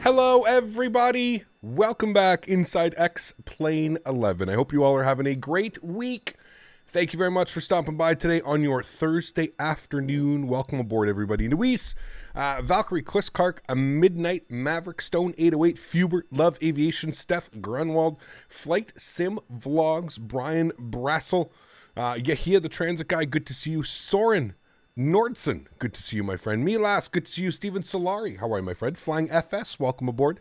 Hello, everybody. Welcome back inside X-Plane 11. I hope you all are having a great week. Thank you very much for stopping by today on your Thursday afternoon. Welcome aboard, everybody. Denis, Valkyrie, Kliskark, A Midnight, Maverick, Stone 808, Fubert, Love Aviation, Steph, Grunwald, Flight Sim Vlogs, Brian Brassel, Yahia the Transit Guy, good to see you. Soren Nordson, good to see you, my friend. Milas, good to see you. Steven Solari, how are you, my friend? Flying FS, welcome aboard.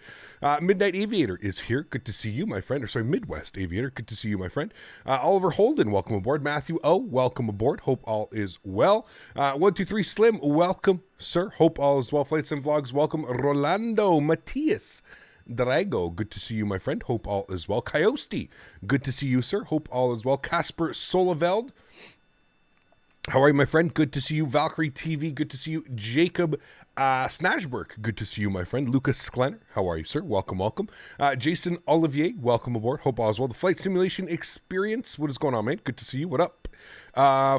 Midnight Aviator is here, good to see you, my friend. Or sorry, Midwest Aviator, good to see you, my friend. Oliver Holden, welcome aboard. Matthew O, welcome aboard. Hope all is well. 123 Slim, welcome, sir. Hope all is well. Flight Sim Vlogs, welcome. Rolando Matias Drago, good to see you, my friend. Hope all is well. Coyote, good to see you, sir. Hope all is well. Casper Solaveld, how are you, my friend? Good to see you. Valkyrie TV, good to see you. Jacob Snashberg, good to see you, my friend. Lucas Sklenner, how are you, sir? Welcome, welcome. Jason Olivier, welcome aboard. Hope all is well. The Flight Simulation Experience, what is going on, mate? Good to see you. What up?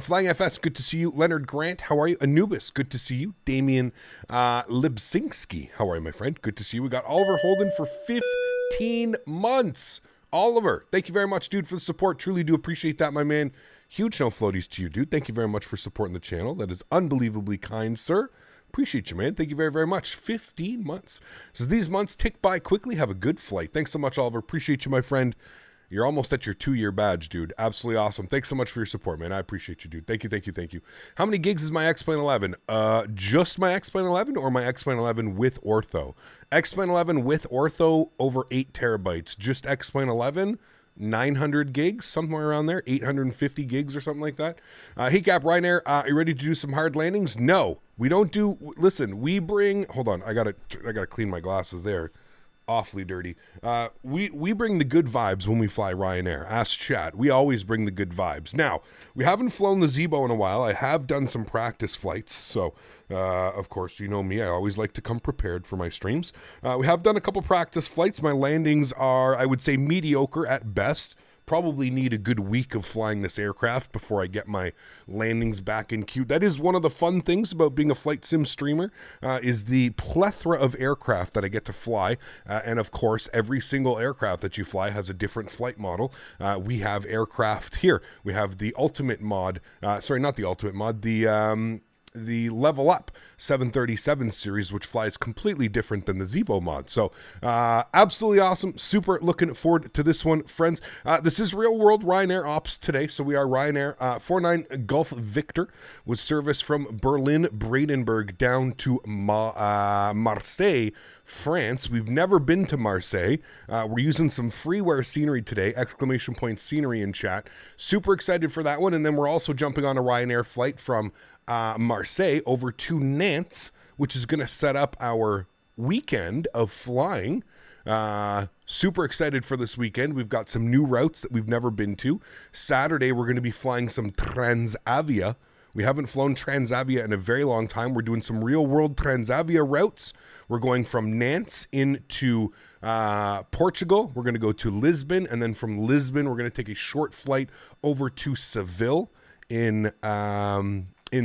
Flying FS, good to see you. Leonard Grant, how are you? Anubis, good to see you. Damian Libzinski, how are you, my friend? Good to see you. We got Oliver Holden for 15 months. Oliver, thank you very much, dude, for the support. Truly do appreciate that, my man. Huge no floaties to you, dude. Thank you very much for supporting the channel. That is unbelievably kind, sir. Appreciate you, man. Thank you very, very much. 15 months. So these months tick by quickly. Have a good flight. Thanks so much, Oliver. Appreciate you, my friend. You're almost at your 2-year badge, dude. Absolutely awesome. Thanks so much for your support, man. I appreciate you, dude. Thank you, thank you, thank you. How many gigs is my X-Plane 11? Just my X-Plane 11 or my X-Plane 11 with ortho? X-Plane 11 with ortho over 8 terabytes. Just X-Plane 11, 900 gigs, somewhere around there, 850 gigs or something like that. Hey, Gap, Ryanair, are you ready to do some hard landings? No, we don't do, listen, we bring, hold on, I gotta clean my glasses there. Awfully dirty. We bring the good vibes when we fly Ryanair. Ask chat. We always bring the good vibes. Now, we haven't flown the Zibo in a while. I have done some practice flights, so of course, you know me. I always like to come prepared for my streams. We have done a couple practice flights. My landings are, I would say, mediocre at best. Probably need a good week of flying this aircraft before I get my landings back in queue. That is one of the fun things about being a flight sim streamer, is the plethora of aircraft that I get to fly. And of course, every single aircraft that you fly has a different flight model. We have aircraft here. We have the ultimate mod, sorry, not the ultimate mod, the Level Up 737 series, which flies completely different than the Zibo mod. So absolutely awesome. Super looking forward to this one, friends. This is real world Ryanair ops today. So we are Ryanair 49 Gulf Victor with service from Berlin Brandenburg down to Marseille, France. We've never been to Marseille. We're using some freeware scenery today, exclamation point scenery in chat. Super excited for that one. And then we're also jumping on a Ryanair flight from Marseille over to Nantes, which is going to set up our weekend of flying. Super excited for this weekend. We've got some new routes that we've never been to. Saturday, we're going to be flying some Transavia. We haven't flown Transavia in a very long time. We're doing some real-world Transavia routes. We're going from Nantes into Portugal. We're going to go to Lisbon, and then from Lisbon, we're going to take a short flight over to Seville in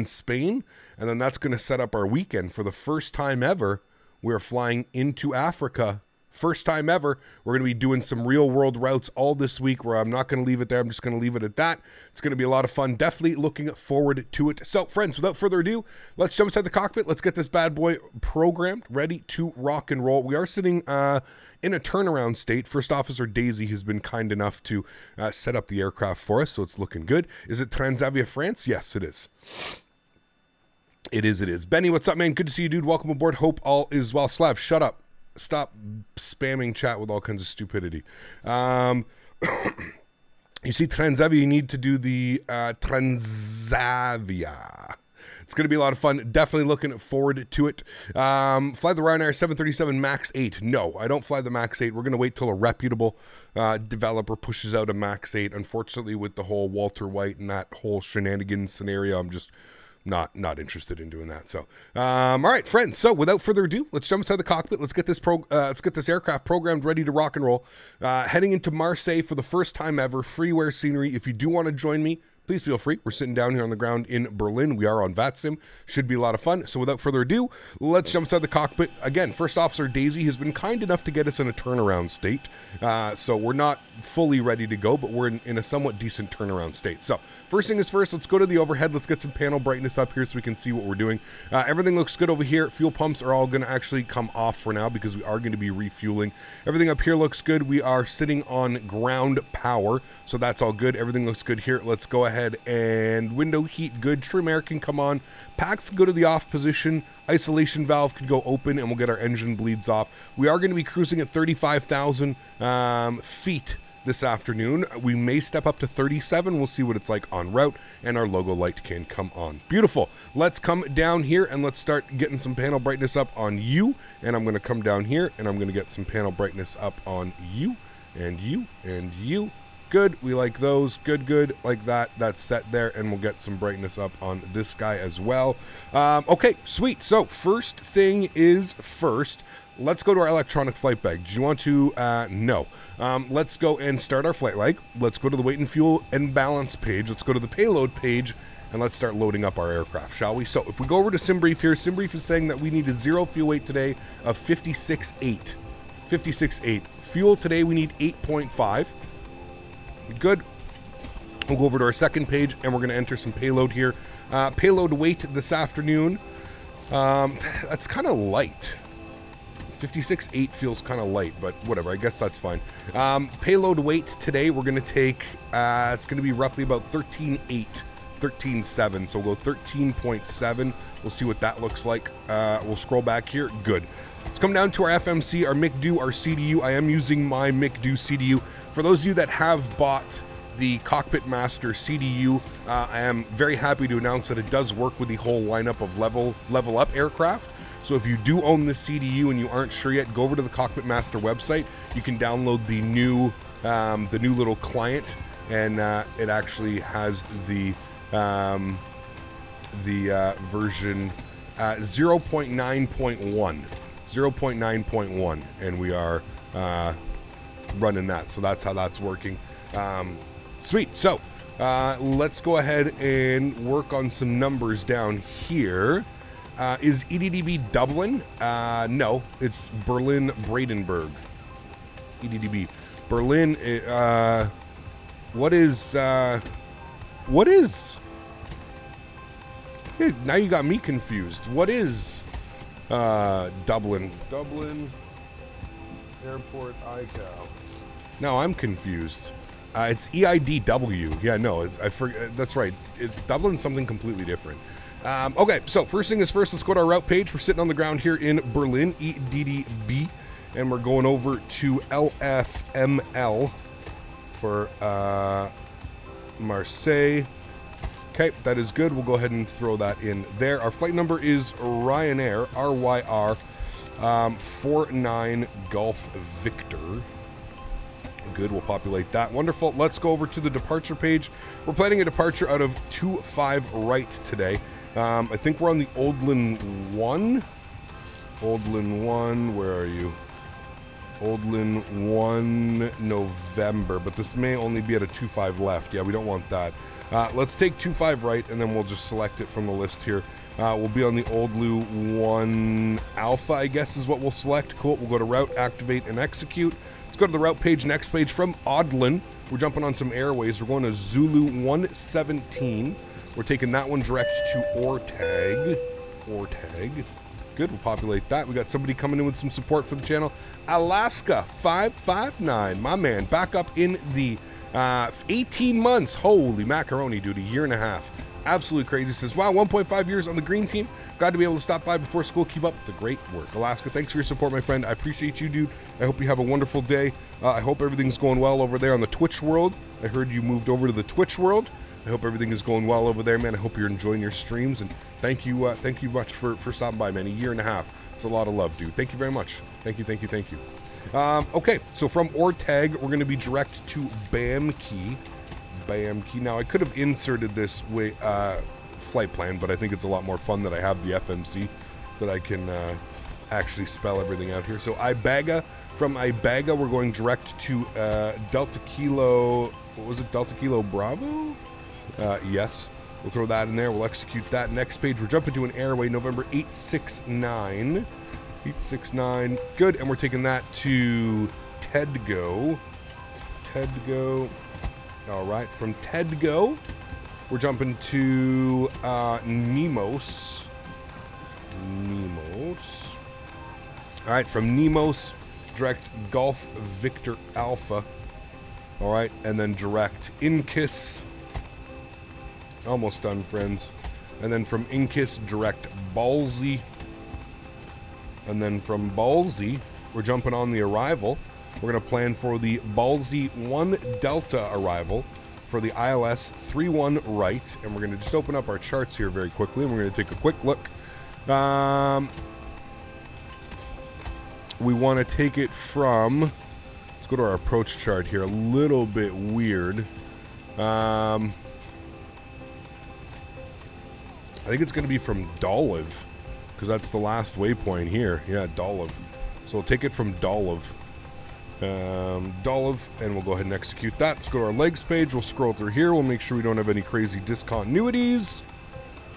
Spain, and then that's going to set up our weekend. For the first time ever, we're flying into Africa. First time ever. We're going to be doing some real world routes all this week, where I'm not going to leave it there. I'm just going to leave it at that. It's going to be a lot of fun. Definitely looking forward to it. So, friends, without further ado, let's jump inside the cockpit. Let's get this bad boy programmed, ready to rock and roll. We are sitting in a turnaround state. First Officer Daisy has been kind enough to set up the aircraft for us, so it's looking good. Is it Transavia France? Yes, it is. It is, it is. Benny, what's up, man? Good to see you, dude. Welcome aboard. Hope all is well. Slav, shut up. Stop spamming chat with all kinds of stupidity. You see, Transavia, you need to do the Transavia. It's going to be a lot of fun. Definitely looking forward to it. Fly the Ryanair 737 MAX 8. No, I don't fly the MAX 8. We're going to wait till a reputable developer pushes out a MAX 8. Unfortunately, with the whole Walter White and that whole shenanigans scenario, I'm just not interested in doing that. So, all right, friends. So, without further ado, let's jump inside the cockpit. Let's get this aircraft programmed, ready to rock and roll. Heading into Marseille for the first time ever. Freeware scenery. If you do want to join me, please feel free. We're sitting down here on the ground in Berlin. We are on VATSIM. Should be a lot of fun. So without further ado, let's jump inside the cockpit. Again, First Officer Daisy has been kind enough to get us in a turnaround state. So we're not fully ready to go, but we're in a somewhat decent turnaround state. So first thing is first, let's go to the overhead. Let's get some panel brightness up here so we can see what we're doing. Everything looks good over here. Fuel pumps are all going to actually come off for now because we are going to be refueling. Everything up here looks good. We are sitting on ground power, so that's all good. Everything looks good here. Let's go ahead and window heat good. Trim air can come on. Packs can go to the off position. Isolation valve could go open and we'll get our engine bleeds off. We are going to be cruising at 35,000 feet this afternoon. We may step up to 37. We'll see what it's like en route, and our logo light can come on. Beautiful. Let's come down here and let's start getting some panel brightness up on you. And I'm going to come down here and I'm going to get some panel brightness up on you and you and you. Good, we like those. Good, like that. That's set there, and we'll get some brightness up on this guy as well. Okay, sweet. So first thing is first, let's go to our electronic flight bag. Do you want to? No. Let's go and start our flight leg. Let's go to the weight and fuel and balance page. Let's go to the payload page, and let's start loading up our aircraft, shall we? So if we go over to SimBrief here, SimBrief is saying that we need a zero fuel weight today of 56.8. 56.8. Fuel today, we need 8.5. Good. We'll go over to our second page and we're going to enter some payload here. Payload weight this afternoon. That's kind of light. 56.8 feels kind of light, but whatever. I guess that's fine. Payload weight today, we're going to take, it's going to be roughly about 13.8, 13.7. So we'll go 13.7. We'll see what that looks like. We'll scroll back here. Good. Let's come down to our FMC, our MICDO, our CDU. I am using my MICDO CDU. For those of you that have bought the Cockpit Master CDU, I am very happy to announce that it does work with the whole lineup of level up aircraft. So if you do own the CDU and you aren't sure yet, go over to the Cockpit Master website. You can download the new little client, and it actually has the version 0.9.1. 0.9.1, and we are running that, so that's how that's working. Sweet. So let's go ahead and work on some numbers down here. Is EDDB Dublin? No, it's Berlin Brandenburg. EDDB Berlin. What is hey, now you got me confused. What is Dublin Airport ICAO? No, I'm confused. It's EIDW. Yeah, no, I forget. That's right. It's Dublin, something completely different. Okay, so first thing is first, let's go to our route page. We're sitting on the ground here in Berlin, EDDB, and we're going over to LFML for Marseille. Okay, that is good. We'll go ahead and throw that in there. Our flight number is Ryanair, RYR, 49 Golf Victor. Good, we'll populate that. Wonderful. Let's go over to the departure page. We're planning a departure out of 25 right today. I think we're on the Oldland 1. Oldland 1, where are you? Oldland 1 November, but this may only be at a 25 left. Yeah, we don't want that. Let's take 25 right, and then we'll just select it from the list here. We'll be on the Oldlu 1 Alpha, I guess is what we'll select. Cool. We'll go to route, activate, and execute. Let's go to the route page, next page from Odlin. We're jumping on some airways. We're going to Zulu 117. We're taking that one direct to Ortag. Good, we'll populate that. We got somebody coming in with some support for the channel. Alaska 559, my man, back up in the 18 months. Holy macaroni, dude, a year and a half. Absolutely crazy. Says, wow, 1.5 years on the green team. Glad to be able to stop by before school. Keep up the great work. Alaska, thanks for your support, my friend. I appreciate you, dude. I hope you have a wonderful day. I hope everything's going well over there on the Twitch world. I heard you moved over to the Twitch world. I hope everything is going well over there, man. I hope you're enjoying your streams, and thank you much for stopping by, man. A year and a half. It's a lot of love, dude. Thank you very much. Thank you. Okay, so from Ortag, we're going to be direct to Bamkey. Now, I could have inserted this way flight plan, but I think it's a lot more fun that I have the FMC that I can actually spell everything out here. So Ibaga, from Ibaga, we're going direct to Delta Kilo. What was it? Delta Kilo Bravo? Yes. We'll throw that in there. We'll execute that. Next page, we're jumping to an airway, November 869. 869. Good. And we're taking that to Tedgo. Tedgo. All right. From Tedgo, we're jumping to Nemos. Nemos. All right. From Nemos, direct Golf Victor Alpha. All right. And then direct Inkis. Almost done, friends. And then from Inkis, direct Ballsy. And then from Ballsy, we're jumping on the arrival. We're going to plan for the Ballsy 1 Delta arrival for the ILS 31 right. And we're going to just open up our charts here very quickly. And we're going to take a quick look. We want to take it from... Let's go to our approach chart here. A little bit weird. I think it's going to be from Doliv, because that's the last waypoint here. Yeah, Doliv. So we'll take it from Doliv. Doliv, and we'll go ahead and execute that. Let's go to our legs page. We'll scroll through here. We'll make sure we don't have any crazy discontinuities,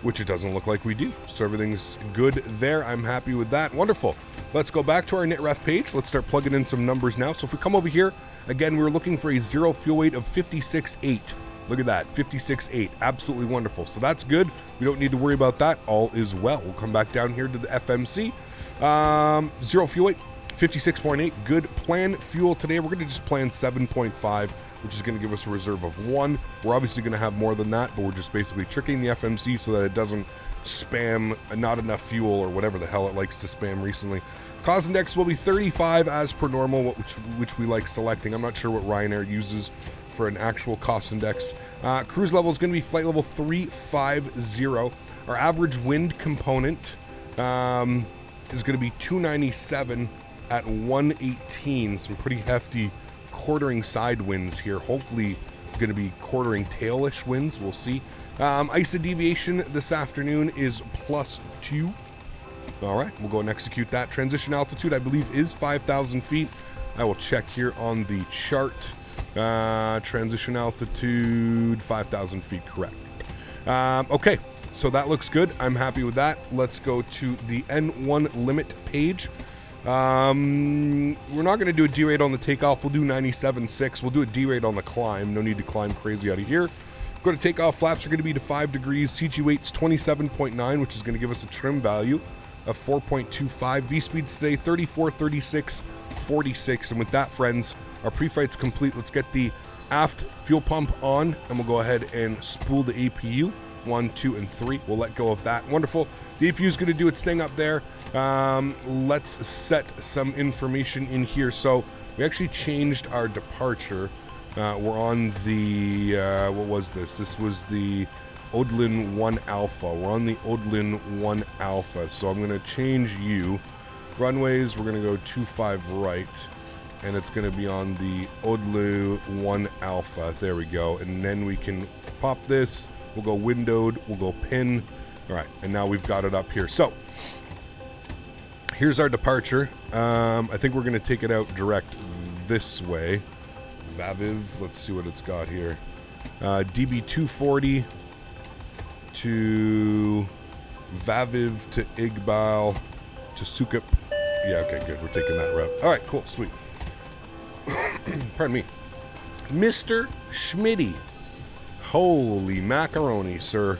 which it doesn't look like we do. So everything's good there. I'm happy with that. Wonderful. Let's go back to our NitRef page. Let's start plugging in some numbers now. So if we come over here, again, we're looking for a zero fuel weight of 56.8. Look at that, 56.8, absolutely wonderful. So that's good. We don't need to worry about that. All is well. We'll come back down here to the FMC. Zero fuel weight, 56.8. Good. Plan fuel today. We're going to just plan 7.5, which is going to give us a reserve of 1. We're obviously going to have more than that, but we're just basically tricking the FMC so that it doesn't spam not enough fuel or whatever the hell it likes to spam recently. Cost index will be 35 as per normal, which we like selecting. I'm not sure what Ryanair uses for an actual cost index. Cruise level is going to be flight level 350. Our average wind component is going to be 297 at 118. Some pretty hefty quartering side winds here. Hopefully going to be quartering tailish winds. We'll see. ISA deviation this afternoon is +2. All right, we'll go and execute that. Transition altitude, I believe, is 5,000 feet. I will check here on the chart. Transition altitude 5,000 feet, correct. Okay, so that looks good. I'm happy with that. Let's go to the N1 limit page. We're not going to do a D-rate on the takeoff. We'll do 97.6. We'll do a D-rate on the climb. No need to climb crazy out of here. Go to takeoff. Flaps are going to be to 5 degrees. CG weight's 27.9, which is going to give us a trim value of 4.25. V-speeds today 34, 36, 46. And with that, friends, our pre-flight's complete. Let's get the aft fuel pump on, and we'll go ahead and spool the APU. 1, 2, and 3. We'll let go of that. Wonderful. The APU is going to do its thing up there. Let's set some information in here. So we actually changed our departure. We're on the, what was this? This was the Odlin 1 Alpha. We're on the Odlin 1 Alpha. So I'm going to change you. Runways, we're going to go 25 right. And it's going to be on the Odlu 1 Alpha. There we go. And then we can pop this. We'll go windowed. We'll go pin. All right. And now we've got it up here. So here's our departure. I think we're going to take it out direct this way. Vaviv. Let's see what it's got here. DB 240 to Vaviv to Igbal to Sukup. Yeah, okay, good. We're taking that route. All right, cool. Sweet. Pardon me. Mr. Smitty. Holy macaroni, sir.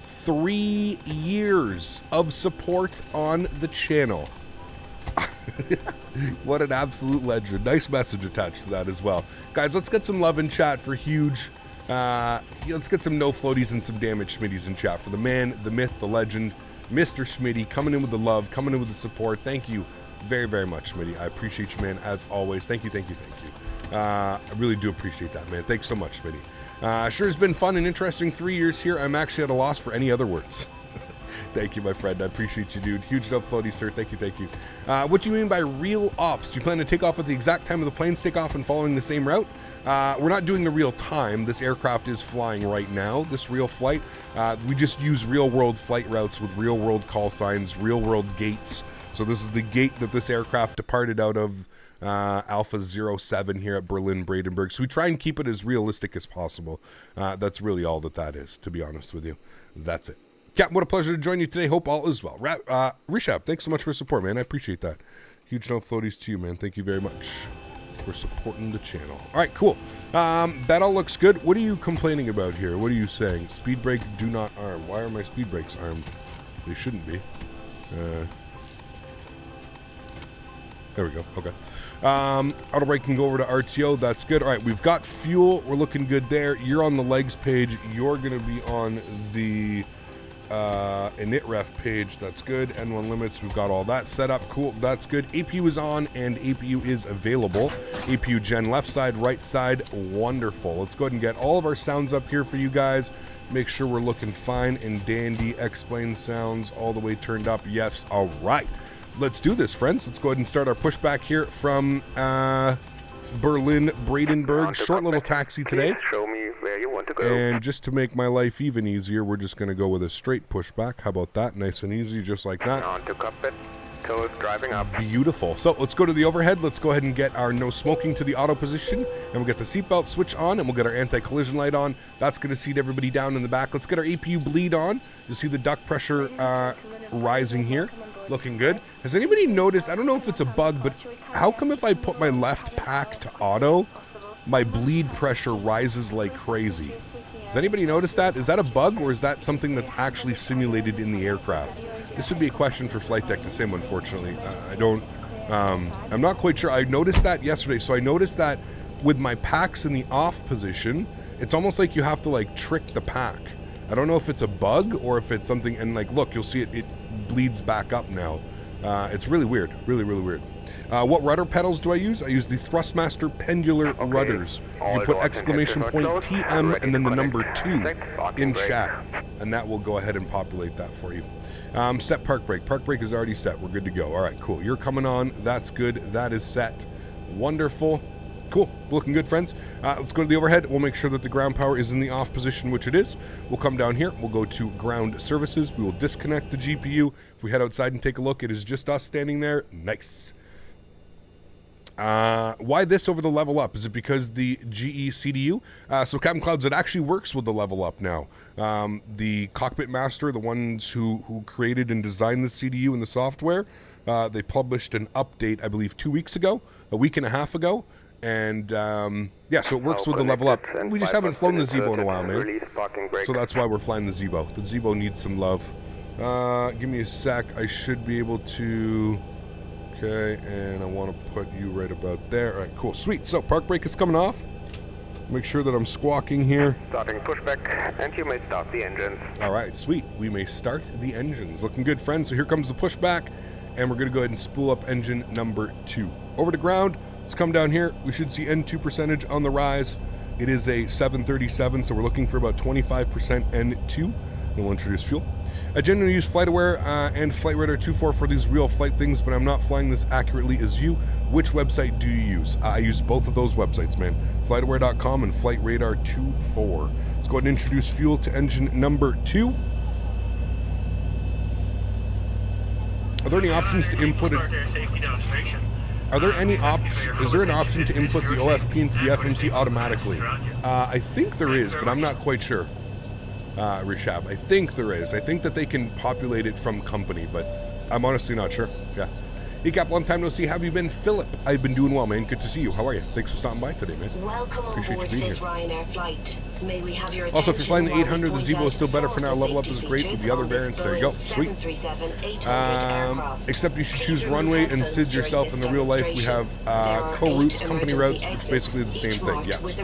3 years of support on the channel. What an absolute legend. Nice message attached to that as well. Guys, let's get some love in chat for Huge. Let's get some no floaties and some damage Smitties in chat for the man, the myth, the legend, Mr. Smitty, coming in with the love, coming in with the support. Thank you very, very much, Smitty. I appreciate you, man, as always. Thank you, thank you, thank you. I really do appreciate that, man. Thanks so much, Smitty. Sure has been fun and interesting 3 years here. I'm actually at a loss for any other words. Thank you, my friend. I appreciate you, dude. Huge love, floaty, sir. Thank you, thank you. What do you mean by real ops? Do you plan to take off at the exact time of the planes take off and following the same route? We're not doing the real time. This aircraft is flying right now, this real flight. We just use real-world flight routes with real-world call signs, real-world gates. So this is the gate that this aircraft departed out of Alpha 07 here at Berlin Brandenburg. So we try and keep it as realistic as possible. That's really all that is, to be honest with you. That's it. Cap, what a pleasure to join you today. Hope all is well. Rishab, thanks so much for support, man. I appreciate that. Huge no floaties to you, man. Thank you very much for supporting the channel. All right, cool. That all looks good. What are you complaining about here? What are you saying? Speed brake, do not arm. Why are my speed brakes armed? They shouldn't be. There we go. Okay. Auto brake can go over to RTO. That's good. All right, we've got fuel. We're looking good there. You're on the legs page. You're going to be on the init-ref page. That's good. N1 limits. We've got all that set up. Cool. That's good. APU is on and APU is available. APU gen left side, right side. Wonderful. Let's go ahead and get all of our sounds up here for you guys. Make sure we're looking fine and dandy. X-Plane sounds all the way turned up. Yes. All right. Let's do this, friends. Let's go ahead and start our pushback here from Berlin Brandenburg. Short little taxi today. Show me where you want to go. And just to make my life even easier, we're just going to go with a straight pushback. How about that? Nice and easy, just like that. On to cockpit. Toes driving up. Beautiful. So let's go to the overhead. Let's go ahead and get our no smoking to the auto position. And we'll get the seatbelt switch on. And we'll get our anti-collision light on. That's going to seat everybody down in the back. Let's get our APU bleed on. You see the duct pressure rising here. Looking good. Has anybody noticed, I don't know if it's a bug, but how come if I put my left pack to auto, my bleed pressure rises like crazy? Has anybody noticed that? Is that a bug, or is that something that's actually simulated in the aircraft? This would be a question for Flight Deck to sim, unfortunately. I'm not quite sure. I noticed that yesterday. So I noticed that with my packs in the off position, it's almost like you have to like trick the pack. I don't know if it's a bug or if it's something, and like, look, you'll see it bleeds back up now. It's really weird, really weird. What rudder pedals do I use? I use the Thrustmaster pendular rudders. You can put exclamation point TM and then the number 2 in chat, and that will go ahead and populate that for you. Set park brake. Park brake is already set. We're good to go. All right, cool. You're coming on. That's good. That is set. Wonderful. Cool. Looking good, friends. Let's go to the overhead. We'll make sure that the ground power is in the off position, which it is. We'll come down here. We'll go to ground services. We will disconnect the GPU. If we head outside and take a look, it is just us standing there. Nice. Why this over the level up? Is it because the GE CDU? So Captain Clouds, it actually works with the level up now. The Cockpit Master, the ones who created and designed the CDU and the software, they published an update, I believe, 2 weeks ago, a week and a half ago. And yeah, so it works with the level up. We just haven't flown the Zibo in a while, man. So that's why we're flying the Zibo. The Zibo needs some love. Give me a sec. I should be able to... Okay, and I want to put you right about there. All right, cool. Sweet. So park brake is coming off. Make sure that I'm squawking here. Starting pushback, and you may start the engines. All right, sweet. We may start the engines. Looking good, friends. So here comes the pushback, and we're going to go ahead and spool up engine number 2. Over to ground. Let's come down here. We should see N2 percentage on the rise. It is a 737, so we're looking for about 25% N2. And we'll introduce fuel. I generally use FlightAware and FlightRadar 2.4 for these real flight things, but I'm not flying this accurately as you. Which website do you use? I use both of those websites, man. FlightAware.com and FlightRadar 2.4. Let's go ahead and introduce fuel to engine number 2. Are there any options to input it? Are there any is there an option to input the OFP into the FMC automatically? I think there is, but I'm not quite sure. Rishab, I think there is. I think that they can populate it from company, but I'm honestly not sure. Yeah. Hey Cap, long time no see. How have you been? Philip, I've been doing well, man. Good to see you. How are you? Thanks for stopping by today, man. Welcome Appreciate you being here. Ryanair flight. May we have your Also, if you're flying the 800, the Zibo is still better for now. Level up is great with the other variants. There you go. Sweet. Except you should choose runway and SID yourself. In the real life, we have co-routes, company routes, which is basically the same thing. Yes.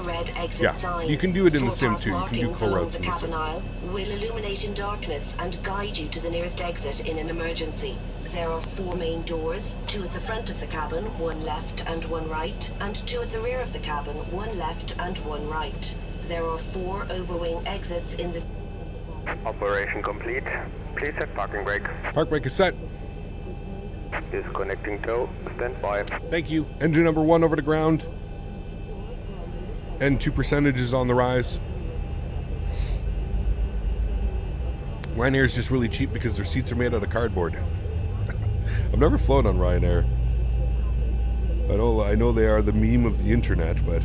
Yeah. You can do it in the sim too. You can do co-routes in the sim. Will illuminate in darkness and guide you to the nearest exit in an emergency. There are 4 main doors, 2 at the front of the cabin, 1 left and 1 right, and 2 at the rear of the cabin, 1 left and 1 right. There are 4 overwing exits in the... Operation complete. Please set parking brake. Park brake is set. Disconnecting tow. Stand by. Thank you. Engine number 1 over to ground. N2 percentage is on the rise. Ryanair is just really cheap because their seats are made out of cardboard. I've never flown on Ryanair. I know they are the meme of the internet, but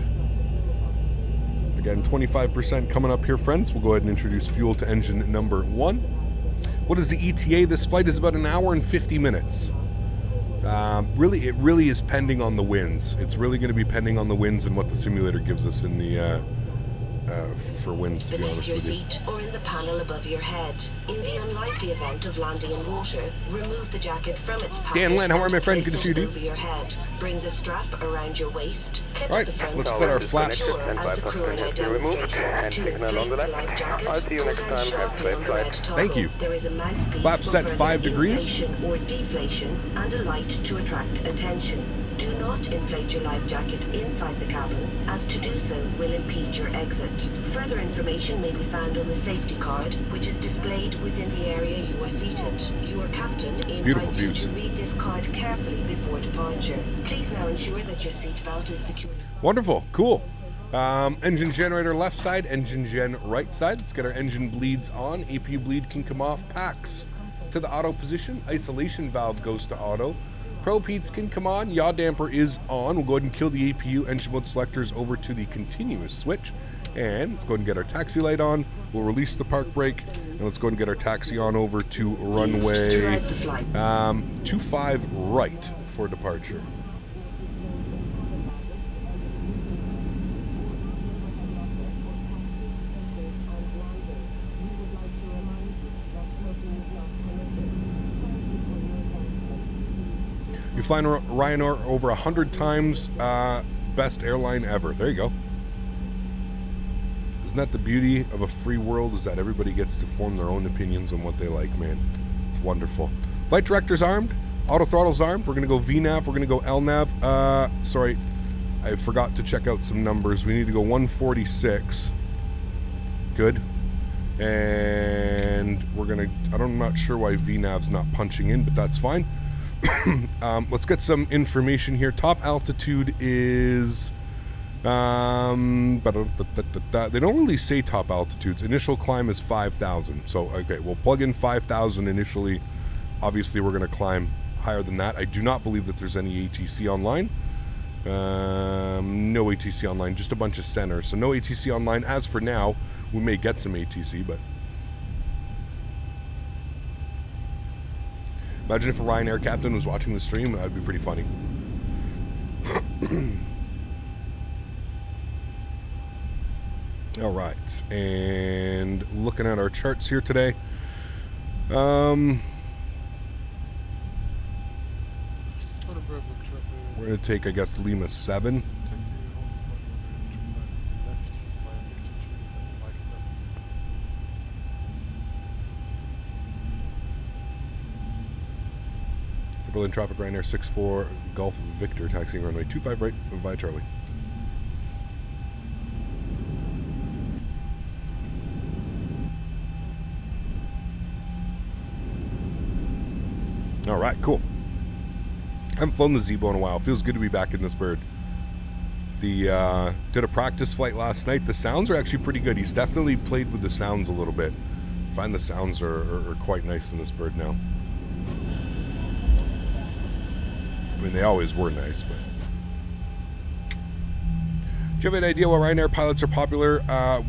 again, 25% coming up here, friends. We'll go ahead and introduce fuel to engine number 1. What is the ETA? This flight is about an hour and 50 minutes. It really is pending on the winds. It's really going to be pending on the winds and what the simulator gives us in the for winds, to be honest with you. Beneath your seat or in the panel above your head. In the unlikely event of landing in water, remove the jacket from its package. Dan Land, how are my friend? Good to see you, dude. Over your head. Bring the strap around your waist. Clip Right, the front let's set our flaps. And bypass has been removed. Hand signal on the left. I'll see you next time. Have a safe flight. Thank you. There is a mouthpiece Flap set for 5 degrees. inflation or deflation and a light to attract attention. Do not inflate your life jacket inside the cabin, as to do so will impede your exit. Further information may be found on the safety card, which is displayed within the area you are seated. Your captain invites you to read this card carefully before departure. Please now ensure that your seatbelt is secure. Wonderful, cool. Engine generator left side, engine gen right side. Let's get our engine bleeds on. APU bleed can come off. Packs to the auto position. Isolation valve goes to auto. Probe heats can come on. Yaw damper is on. We'll go ahead and kill the APU engine mode selectors over to the continuous switch. And let's go ahead and get our taxi light on. We'll release the park brake. And let's go ahead and get our taxi on over to runway 25 right for departure. You flying Ryanair over 100 times, best airline ever. There you go. Isn't that the beauty of a free world, is that everybody gets to form their own opinions on what they like, man. It's wonderful. Flight director's armed. Auto throttle's armed. We're going to go VNAV. We're going to go LNAV. Sorry, I forgot to check out some numbers. We need to go 146. Good. And we're going to... I'm not sure why VNAV's not punching in, but that's fine. Let's get some information here. Top altitude is... they don't really say top altitudes. Initial climb is 5,000. So, okay, we'll plug in 5,000 initially. Obviously, we're going to climb higher than that. I do not believe that there's any ATC online. No ATC online, just a bunch of centers. So no ATC online. As for now, we may get some ATC, but... Imagine if a Ryanair captain was watching the stream. That would be pretty funny. All right, and looking at our charts here today, we're going to take, I guess, Lima 7. Berlin traffic, Ryanair 64 Golf Victor, taxiing runway 25 right via Charlie. All right, cool. I haven't flown the Zibo in a while. Feels good to be back in this bird. Did a practice flight last night. The sounds are actually pretty good. He's definitely played with the sounds a little bit. I find the sounds are quite nice in this bird now. I mean, they always were nice, but... Do you have an idea why Ryanair pilots are popular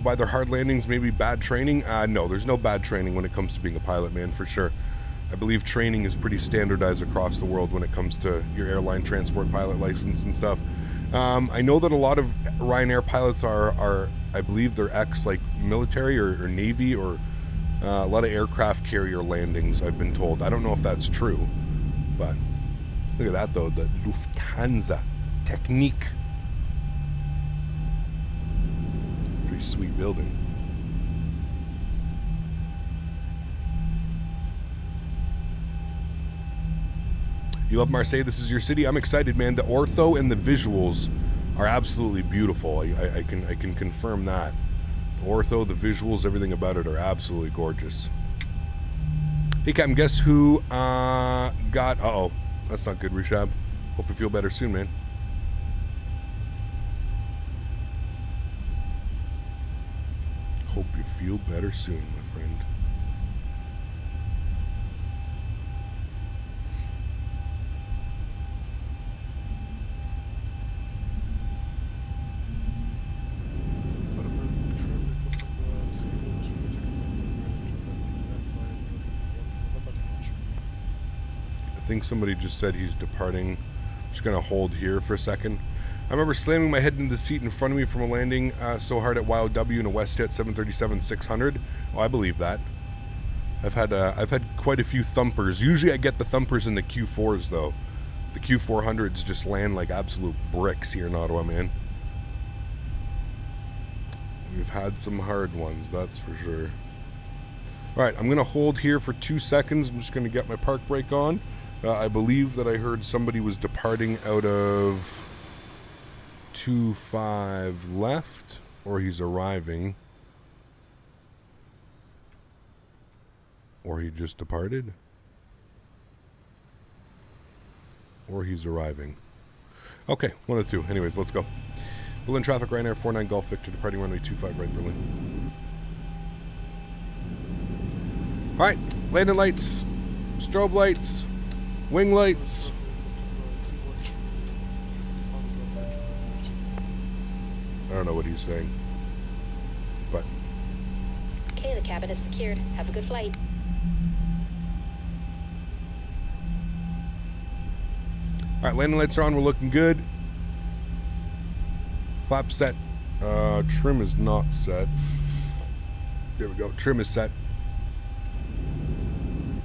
by their hard landings, maybe bad training? No, there's no bad training when it comes to being a pilot, man, for sure. I believe training is pretty standardized across the world when it comes to your airline transport pilot license and stuff. I know that a lot of Ryanair pilots are I believe they're like military or Navy or a lot of aircraft carrier landings, I've been told. I don't know if that's true, but... Look at that, though, the Lufthansa Technique. Pretty sweet building. You love Marseille, this is your city. I'm excited, man. The ortho and the visuals are absolutely beautiful. I can confirm that. The ortho, the visuals, everything about it are absolutely gorgeous. Hey, Captain, guess who got... Uh-oh. That's not good, Rishab. Hope you feel better soon, man. Hope you feel better soon, my friend. think somebody just said he's departing. I'm just going to hold here for a second. I remember slamming my head into the seat in front of me from a landing so hard at YOW in a WestJet 737-600. Oh, I believe that. I've had quite a few thumpers. Usually I get the thumpers in the Q4s, though. The Q400s just land like absolute bricks here in Ottawa, man. We've had some hard ones, that's for sure. All right, I'm going to hold here for 2 seconds. I'm just going to get my park brake on. I believe that I heard somebody was departing out of 25 left, or he's arriving. Or he just departed. Or he's arriving. Okay, 1 of 2. Anyways, let's go. Berlin traffic, Ryanair 49 Golf Victor, departing runway 25 right, Berlin. All right, landing lights, strobe lights, wing lights. I don't know what he's saying, but. Okay, the cabin is secured. Have a good flight. All right, landing lights are on. We're looking good. Flap set. Trim is not set. There we go. Trim is set.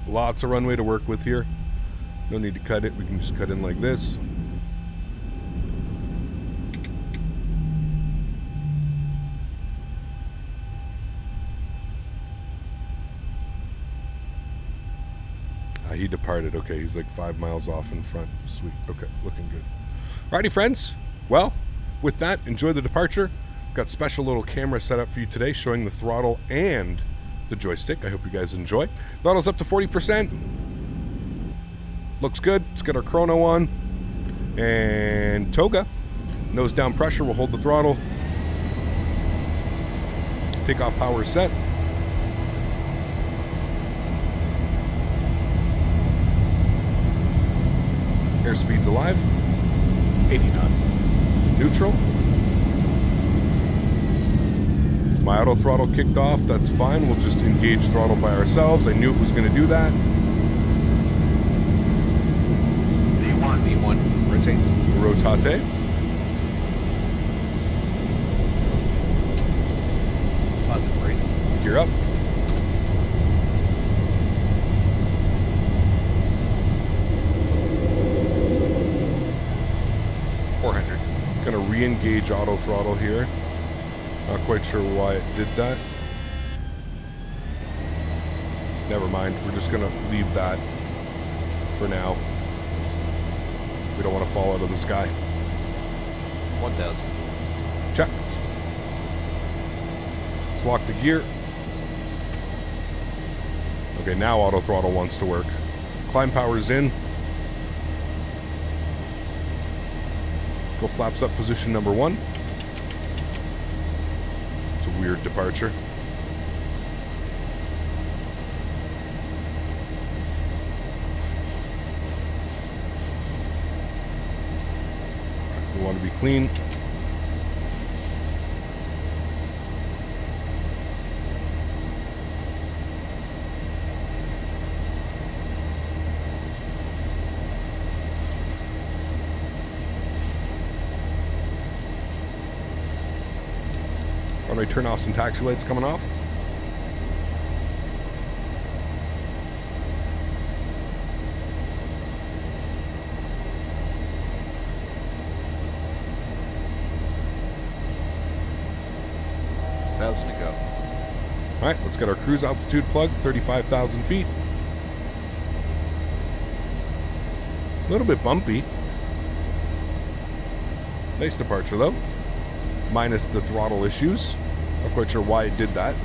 Lots of runway to work with here. No need to cut it. We can just cut in like this. He departed. Okay, he's like 5 miles off in front. Sweet. Okay, looking good. Alrighty, friends. Well, with that, enjoy the departure. Got special little camera set up for you today showing the throttle and the joystick. I hope you guys enjoy. Throttle's up to 40%. Looks good. Let's get our chrono on. And toga. Nose down pressure. We'll hold the throttle. Takeoff power is set. Airspeed's alive. 80 knots. Neutral. My auto throttle kicked off. That's fine. We'll just engage throttle by ourselves. I knew it was going to do that. V1. Rotate. Rotate. Positive brake. Gear up. Going to re-engage auto throttle here. Not quite sure why it did that. Never mind. We're just going to leave that for now. We don't want to fall out of the sky. 1,000. Checked. Let's lock the gear. Okay, now auto throttle wants to work. Climb power's in. Go flaps up position number 1. It's a weird departure. We want to be clean. Runway turn off, some taxi lights coming off. Thousand to go. All right, let's get our cruise altitude plugged, 35,000 feet. A little bit bumpy. Nice departure though. Minus the throttle issues. Not quite sure why it did that.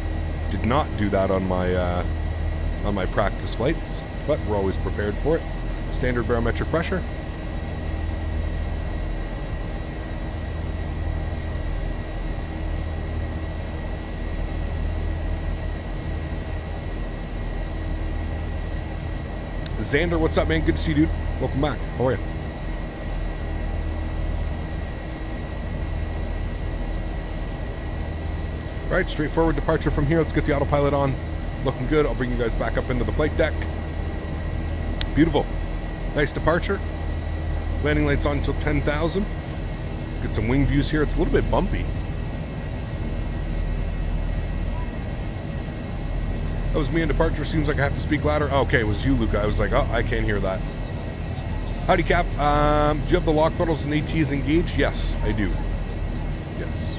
Did not do that on my practice flights, but we're always prepared for it. Standard barometric pressure. Xander, what's up, man? Good to see you, dude. Welcome back. How are you? All right, straightforward departure from here. Let's get the autopilot on. Looking good. I'll bring you guys back up into the flight deck. Beautiful. Nice departure. Landing lights on until 10,000. Get some wing views here. It's a little bit bumpy. That was me in departure. Seems like I have to speak louder. Oh, okay, it was you, Luca. I was like, oh, I can't hear that. Howdy, Cap. Do you have the lock throttles and ATs engaged? Yes, I do. Yes.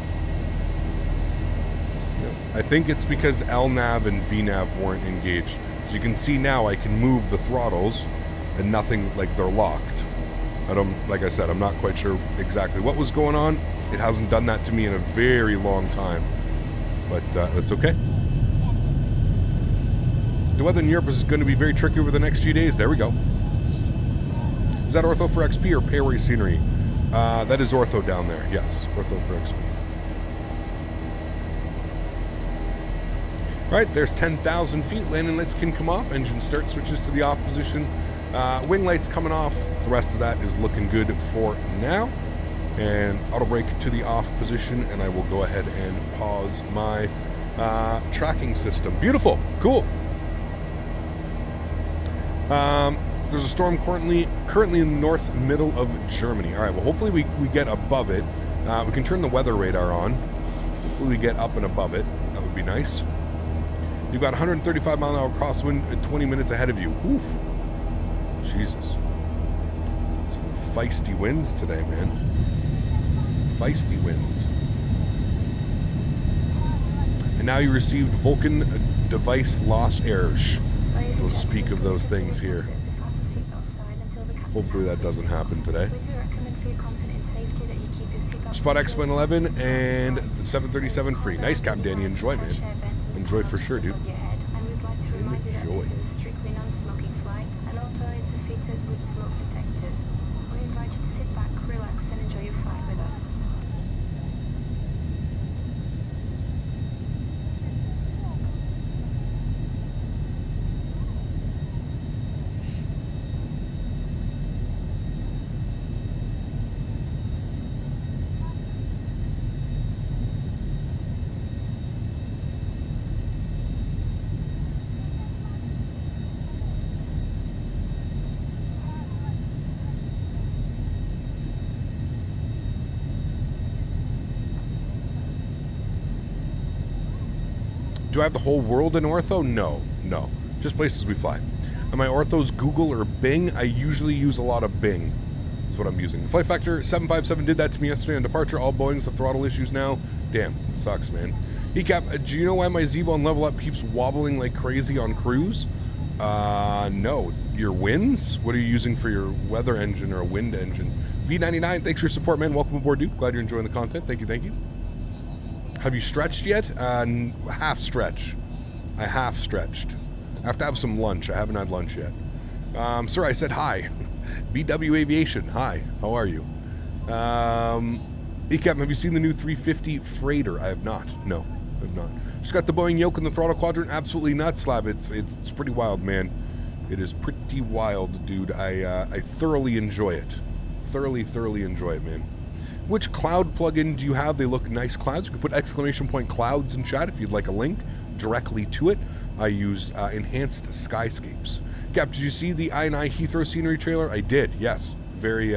No. I think it's because LNAV and VNAV weren't engaged. As you can see now, I can move the throttles and nothing, like they're locked. I don't, like I said, I'm not quite sure exactly what was going on. It hasn't done that to me in a very long time, but it's okay. The weather in Europe is going to be very tricky over the next few days. There we go. Is that ortho for XP or pay-away scenery? That is ortho down there. Yes, ortho for XP. All right, there's 10,000 feet. Landing lights can come off. Engine start switches to the off position. Wing lights coming off. The rest of that is looking good for now. And auto brake to the off position, and I will go ahead and pause my tracking system. Beautiful. Cool. There's a storm currently in the north middle of Germany. All right, well, hopefully we get above it. We can turn the weather radar on. Hopefully we get up and above it. That would be nice. You've got 135 mile an hour crosswind at 20 minutes ahead of you. Oof. Jesus. Some feisty winds today, man. Feisty winds. And now you received Vulcan device loss errors. We'll speak of those things here. Hopefully that doesn't happen today. Spot X-11 and the 737 free. Nice cap, Danny. Enjoy, man. Enjoy for sure, dude. Enjoy. Do I have the whole world in ortho? No. Just places we fly. And my orthos Google or Bing, I usually use a lot of Bing. That's what I'm using. The Flight Factor 757 did that to me yesterday on departure. All Boeings have throttle issues now. Damn, it sucks, man. ECAP, do you know why my Zibo on level up keeps wobbling like crazy on cruise? No. Your winds? What are you using for your weather engine or a wind engine? V99, thanks for your support, man. Welcome aboard, dude. Glad you're enjoying the content. Thank you. Have you stretched yet? Half stretch. I half stretched. I have to have some lunch. I haven't had lunch yet. Sir, I said hi. BW Aviation, hi. How are you? ECAP, have you seen the new 350 freighter? I have not. No, I have not. Just got the Boeing yoke in the throttle quadrant. Absolutely nuts, Slav. It's pretty wild, man. It is pretty wild, dude. I thoroughly enjoy it. Thoroughly enjoy it, man. Which cloud plugin do you have? They look nice clouds. You can put !! clouds in chat if you'd like a link directly to it. I use enhanced skyscapes. Cap, did you see the I Heathrow scenery trailer? I did, yes. Very,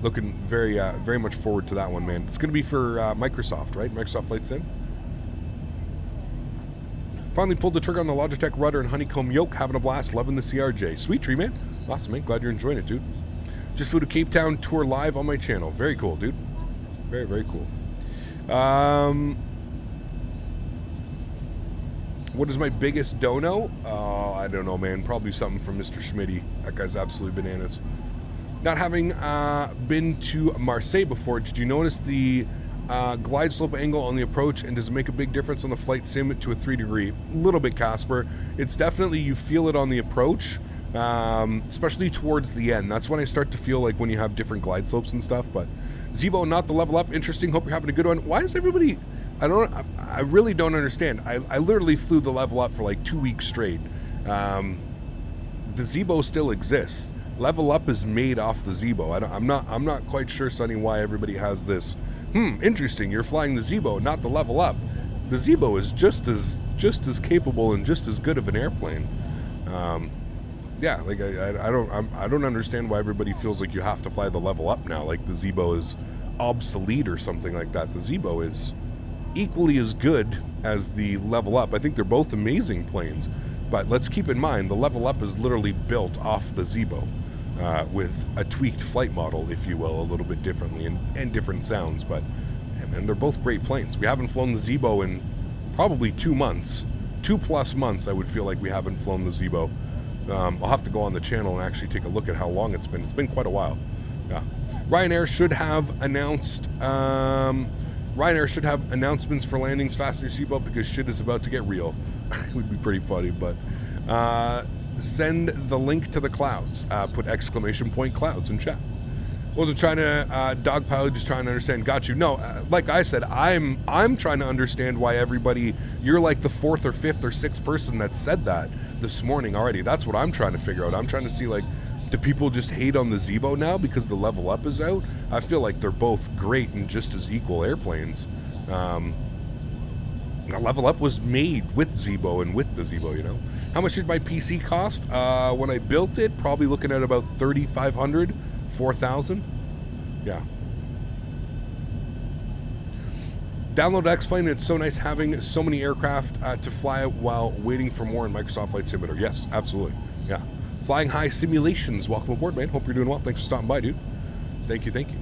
looking very much forward to that one, man. It's going to be for Microsoft, right? Microsoft Flight Sim. Finally pulled the trigger on the Logitech rudder and honeycomb yoke. Having a blast. Loving the CRJ. Sweet tree, man. Awesome, man. Glad you're enjoying it, dude. Just flew to Cape Town tour live on my channel. Very cool, dude. Very cool. What is my biggest dono? I don't know, man. Probably something from Mr. Smitty. That guy's absolutely bananas. Not having been to Marseille before, did you notice the glide slope angle on the approach, and does it make a big difference on the flight sim to a 3 degree? A little bit, Casper. It's definitely, you feel it on the approach. Especially towards the end. That's when I start to feel like when you have different glide slopes and stuff. But Zibo, not the level up. Interesting. Hope you're having a good one. Why is everybody... I really don't understand. I literally flew the level up for like 2 weeks straight. The Zibo still exists. Level up is made off the Zibo. I'm not quite sure, Sonny, why everybody has this. Interesting. You're flying the Zibo, not the level up. The Zibo is just as capable and just as good of an airplane. yeah, like I don't understand why everybody feels like you have to fly the level up now, like the Zibo is obsolete or something like that. The Zibo is equally as good as the level up. I think they're both amazing planes, but let's keep in mind the level up is literally built off the Zibo with a tweaked flight model, if you will, a little bit differently and different sounds. But yeah, man, they're both great planes. We haven't flown the Zibo in probably 2 months, 2+ months. I would feel like we haven't flown the Zibo. I'll have to go on the channel and actually take a look at how long it's been. It's been quite a while. Yeah. Ryanair should have announced announcements for landings faster Zibo because shit is about to get real. It would be pretty funny, but send the link to the clouds. Put ! Clouds in chat. Wasn't trying to dogpile, just trying to understand. Got you. No, like I said, I'm trying to understand why everybody. You're like the 4th or 5th or 6th person that said that this morning already. That's what I'm trying to figure out. I'm trying to see, like, do people just hate on the Zibo now because the level up is out? I feel like they're both great and just as equal airplanes. The level up was made with Zibo and with the Zibo, you know. How much did my PC cost? When I built it, probably looking at about 3,500, 4,000. Yeah. Download X-Plane. It's so nice having so many aircraft to fly while waiting for more in Microsoft Flight Simulator. Yes, absolutely. Yeah. Flying High Simulations. Welcome aboard, man. Hope you're doing well. Thanks for stopping by, dude. Thank you, thank you.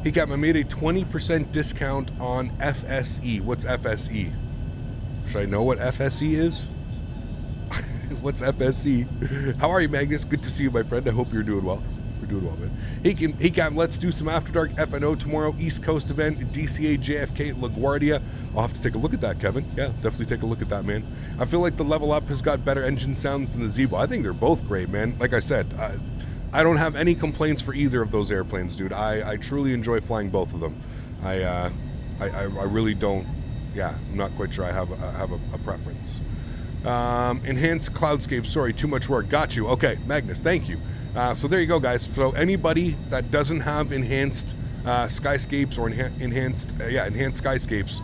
He got me made a 20% discount on FSE. What's FSE? Should I know what FSE is? What's FSE? How are you, Magnus? Good to see you, my friend. I hope you're doing well. We're doing well, man. He got. Let's do some After Dark FNO tomorrow. East Coast event, DCA, JFK, LaGuardia. I'll have to take a look at that, Kevin. Yeah, definitely take a look at that, man. I feel like the level up has got better engine sounds than the Zibo. I think they're both great, man. Like I said, I don't have any complaints for either of those airplanes, dude. I truly enjoy flying both of them. I really don't. Yeah, I'm not quite sure I have a preference. Enhanced cloudscape. Sorry, too much work. Got you. Okay, Magnus, thank you. So there you go, guys. So anybody that doesn't have enhanced skyscapes or enhanced skyscapes,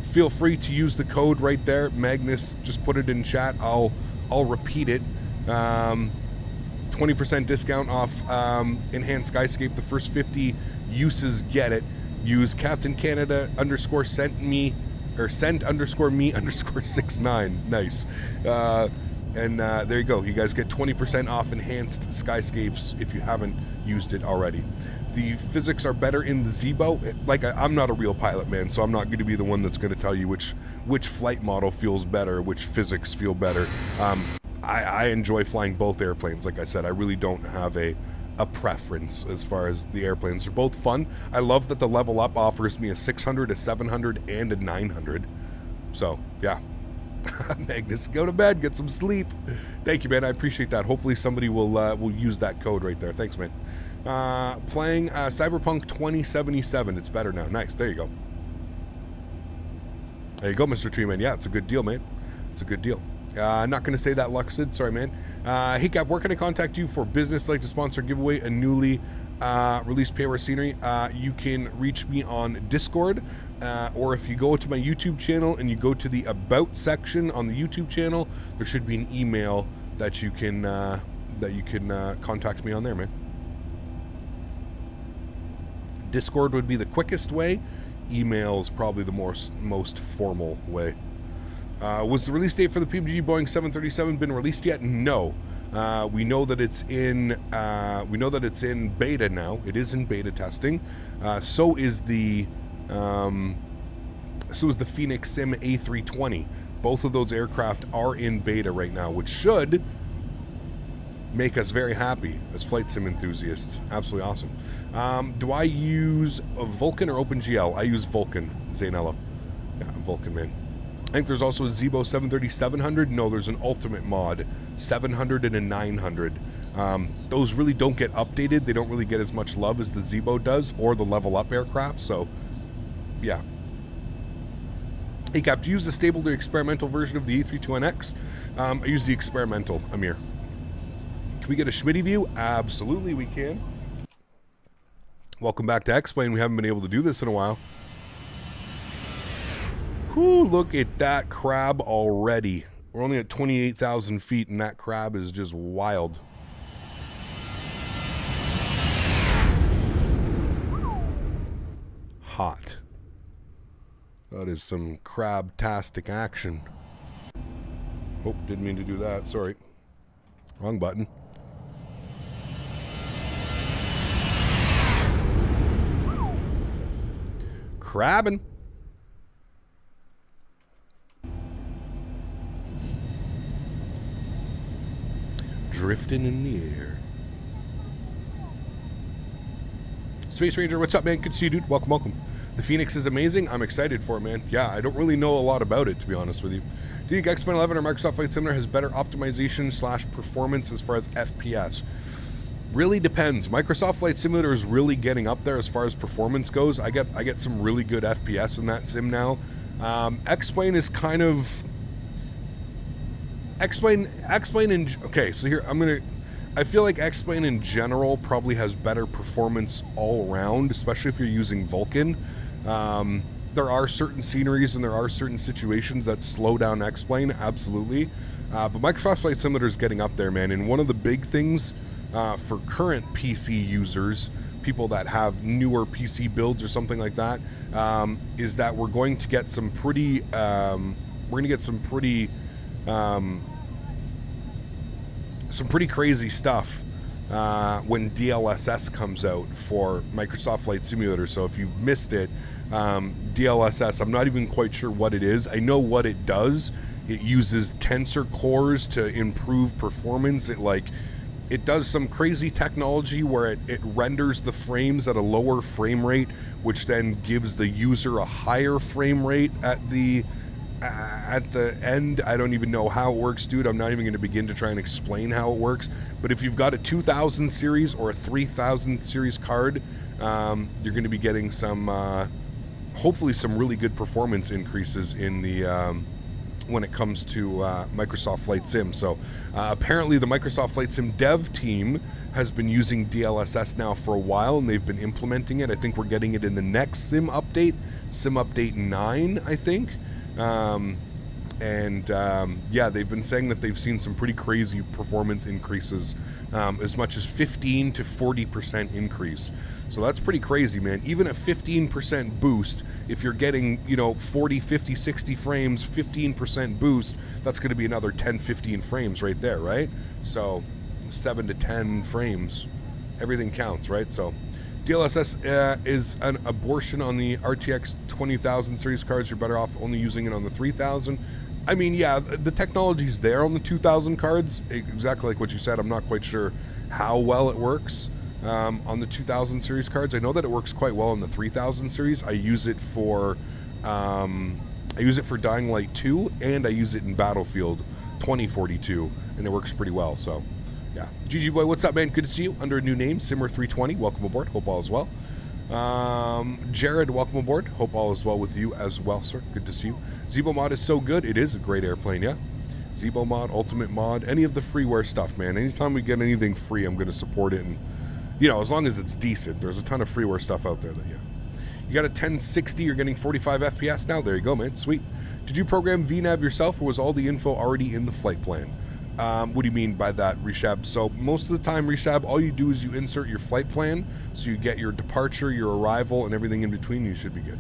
feel free to use the code right there. Magnus just put it in chat. I'll repeat it. 20% discount off enhanced skyscape. The first 50 uses get it. Use Captain Canada _sent me or sent _me _69. Nice. And there you go. You guys get 20% off enhanced skyscapes if you haven't used it already. The physics are better in the Zibo. Like, I'm not a real pilot, man, so I'm not going to be the one that's going to tell you which flight model feels better, which physics feel better. I enjoy flying both airplanes. Like I said, I really don't have a preference as far as the airplanes. They're both fun. I love that the level up offers me a 600, a 700, and a 900. So, yeah. Magnus, go to bed, get some sleep. Thank you, man. I appreciate that. Hopefully somebody will use that code right there. Thanks, man. Playing Cyberpunk 2077. It's better now. Nice. There you go. There you go, Mr. Treeman. Yeah, it's a good deal, man. It's a good deal. Not going to say that, Luxid. Sorry, man. Hey, Cap, where can I contact you for business, like to sponsor giveaway a newly released payware scenery? You can reach me on Discord, or if you go to my YouTube channel and you go to the About section on the YouTube channel, there should be an email that you can contact me on there, man. Discord would be the quickest way. Email is probably the most formal way. Was the release date for the PBG Boeing 737 been released yet? No. We know that it's in beta now. It is in beta testing. So is the Phoenix Sim A320. Both of those aircraft are in beta right now, which should make us very happy as flight sim enthusiasts. Absolutely awesome. Do I use a Vulcan or OpenGL? I use Vulcan, Zaynello. Yeah, Vulcan, man. I think there's also a Zibo 730-700. No, there's an Ultimate mod, 700 and a 900. Those really don't get updated. They don't really get as much love as the Zibo does or the level up aircraft. So, yeah. Hey, Cap, do you use the stable to experimental version of the A32NX? I use the experimental, Amir. Can we get a Smitty view? Absolutely we can. Welcome back to X-Plane. We haven't been able to do this in a while. Whew, look at that crab already. We're only at 28,000 feet and that crab is just wild. Hot. That is some crab-tastic action. Oh, didn't mean to do that. Sorry. Wrong button. Crabbing. Drifting in the air. Space Ranger, what's up, man? Good to see you, dude. Welcome, welcome. The Phoenix is amazing. I'm excited for it, man. Yeah, I don't really know a lot about it, to be honest with you. Do you think X-Men 11 or Microsoft Flight Simulator has better optimization / performance as far as FPS? Really depends. Microsoft Flight Simulator is really getting up there as far as performance goes. I get some really good FPS in that sim now. X-Plane is kind of... X-Plane in... Okay, so here, I feel like X-Plane in general probably has better performance all around, especially if you're using Vulkan. There are certain sceneries and there are certain situations that slow down X-Plane, absolutely. But Microsoft Flight Simulator is getting up there, man. And one of the big things for current PC users, people that have newer PC builds or something like that, is that we're going to get some pretty crazy stuff when DLSS comes out for Microsoft Flight Simulator. So if you've missed it, DLSS, I'm not even quite sure what it is. I know what it does. It uses tensor cores to improve performance. It does some crazy technology where it renders the frames at a lower frame rate, which then gives the user a higher frame rate at the end. I don't even know how it works, dude. I'm not even going to begin to try and explain how it works. But if you've got a 2000 series or a 3000 series card, you're going to be getting some, hopefully some really good performance increases in the, when it comes to Microsoft Flight Sim. So apparently the Microsoft Flight Sim dev team has been using DLSS now for a while, and they've been implementing it. I think we're getting it in the next Sim Update 9, I think. Yeah, they've been saying that they've seen some pretty crazy performance increases, as much as 15 to 40% increase. So that's pretty crazy, man. Even a 15% boost, if you're getting, 40, 50, 60 frames, 15% boost, that's going to be another 10, 15 frames right there, right? So 7 to 10 frames, everything counts, right? So DLSS is an abortion on the RTX 20,000 series cards. You're better off only using it on the 3000. I mean, yeah, the technology's there on the 2000 cards, exactly like what you said. I'm not quite sure how well it works on the 2000 series cards. I know that it works quite well on the 3000 series. I use it for Dying Light 2, and I use it in Battlefield 2042, and it works pretty well. So yeah. GG Boy, what's up, man? Good to see you under a new name, Simmer320. Welcome aboard. Hope all is well. Jared, welcome aboard. Hope all is well with you as well, sir. Good to see you. Zibo mod is so good. It is a great airplane, yeah. Zibo mod, Ultimate mod, any of the freeware stuff, man. Anytime we get anything free, I'm going to support it. And, as long as it's decent. There's a ton of freeware stuff out there that, yeah. You got a 1060, you're getting 45 FPS now. There you go, man. Sweet. Did you program VNav yourself, or was all the info already in the flight plan? What do you mean by that, Reshab? So most of the time, Reshab, all you do is you insert your flight plan, so you get your departure, your arrival, and everything in between. You should be good.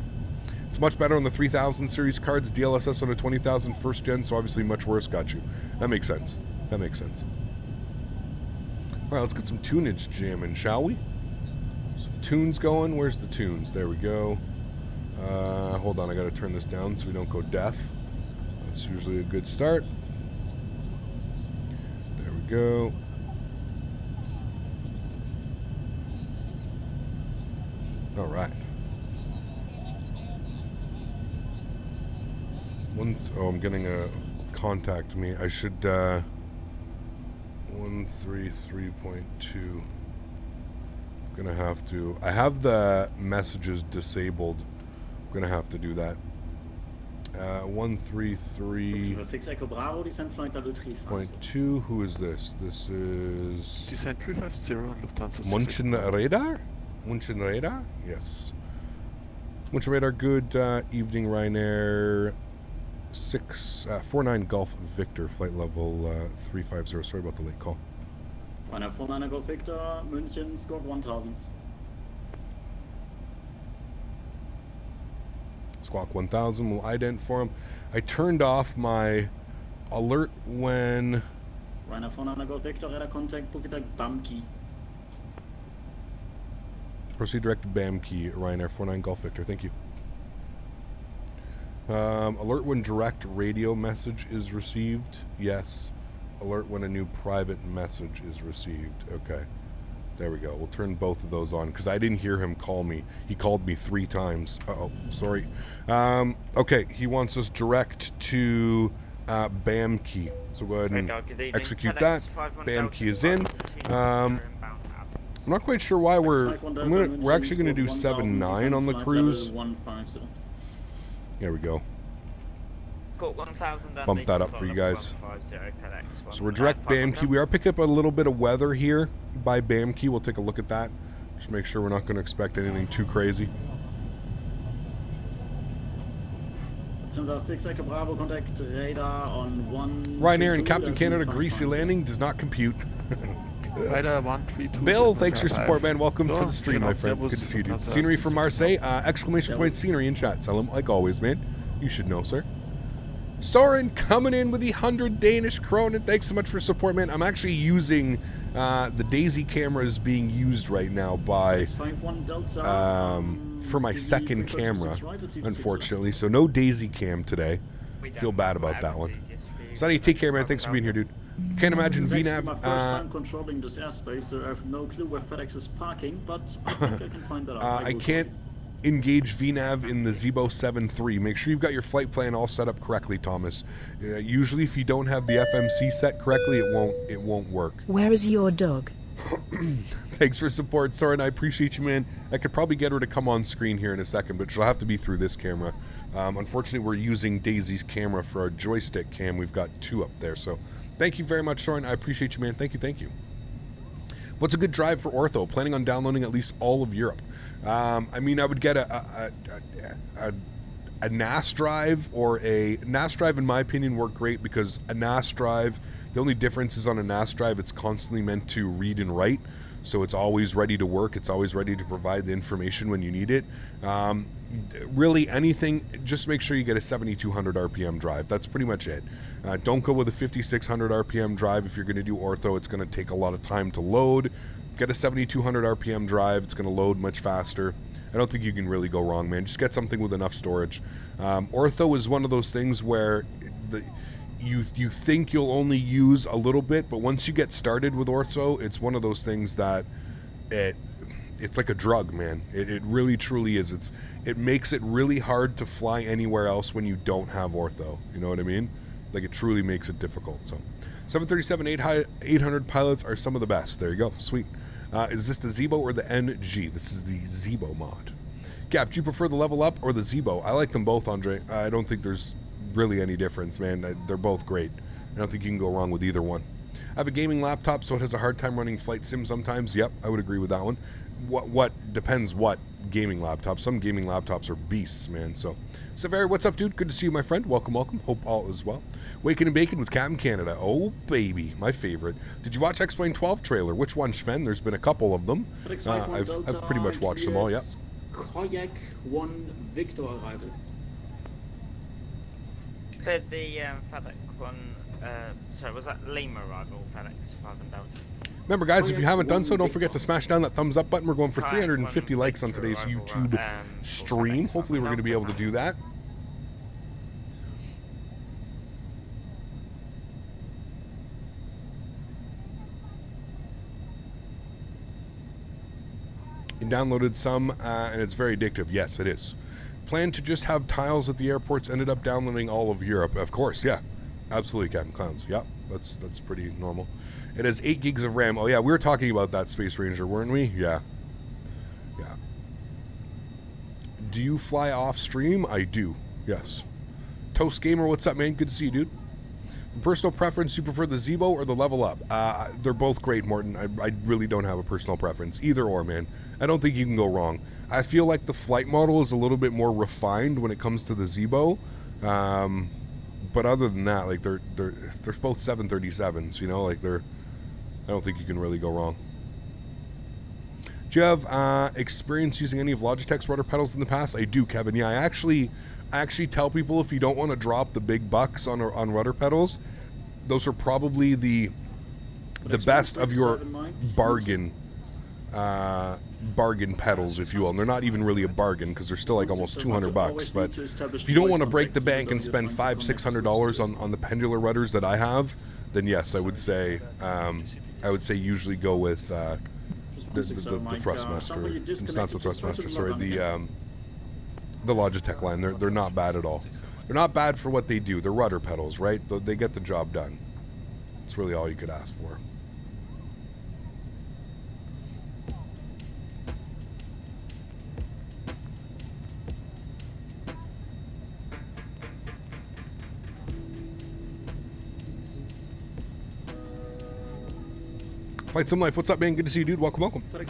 It's much better on the 3000 series cards, DLSS on a 20,000 first gen, so obviously much worse. Got you. That makes sense. That makes sense. All right, let's get some tunage jamming, shall we? Some tunes going. Where's the tunes? There we go. Hold on, I got to turn this down so we don't go deaf. That's usually a good start. Go. All right. I'm getting a contact me. I should 133.2. Gonna have to. I have the messages disabled. I'm gonna have to do that. 133.2. 6 Echo Bravo, descent flight level 350. Who is this? This is Descent 350, Lufthansa 6 Munchenradar? Munchenradar? Yes. Munchenradar, good evening, Ryanair. 49 Golf Victor, flight level 350. Sorry about the late call. Ryanair 49 Golf Victor, München, scored 1000. Squawk 1000, we'll ident for him. I turned off my alert when... Ryanair 49 Golf Victor, radar contact, proceed direct Bamki. Proceed direct to Bamki, Ryanair 49 Golf Victor, thank you. Alert when direct radio message is received. Yes. Alert when a new private message is received. Okay. There we go. We'll turn both of those on because I didn't hear him call me. He called me 3 times. Uh-oh. Sorry. Okay. He wants us direct to Bamki. So go ahead and execute that. Bamki is in. I'm not quite sure why we're actually going to do 7-9 on the cruise. There we go. Bump that up for you guys. So we're direct Bamki. We are picking up a little bit of weather here by Bamki. We'll take a look at that. Just make sure we're not going to expect anything too crazy. Ryanair and Captain Canada greasy landing does not compute. Bill, thanks for your support, man. Welcome to the stream, my friend. Good to see you, dude. Scenery from Marseille. Exclamation point scenery in chat. Tell him like always, man. You should know, sir. Soren coming in with the 100 Danish kroner. Thanks so much for support, man. I'm actually using the Daisy cameras being used right now by for my second camera, unfortunately. So no Daisy cam today. Feel bad about that one. Sonny, take care, man. Thanks for being here, dude. Can't imagine VNAV. My first time controlling this airspace, so I have no clue where FedEx is parking, but I think I can find that out. I can't engage VNAV in the Zibo 7.3. Make sure you've got your flight plan all set up correctly, Thomas. Usually, if you don't have the FMC set correctly, it won't work. Where is your dog? Thanks for support, Soren. I appreciate you, man. I could probably get her to come on screen here in a second, but she'll have to be through this camera. Unfortunately, we're using Daisy's camera for our joystick cam. We've got 2 up there, so thank you very much, Soren. I appreciate you, man. Thank you, thank you. What's a good drive for ortho? Planning on downloading at least all of Europe. I mean, I would get a NAS drive, or a NAS drive, in my opinion, work great because a NAS drive, the only difference is on a NAS drive, it's constantly meant to read and write. So it's always ready to work. It's always ready to provide the information when you need it. Really anything, just make sure you get a 7200 RPM drive. That's pretty much it. Don't go with a 5600 RPM drive. If you're going to do ortho, it's going to take a lot of time to load. Get a 7200 RPM drive. It's going to load much faster. I don't think you can really go wrong, man. Just get something with enough storage. Ortho is one of those things where you think you'll only use a little bit, but once you get started with ortho, it's one of those things that it's like a drug, man. It really truly is. It makes it really hard to fly anywhere else when you don't have ortho. You know what I mean? Like, it truly makes it difficult. So 737-800 pilots are some of the best. There you go. Sweet. Is this the Zibo or the NG? This is the Zibo mod. Gap, do you prefer the level up or the Zibo? I like them both, Andre. I don't think there's really any difference, man. They're both great. I don't think you can go wrong with either one. I have a gaming laptop, so it has a hard time running flight sim sometimes. Yep, I would agree with that one. What depends what gaming laptop. Some gaming laptops are beasts, man. So Severi, what's up, dude? Good to see you, my friend. Welcome, welcome. Hope all is well. Waking and Bacon with Captain Canada. Oh, baby, my favorite. Did you watch X-Plane 12 trailer? Which one, Sven? There's been a couple of them. I've pretty much watched them all, yeah. Kayak 1 Victor arrival. Cleared the FedEx one. Sorry, was that Lima arrival? FedEx 5 and Delta. Remember, guys, if you haven't done so, don't forget to smash down that thumbs up button. We're going for 350 likes on today's YouTube stream. Hopefully, we're going to be able to do that. You downloaded some, and it's very addictive. Yes, it is. Planned to just have tiles at the airports. Ended up downloading all of Europe. Of course, yeah. Absolutely, Captain Clowns. Yep, that's pretty normal. It has 8 gigs of RAM. Oh, yeah, we were talking about that, Space Ranger, weren't we? Yeah. Yeah. Do you fly off stream? I do, yes. Toast Gamer, what's up, man? Good to see you, dude. From personal preference, you prefer the Zibo or the Level Up? They're both great, Morton. I really don't have a personal preference. Either or, man. I don't think you can go wrong. I feel like the Flite model is a little bit more refined when it comes to the Zibo. But other than that, like they're both 737s, you know, like I don't think you can really go wrong. Do you have experience using any of Logitech's rudder pedals in the past? I do, Kevin. Yeah, I actually tell people if you don't want to drop the big bucks on rudder pedals, those are probably the best of your bargain pedals, if you will. And they're not even really a bargain because they're still like almost 200 bucks. But if you don't want to break the bank and spend $500-600 on the pendular rudders that I have, then yes, I would say usually go with the Thrustmaster. It's not the Thrustmaster, sorry, the Logitech line. They're not bad at all. They're not bad for what they do. They're rudder pedals, right? They get the job done. It's really all you could ask for. Flight Sim Life, what's up, man? Good to see you, dude. Welcome, welcome. I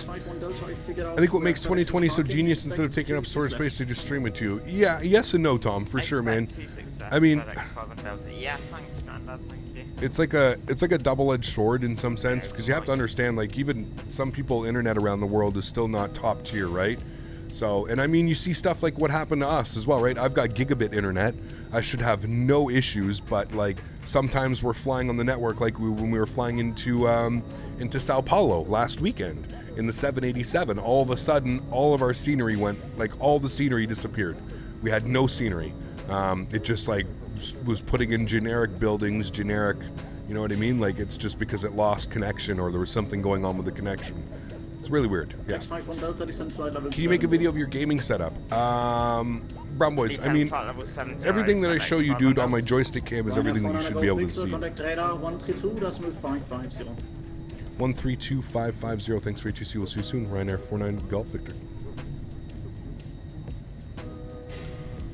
think what makes 2020 so genius, instead of taking up storage space, they just stream it to you. Yeah, yes and no, Tom, for sure, man. I mean, yeah, thanks, Grandad, thank you. it's like a double-edged sword in some sense, because you have to understand, like, even some people internet around the world is still not top tier, right? So, and I mean, you see stuff like what happened to us as well, right? I've got gigabit internet. I should have no issues, but like sometimes we're flying on the network, like when we were flying into Sao Paulo last weekend in the 787. All of a sudden, all of our scenery went, like all the scenery disappeared. We had no scenery. It just like was putting in generic buildings, generic, you know what I mean? Like it's just because it lost connection or there was something going on with the connection. It's really weird, yeah. Can you make a video of your gaming setup? Brown Boys, I mean, everything that I show you, dude, on my joystick cam is everything that you should be able to see. 132550, thanks for ATC, we'll see you soon. Ryanair 49 Golf Victor.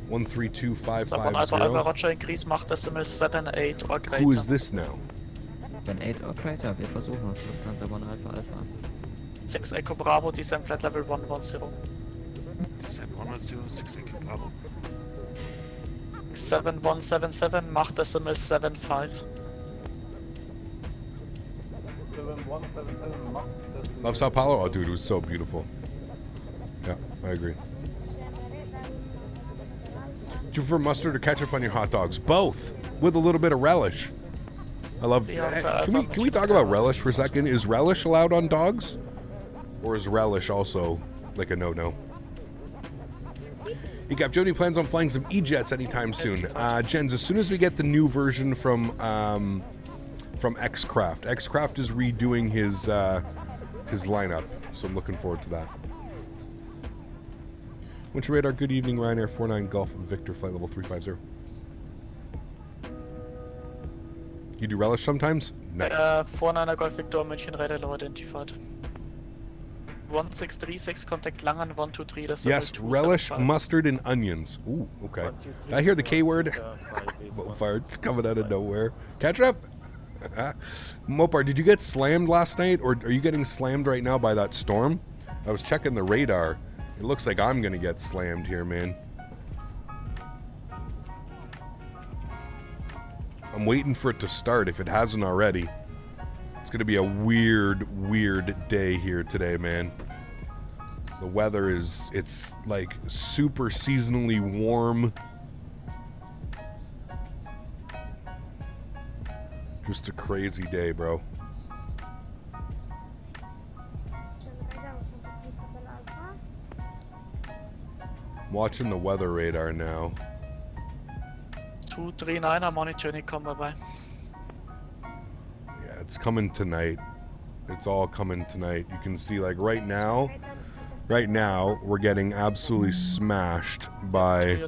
132550. Roger increase macht decimal 7, 8 or greater. Who is this now? Wenn 8 or greater, wir versuchen es. Lufthansa 1 Alpha Alpha. 6 Echo Bravo, descent flight level 110. Descent 110, 6 Echo Bravo. 7177, macht decimal 75. 7177, macht decimal. Love Sao Paulo? Oh, dude, it was so beautiful. Yeah, I agree. Do you prefer mustard or ketchup on your hot dogs? Both, with a little bit of relish. I love. Can we talk about relish for a second? Is relish allowed on dogs? Or is relish also like a no-no? You got Jody plans on flying some E-Jets anytime soon. Jens, as soon as we get the new version from X-Craft. X-Craft is redoing his lineup, so I'm looking forward to that. Winter Radar, good evening, Ryanair 49 Golf Victor, flight level 350. You do relish sometimes? Nice. 49er Golf Victor, München Radar low identified. 1636, contact Langen 123. That's yes, relish, mustard, and onions. Ooh, okay. Did I hear the K word? Farts coming out of nowhere. Ketchup? Mopar, did you get slammed last night, or are you getting slammed right now by that storm? I was checking the radar. It looks like I'm gonna get slammed here, man. I'm waiting for it to start if it hasn't already. It's gonna be a weird, weird day here today, man. The weather it's like super seasonally warm. Just a crazy day, bro. I'm watching the weather radar now. 239er monitoring, komm dabei. Yeah, it's coming tonight. It's all coming tonight. You can see, like, right now we're getting absolutely smashed by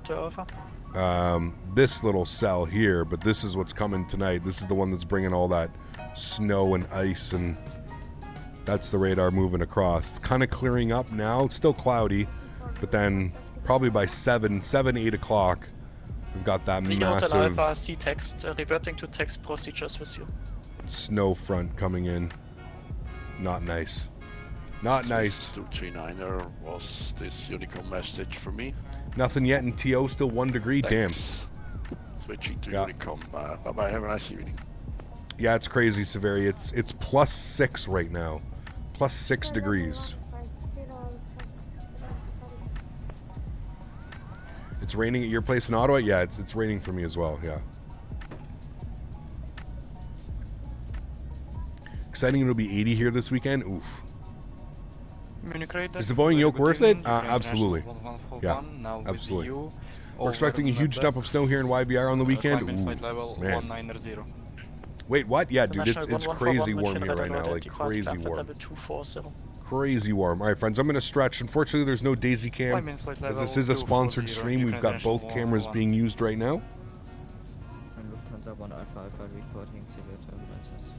this little cell here, but this is what's coming tonight. This is the one that's bringing all that snow and ice, and that's the radar moving across. It's kind of clearing up now. It's still cloudy, but then probably by 7, 8 o'clock, We've got that Rio Hotel massive Alpha, see text, reverting to text procedures with you. snow front coming in. Not nice. Not nice. 239er was this Unicom message for me. Nothing yet in TO, still 1 degree. Thanks. Switching to Unicom. Bye-bye, have a nice evening. Yeah, it's crazy, Severi. It's +6 right now. +6 degrees. It's raining at your place in Ottawa? Yeah, it's raining for me as well, yeah. Exciting, it'll be 80 here this weekend. Oof. Is the Boeing yoke worth it? Absolutely. Yeah, absolutely. We're expecting a huge dump of snow here in YBR on the weekend. Ooh, man. Wait, what? Yeah, dude, it's crazy warm here right now. Like, crazy warm. Crazy warm. All right, friends, I'm going to stretch. Unfortunately, there's no Daisy Cam. As this is a sponsored stream, we've got both cameras being used right now. Lufthansa 1 Alpha Alpha reporting severe turbulences.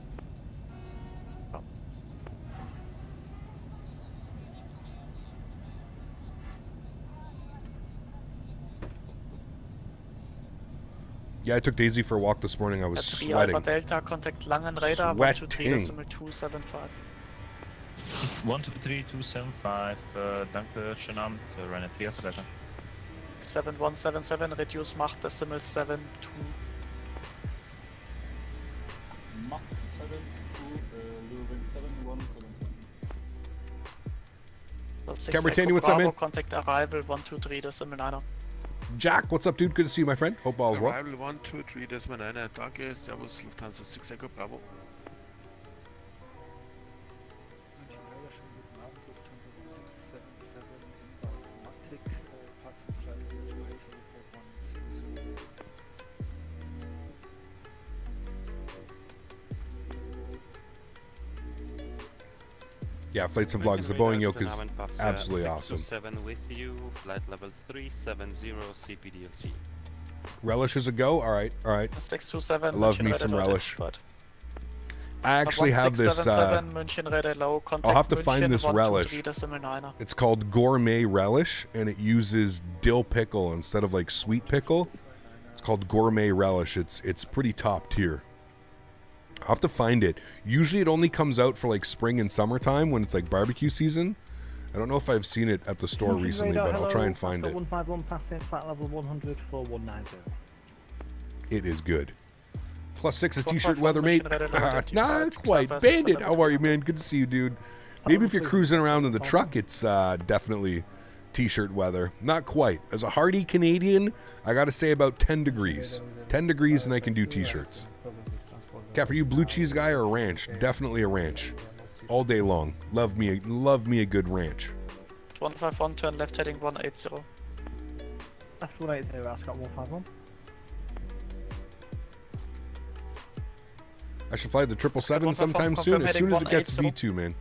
Yeah, I took Daisy for a walk this morning. I was sweating. Alpha Delta, contact Langen Radar, 123.275. 123.275, danke, schönen Abend, Ryanair Trias-Leiter. 7177, reduce Macht, decimal 72. Max 72, looping 7172. Peteni, what's up, man? Contact arrival 123.9. Jack, what's up, dude? Good to see you, my friend. Hope all is well. Arrival 123.9, danke, Servus, Lufthansa 6 Echo Bravo. Yeah, flights and vlogs. The Boeing yoke is absolutely awesome. 7 with you, flight level 370 CPDLC. Relish is a go? Alright, alright. 627. I love me some relish. I actually have this, I'll have to find this relish. It's called Gourmet Relish, and it uses dill pickle instead of like sweet pickle. It's called Gourmet Relish. It's pretty top tier. I'll have to find it. Usually it only comes out for like spring and summertime when it's like barbecue season. I don't know if I've seen it at the store recently, but I'll try and find it. 151 passing, flight level 100 for 190. It is good. +6 is t-shirt weather, mate. Not quite. Bandit, how are you, man? Good to see you, dude. Maybe if you're cruising around in the truck, it's definitely t-shirt weather. Not quite. As a hardy Canadian, I gotta say about 10 degrees. 10 degrees and I can do t-shirts. Cap, are you blue cheese guy or a ranch? Definitely a ranch. All day long. Love me a good ranch. 151, turn left heading 180. Left 180, Ascot 151. I should fly the 777 sometime soon. As soon as it gets V2, man.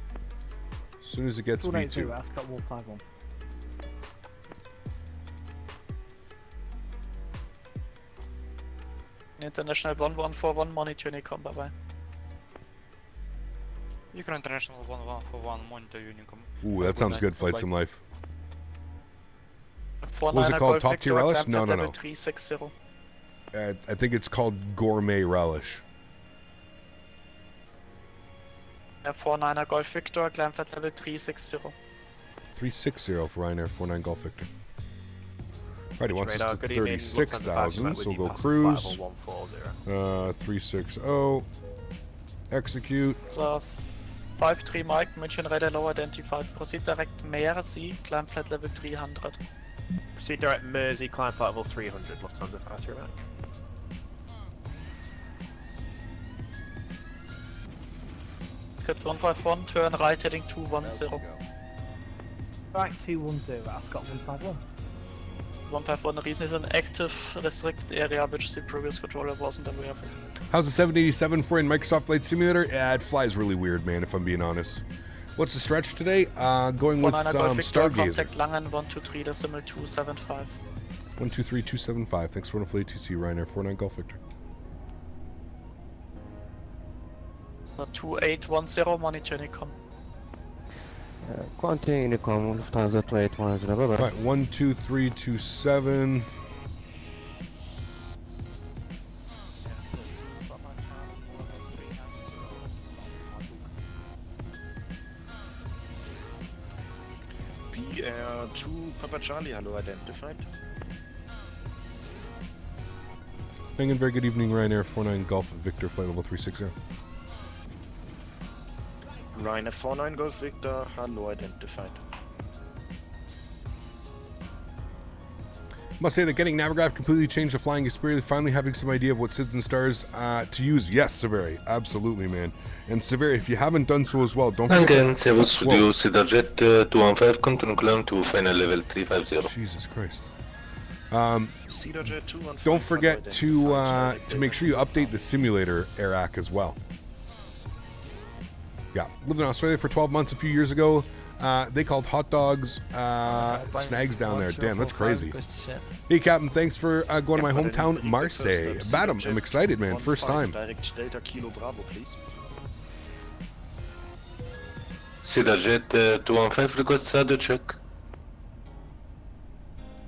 As soon as it gets V2. Ascot 151. International 1141, monitor Unicom, bye bye. Ukraine International 1141, monitor Unicom. Ooh, that sounds good, Flight Sim Life. What was it called? Top tier relish? No. 360. I think it's called Gourmet Relish. 49er Golf Victor, climb flight level 360. 360 for Ryanair 49 Golf Victor. Right, he wants us to 36,000, so we'll go cruise. 360. Execute. So, 53 Mike, München Radar low identified. Proceed direct Mersey, climb flight level 300. Proceed direct Mersey, climb flight level 300, Lufthansa fast back. Script 151, turn right heading 210. Right, 210, Ascot 151. 151, the reason is an active restricted area which the previous controller wasn't aware of it. How's the 787 for in Microsoft Flight Simulator? Yeah, it flies really weird, man, if I'm being honest. What's the stretch today? Going with Stargazer. Contact Langen 123.275. 123.275. Thanks for the flight to see Ryanair 49 Golf Victor. 2810, monitor Unicom. Quantity Unicom, Lufthansa 2810, bye bye. Right, 12327. BR2 Papa Charlie, hello, identified. Hang in, very good evening, Ryanair 49 Golf Victor, flight level 360. Ryanair 49 Golf Victor, hello, identified. Must say that getting Navigraph completely changed the flying experience, finally having some idea of what SIDS and stars to use. Yes, Severi, absolutely, man. And Severi, if you haven't done so as well, don't forget... Again, Cebu Studio, Cedarjet 215, continue climb to final level 350. Jesus Christ. Cedarjet 215, Don't forget to make sure you update the simulator, Eric, as well. Yeah, lived in Australia for 12 months a few years ago. They called hot dogs snags down there. Damn, that's crazy. Hey, Captain, thanks for going to my hometown, Marseille. Batum, I'm excited, man. First time. Direct Delta Kilo Bravo, please. Cedarjet 215, request radio check.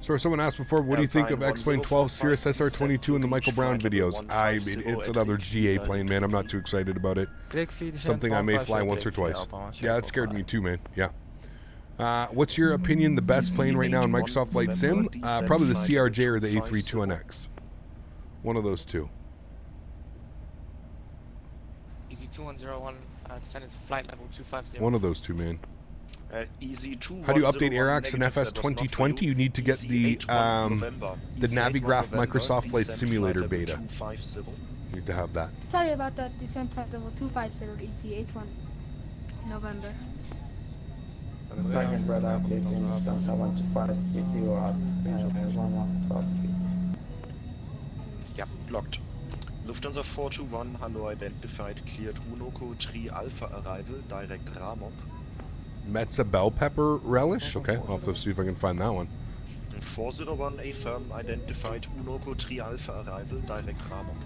So someone asked before, what do you think of X-Plane 12 Cirrus SR22 and the Michael Brown videos? It's another GA plane, man. I'm not too excited about it. Something I may fly once or twice. Yeah, it scared me too, man. Yeah. What's your opinion, the best plane right now in Microsoft Flight Sim? Probably the CRJ or the A32NX. One of those two. Easy 2101, descended to flight level 250. One of those two, man. Easy 2. How do you update AirAx and FS 2020? You need to get the Navigraph Microsoft Flight Simulator beta. You need to have that. Sorry about that. Descent flight level 250 EC 81 November. Yeah, blocked. Lufthansa 421, hello, identified, cleared Unoco 3 Alpha arrival, direct Ramok. Metza bell pepper relish? Okay, I'll have to see if I can find that one. 401 A firm identified Unoco 3 Alpha arrival, direct Ramok.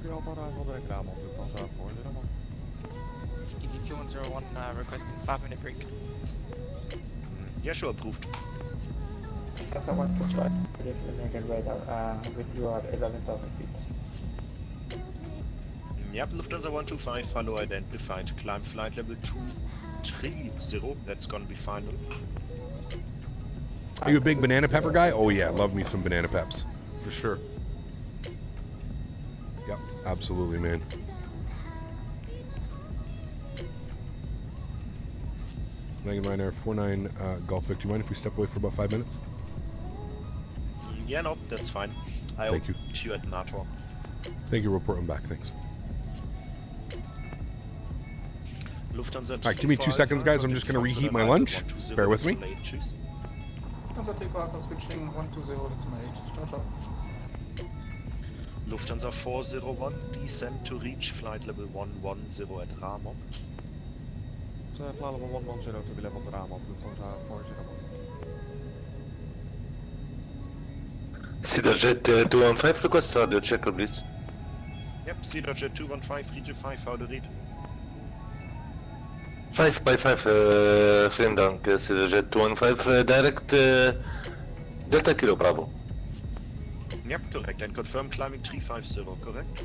3 Alpha arrival, direct Ramok. Lufthansa 401. Easy 2101, requesting 5-minute break. Yeah, sure, approved. That's a 145. With you at 11,000 feet. Yep, Lufthansa 125, hello, identified, climb flight level 230, that's gonna be final. Are you a big banana pepper guy? Oh yeah, love me some banana peps. For sure. Yep, absolutely, man. Megan Ryanair 49 Golf Vic. Do you mind if we step away for about 5 minutes? Yeah, no, that's fine. Thank you. See you at NATO. Thank you, report. I'm back. Thanks. Alright, give me 2 seconds, guys. I'm just going to reheat my lunch. Bear with me. Lufthansa Alpha switching 120, that's my age. Ciao, ciao. Lufthansa 401, descend to reach flight level 110 at Ramok. Flight level 110 to be level at Ramok, Lufthansa 401. Cedarjet 215, request radio check, please. Yep, Cedarjet 215, 325, how to read? 5 by 5, vielen Dank, Cedarjet 215, direct Delta Kilo Bravo. Yep, correct, and confirm climbing 350, correct?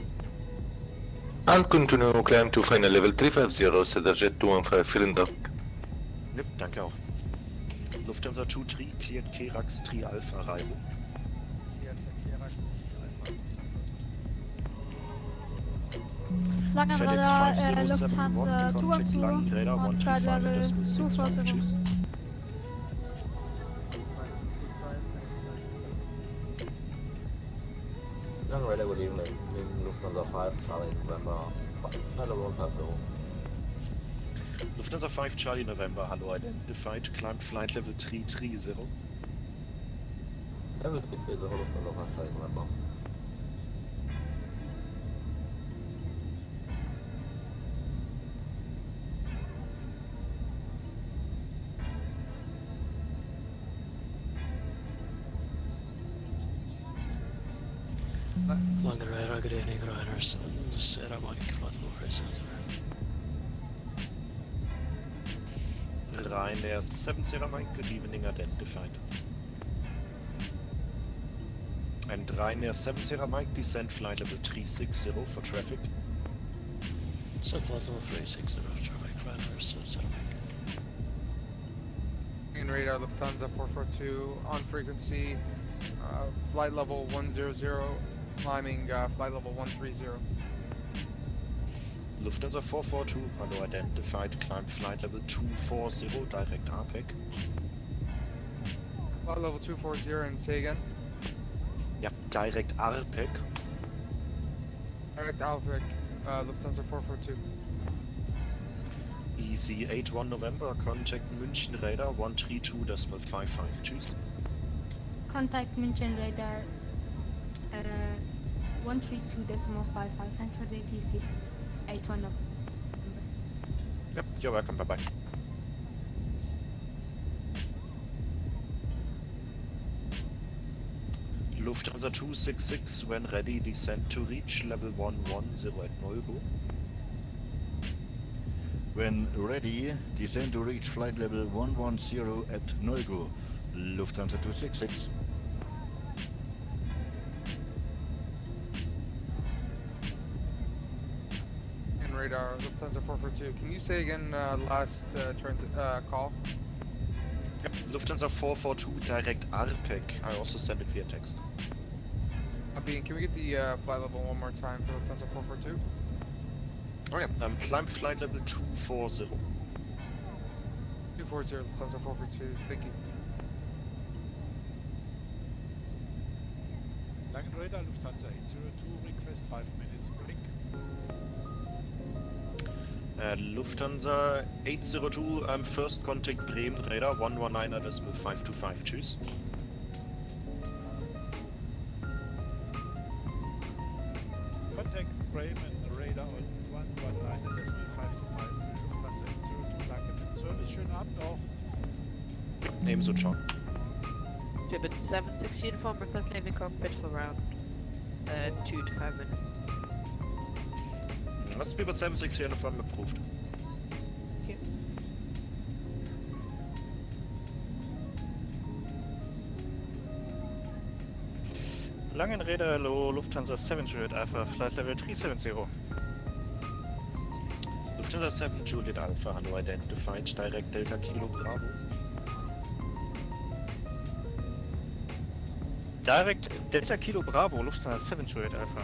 And continue climb to final level 350, Cedarjet 215, vielen Dank. Yep, danke auch. Lufthansa 23, cleared Kerax 3 Alpha arrival. Langenradar, Lufthansa 212 on flight level 240. Langenradar, good evening. Lufthansa 5, Charlie November, flight level 150. Lufthansa 5, Charlie November, hello, identified, climbed flight level 330. Level 330, Lufthansa 5, Charlie November. Langenradar, good evening, Ryanair 7, Sarah Mike, flight level 370. Ryanair 7 Sarah Mike, good evening, identified. And Ryanair 7 Sarah Mike, descend flight level 360 for traffic. Descend flight level 360 for traffic, Ryanair 7 Sarah Mike. In radar, Lufthansa 442 on frequency, flight level 100, climbing flight level 130. Lufthansa 442, hello identified, climb flight level 240, direct APEC. Flight level 240 and say again? Yeah, direct APEC. Direct APEC, Lufthansa 442. Easy 81 November, contact München radar 132.55, tschüss. Contact München radar 132.55. Thanks for the ATC. 81 November. Yep, you're welcome, bye bye. Lufthansa 266, when ready, descend to reach level 110 at Neuburg. When ready, descend to reach flight level 110 at Neuburg, Lufthansa 266. And radar, Lufthansa 442. Can you say again last call? Yep, Lufthansa 442, direct ARPEC. I also sent it via text. Bean, can we get the flight level one more time for Lufthansa 442? Oh yeah, climb flight level 240. 240, Lufthansa 442, thank you. Langen radar, Lufthansa 802, request 5 minutes break. Lufthansa 802, first contact Bremen radar 119.525, tschüss. Contact Bremen radar on 119.525, Lufthansa 802, danke für den Service, schönen Abend auch. Ebenso, ciao. Dribbon 76 uniform, request leaving cockpit for around 2 to 5 minutes. Let's be about 76 uniform approved. Okay. Langen radar, hello, Lufthansa 7 Juliet Alpha, flight level 370. Lufthansa 7 Juliet Alpha, hello identified, direct Delta Kilo Bravo. Direct Delta Kilo Bravo, Lufthansa 7 Juliet Alpha.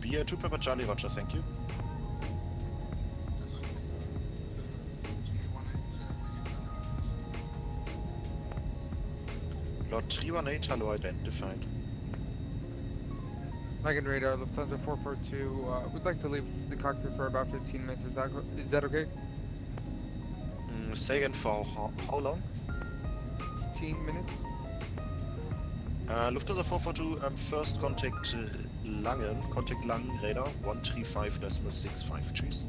BA 2 Papa Charlie, Roger, thank you. Lot 318, hello identified. Megan radar, Lufthansa 442, we'd like to leave the cockpit for about 15 minutes, is that okay? Say again for how long? 15 minutes. Lufthansa 442, first contact Langen radar 135.65, tschüss.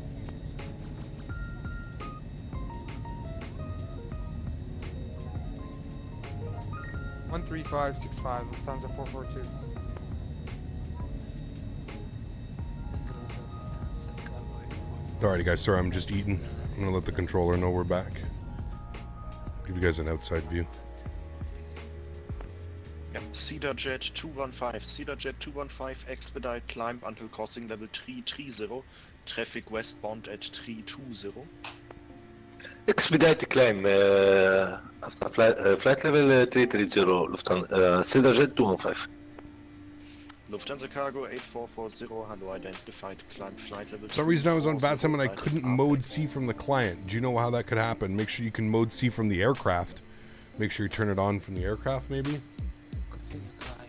One 13565, Lufthansa 442. Alrighty guys, sorry, I'm just eating. I'm gonna let the controller know we're back. Give you guys an outside view. Yeah, Cedar Jet 215, Cedar Jet 215, expedite climb until crossing level 330, traffic westbound at 320. Expedite climb after flight level 330, Lufthansa, Cedar Jet 215. Lufthansa Cargo 8440, hello identified, climb flight level. For some reason I was on VATSIM and I couldn't mode C from the client. Do you know how that could happen? Make sure you can mode C from the aircraft. Make sure you turn it on from the aircraft maybe. Continue climb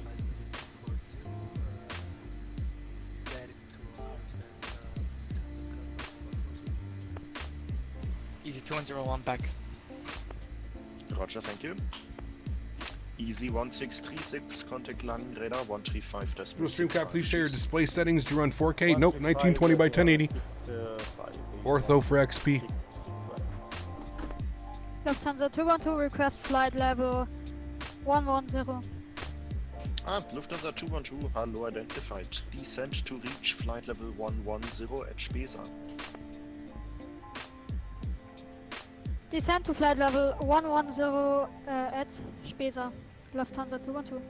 flight level 240, direct to Easy 2101 back. Roger, thank you. Easy 1636, contact Langen radar 135. Streamcat, please share your display settings. Do you run 4K? Nope, 1920 by 1080. Ortho for XP. Lufthansa 212, request flight level 110. Lufthansa 212, hello identified. Descent to reach flight level 110 at Spesa. Descend to flight level 110 at Spesa. Lufthansa 212.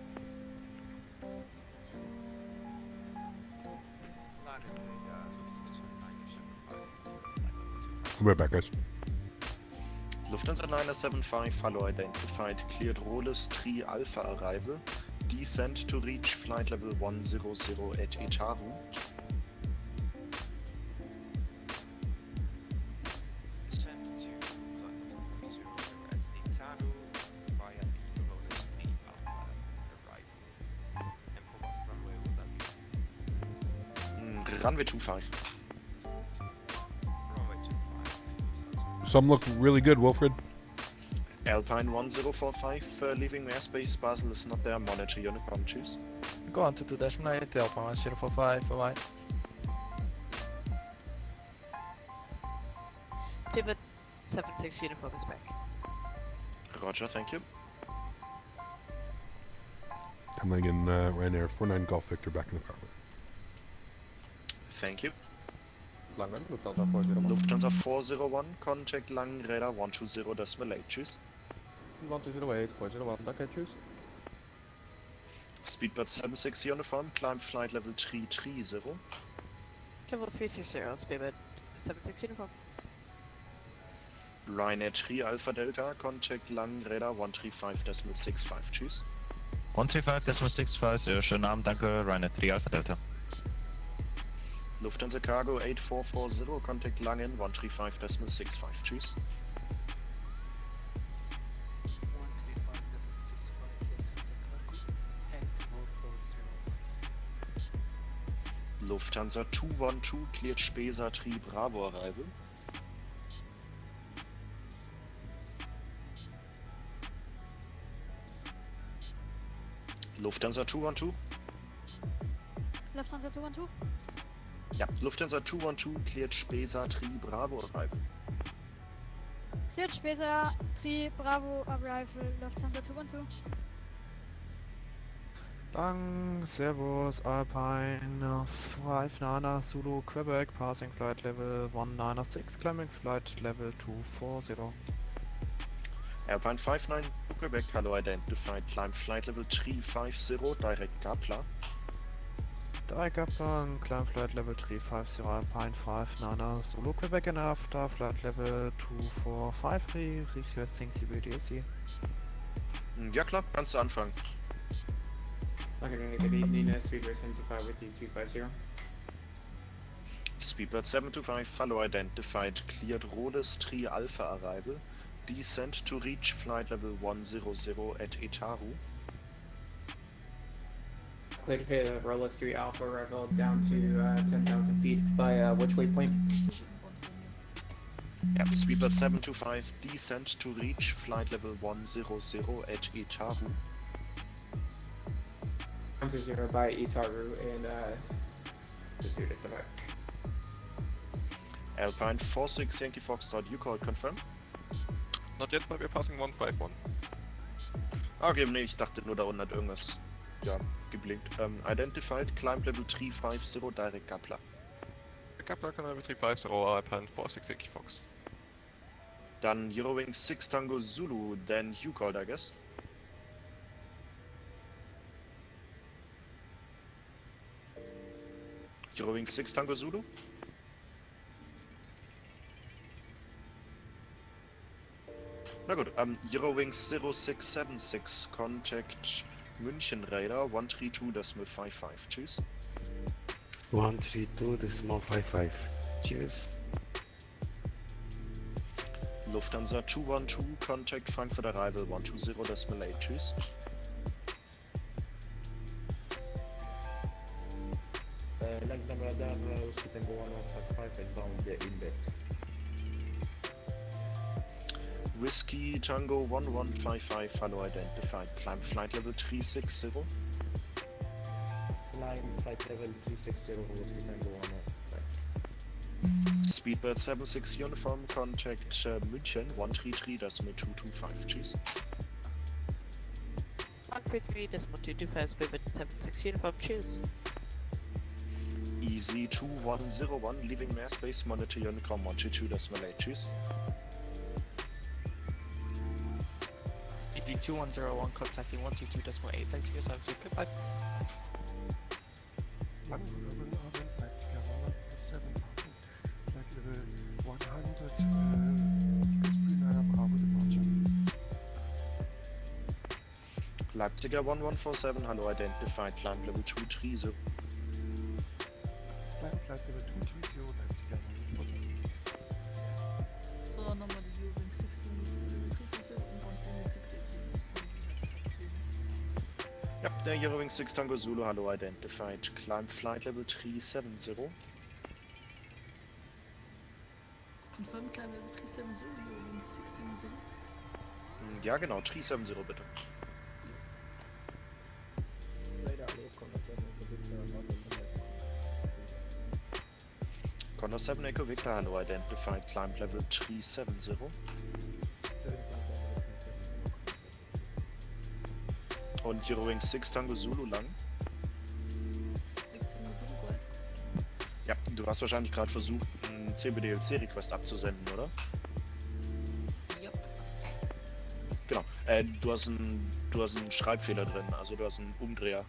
We'll be right back, guys. Lufthansa 975, follow identified, cleared Rollis 3 Alpha arrival, descent to reach flight level 100 at Itaru. Runway 25. Some look really good, Wilfred. Alpine 1045, leaving airspace, Basel is not there, monitor unit, choose. Go on to 2-9, Alpine 1045, bye-bye. Pivot 76 uniform is back. Roger, thank you. Coming in Ryanair 49 Golf Victor back in the cockpit. Thank you. Lufthansa 401, contact Lang Radar 120.8, choose. 120.8, 401, danke, tschüss. Speedbird 76 uniform, climb flight level 330. Level 360, Speedbird 76 uniform. Ryanair 3 Alpha Delta, contact Lang Radar 135.65, choose. 135.65, sehr schönen Abend, danke, Ryanair 3 Alpha Delta. Lufthansa Cargo 8440, contact Langen 135.65, choose. Lufthansa 212, cleared Spesa 3 Bravo arrival. Lufthansa 212. Lufthansa 212. Ja, Lufthansa 212, cleared Spesa 3 Bravo arrival. Cleared Spesa 3 Bravo arrival, Lufthansa 212. Bang, Servus, Alpine 5 Nana Zulu Quebec, passing flight level 196, climbing flight level 240. Alpine 59 Quebec, hello identified, climb flight level 350, direct Gapla. Direct Gapla and climb flight level 350, Alpine 5 Nana Zulu Quebec and after flight level 2453, requesting Zibo DSC. Ja klar, kannst du anfangen. Okay, good evening, Speedbird 75 with you, 250. Speedbird 725, follow identified, cleared Rollis 3 Alpha arrival, descent to reach flight level 100 at Itaru. Clear to pay the Rollis 3 Alpha arrival down to 10,000 feet by which waypoint? Yeah, Speedbird 725, descent to reach flight level 100 at Itaru. 0 by Itaru and pursuit it's about. Alpine 46 Yankee Foxtrot, you call confirm? Not yet, but we're passing 151. Okay, nee, ich dachte nur da unten hat irgendwas, ja, geblinkt. Identified, climb level 350, direct Gapla. Gapla can level 350, Alpine 46 Yankee Fox. Dann Eurowings 6 Tango Zulu, then you called, I guess. Eurowings 6 Tango Zulu. Na gut, Eurowings 0676, contact München Radar 132.55, tschüss. 132.55, cheers. Lufthansa 212, contact Frankfurt arrival 120.8, tschüss. Lagdam radar, Whiskey Tango 155 outbound inlet. Whiskey Tango 1155, follow identified, climb flight level 360. Climb flight level 360, Whiskey Tango 115. Speedbird 76 uniform, contact München 133.225, tschüss. 133.225, Speedbird 76 uniform, choose. Easy 2101, leaving airspace, monitor Unicom 122.8, tschüss. Easy 2101, contacting 122.8, thanks for your service, goodbye. Flight level 100, Leipziger 1147, hello, identified, climb level 230. Flight level 230, Leipziger 1147. So, nochmal die Wing 16 und dann Yep, the Eurowing 6 Tango Zulu, hello, identified, climb flight level 370. Confirm climb level 370, Wing 16 Zulu. Ja, genau, 370 bitte. Condor 7 Echo Victor, hello, identified, climb level 370. Und Eurowing 6 Tango Zulu lang. 6 Tango Zulu, gut. Ja, du hast wahrscheinlich gerade versucht, einen CBDLC-Request abzusenden, oder? Ja. Genau, du hast einen Schreibfehler drin, also du hast einen Umdreher.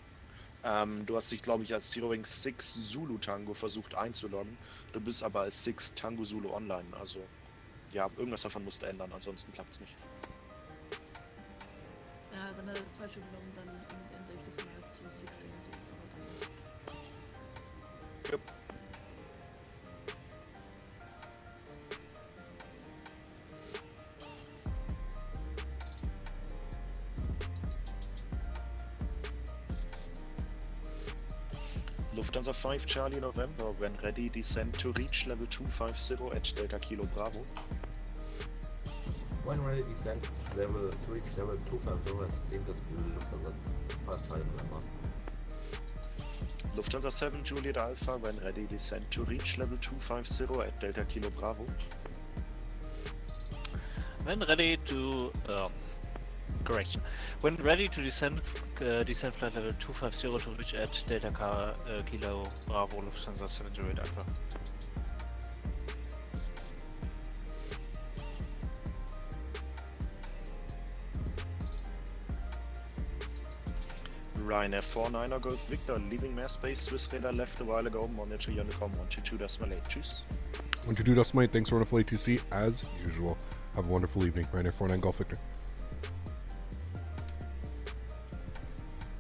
Du hast dich, glaube ich, als Eurowing 6 Zulu Tango versucht einzuloggen. Du bist aber als 6 Tango Zulu online, also ja, irgendwas davon musst du ändern, ansonsten klappt es nicht. Ja, dann hat er das falsche genommen, dann ändere ich das mal zu 6 Tango Zulu. Yep. Lufthansa 5 Charlie November, when ready, descend to reach level 250 at Delta Kilo Bravo. When ready, descend level to reach level 250 at Lufthansa 5 Charlie November. Lufthansa 7 Juliet Alpha, when ready, descend to reach level 250 at Delta Kilo Bravo. When ready to correction. When ready to descend flight level 250 to reach at Delta Kilo Bravo Lufthansa 7 Juliet Alpha. Ryanair 49er Golf Victor, leaving airspace, Swiss radar left a while ago, monitor Unicom 122.8, tschüss. 122.8, thanks for Flite 2C, as usual. Have a wonderful evening, Ryanair 49 Golf Victor.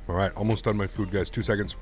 Alright, almost done my food, guys. 2 seconds.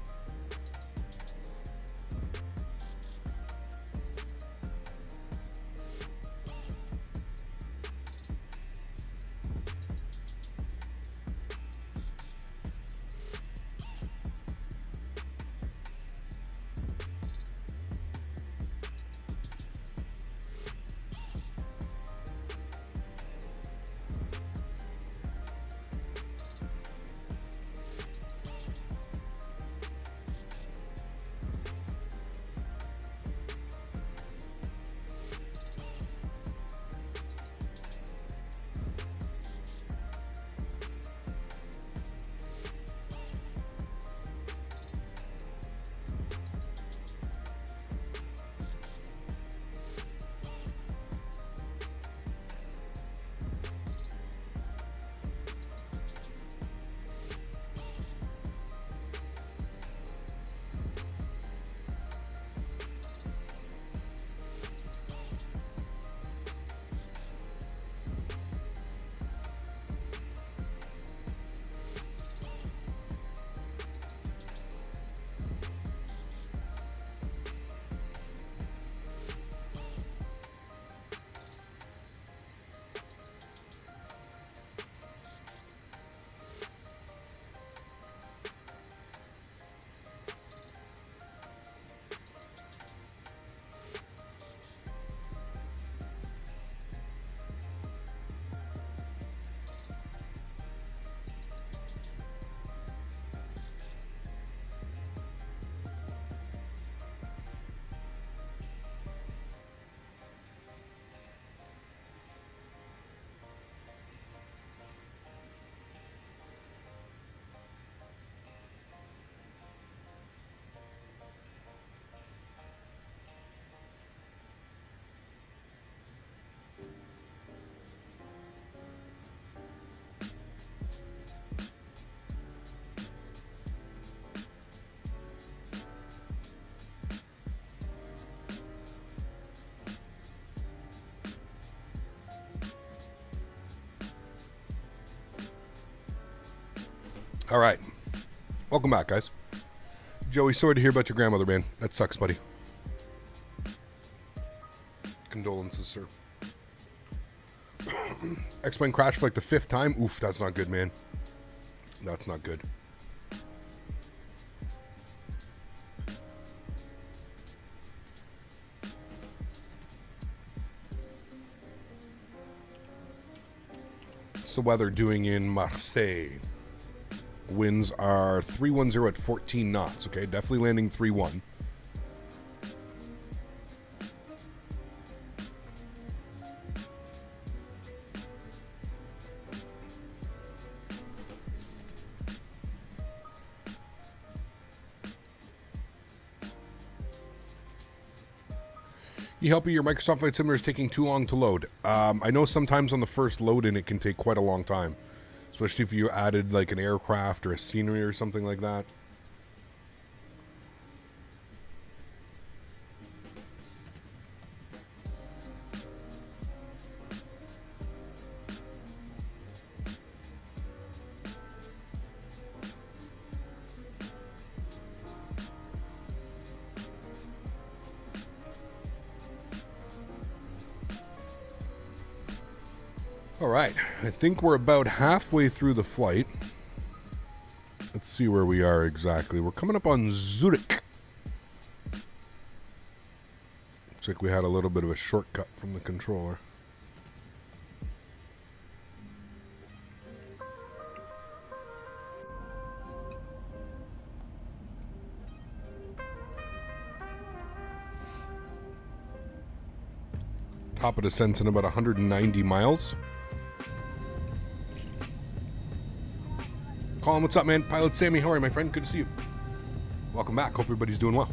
All right. Welcome back, guys. Joey, sorry to hear about your grandmother, man. That sucks, buddy. Condolences, sir. X-Plane crashed for like the 5th time. Oof, that's not good, man. That's not good. What's the weather doing in Marseille? Winds are 310 at 14 knots. Okay, definitely landing 3-1. You helping your Microsoft Flight Simulator is taking too long to load. I know sometimes on the first load in it can take quite a long time. Especially if you added like an aircraft or a scenery or something like that. All right, I think we're about halfway through the flight. Let's see where we are exactly. We're coming up on Zurich. Looks like we had a little bit of a shortcut from the controller. Top of descent in about 190 miles. Colin, what's up, man? Pilot Sammy, how are you, my friend? Good to see you. Welcome back. Hope everybody's doing well.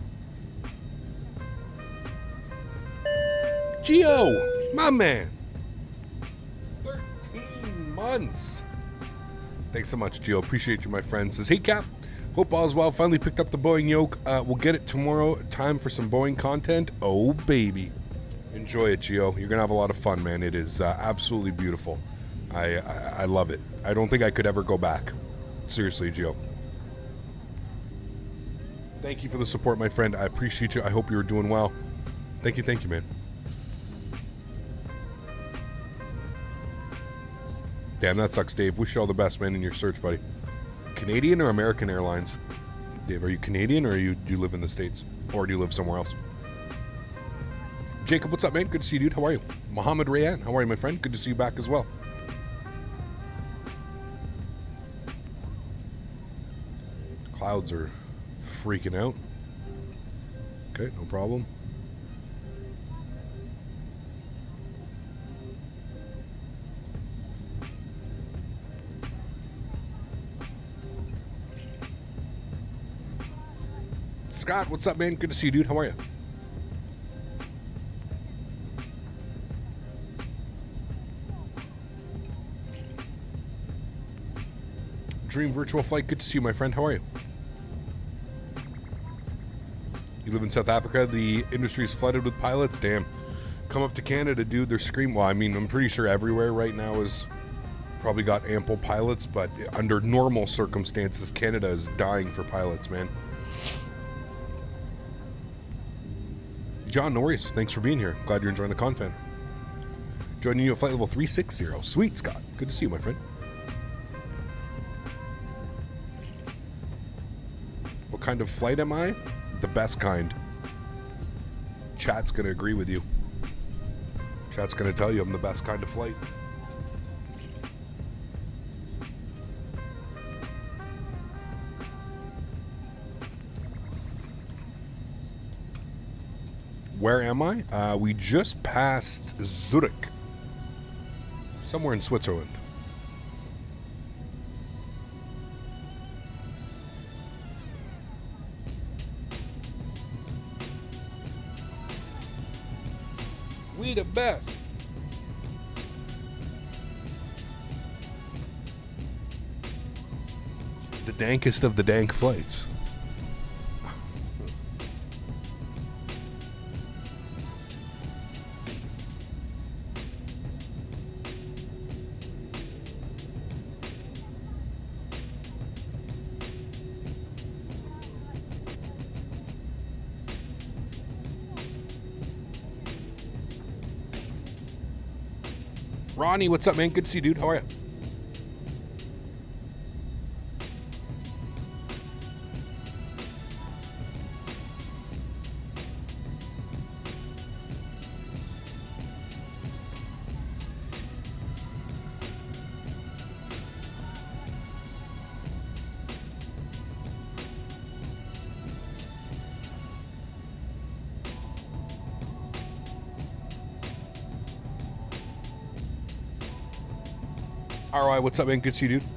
Gio, my man. 13 months. Thanks so much, Gio. Appreciate you, my friend. Says, hey, Cap. Hope all's well. Finally picked up the Boeing yoke. We'll get it tomorrow. Time for some Boeing content. Oh, baby. Enjoy it, Gio. You're going to have a lot of fun, man. It is absolutely beautiful. I love it. I don't think I could ever go back. Seriously, Gio. Thank you for the support, my friend. I appreciate you. I hope you're doing well. Thank you, man. Damn, that sucks, Dave. Wish you all the best, man, in your search, buddy. Canadian or American Airlines? Dave, are you Canadian or do you live in the States? Or do you live somewhere else? Jacob, what's up, man? Good to see you, dude. How are you? Mohammed Rayan, how are you, my friend? Good to see you back as well. Clouds are freaking out. Okay, no problem. Scott, what's up, man? Good to see you, dude. How are you? Dream Virtual Flight, good to see you, my friend. How are you? You live in South Africa. The industry is flooded with pilots. Damn. Come up to Canada, dude. They're screaming. Well, I mean, I'm pretty sure everywhere right now is probably got ample pilots, but under normal circumstances, Canada is dying for pilots, man. John, no worries. Thanks for being here. Glad you're enjoying the content. Joining you at flight level 360. Sweet, Scott. Good to see you, my friend. What kind of flight am I? The best kind. Chat's gonna agree with you. Chat's gonna tell you I'm the best kind of flight. Where am I? We just passed Zurich. Somewhere in Switzerland. We the best. The dankest of the dank flights. Ronnie, what's up, man? Good to see you, dude. How are you? RY, what's up, man? Good to see you, dude.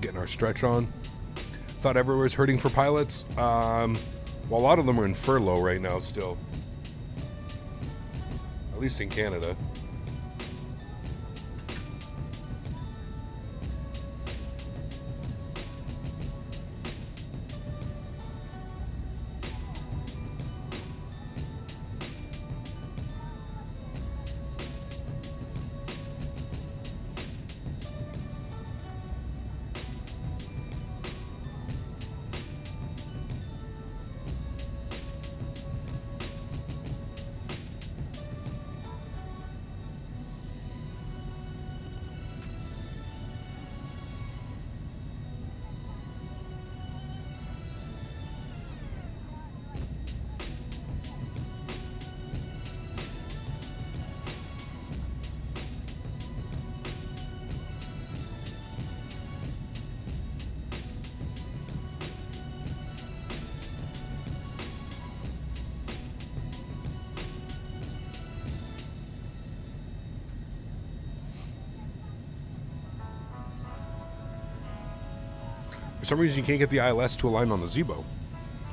Getting our stretch on. Thought everywhere's hurting for pilots. Well, a lot of them are in furlough right now still. At least in Canada. For some reason, you can't get the ILS to align on the Zibo.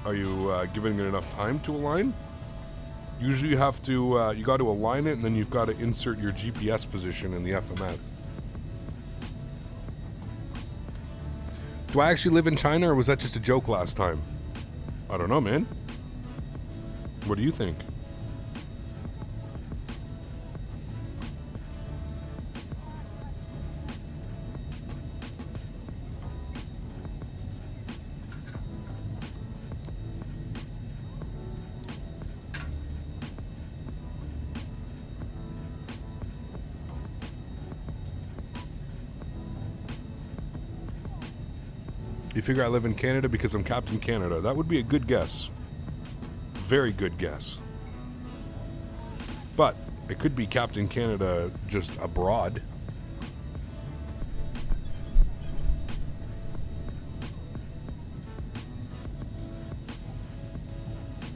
Are you giving it enough time to align? Usually you have to, you got to align it and then you've got to insert your GPS position in the FMS. Do I actually live in China or was that just a joke last time? I don't know, man. What do you think? You figure I live in Canada because I'm Captain Canada. That would be a good guess. Very good guess. But it could be Captain Canada just abroad.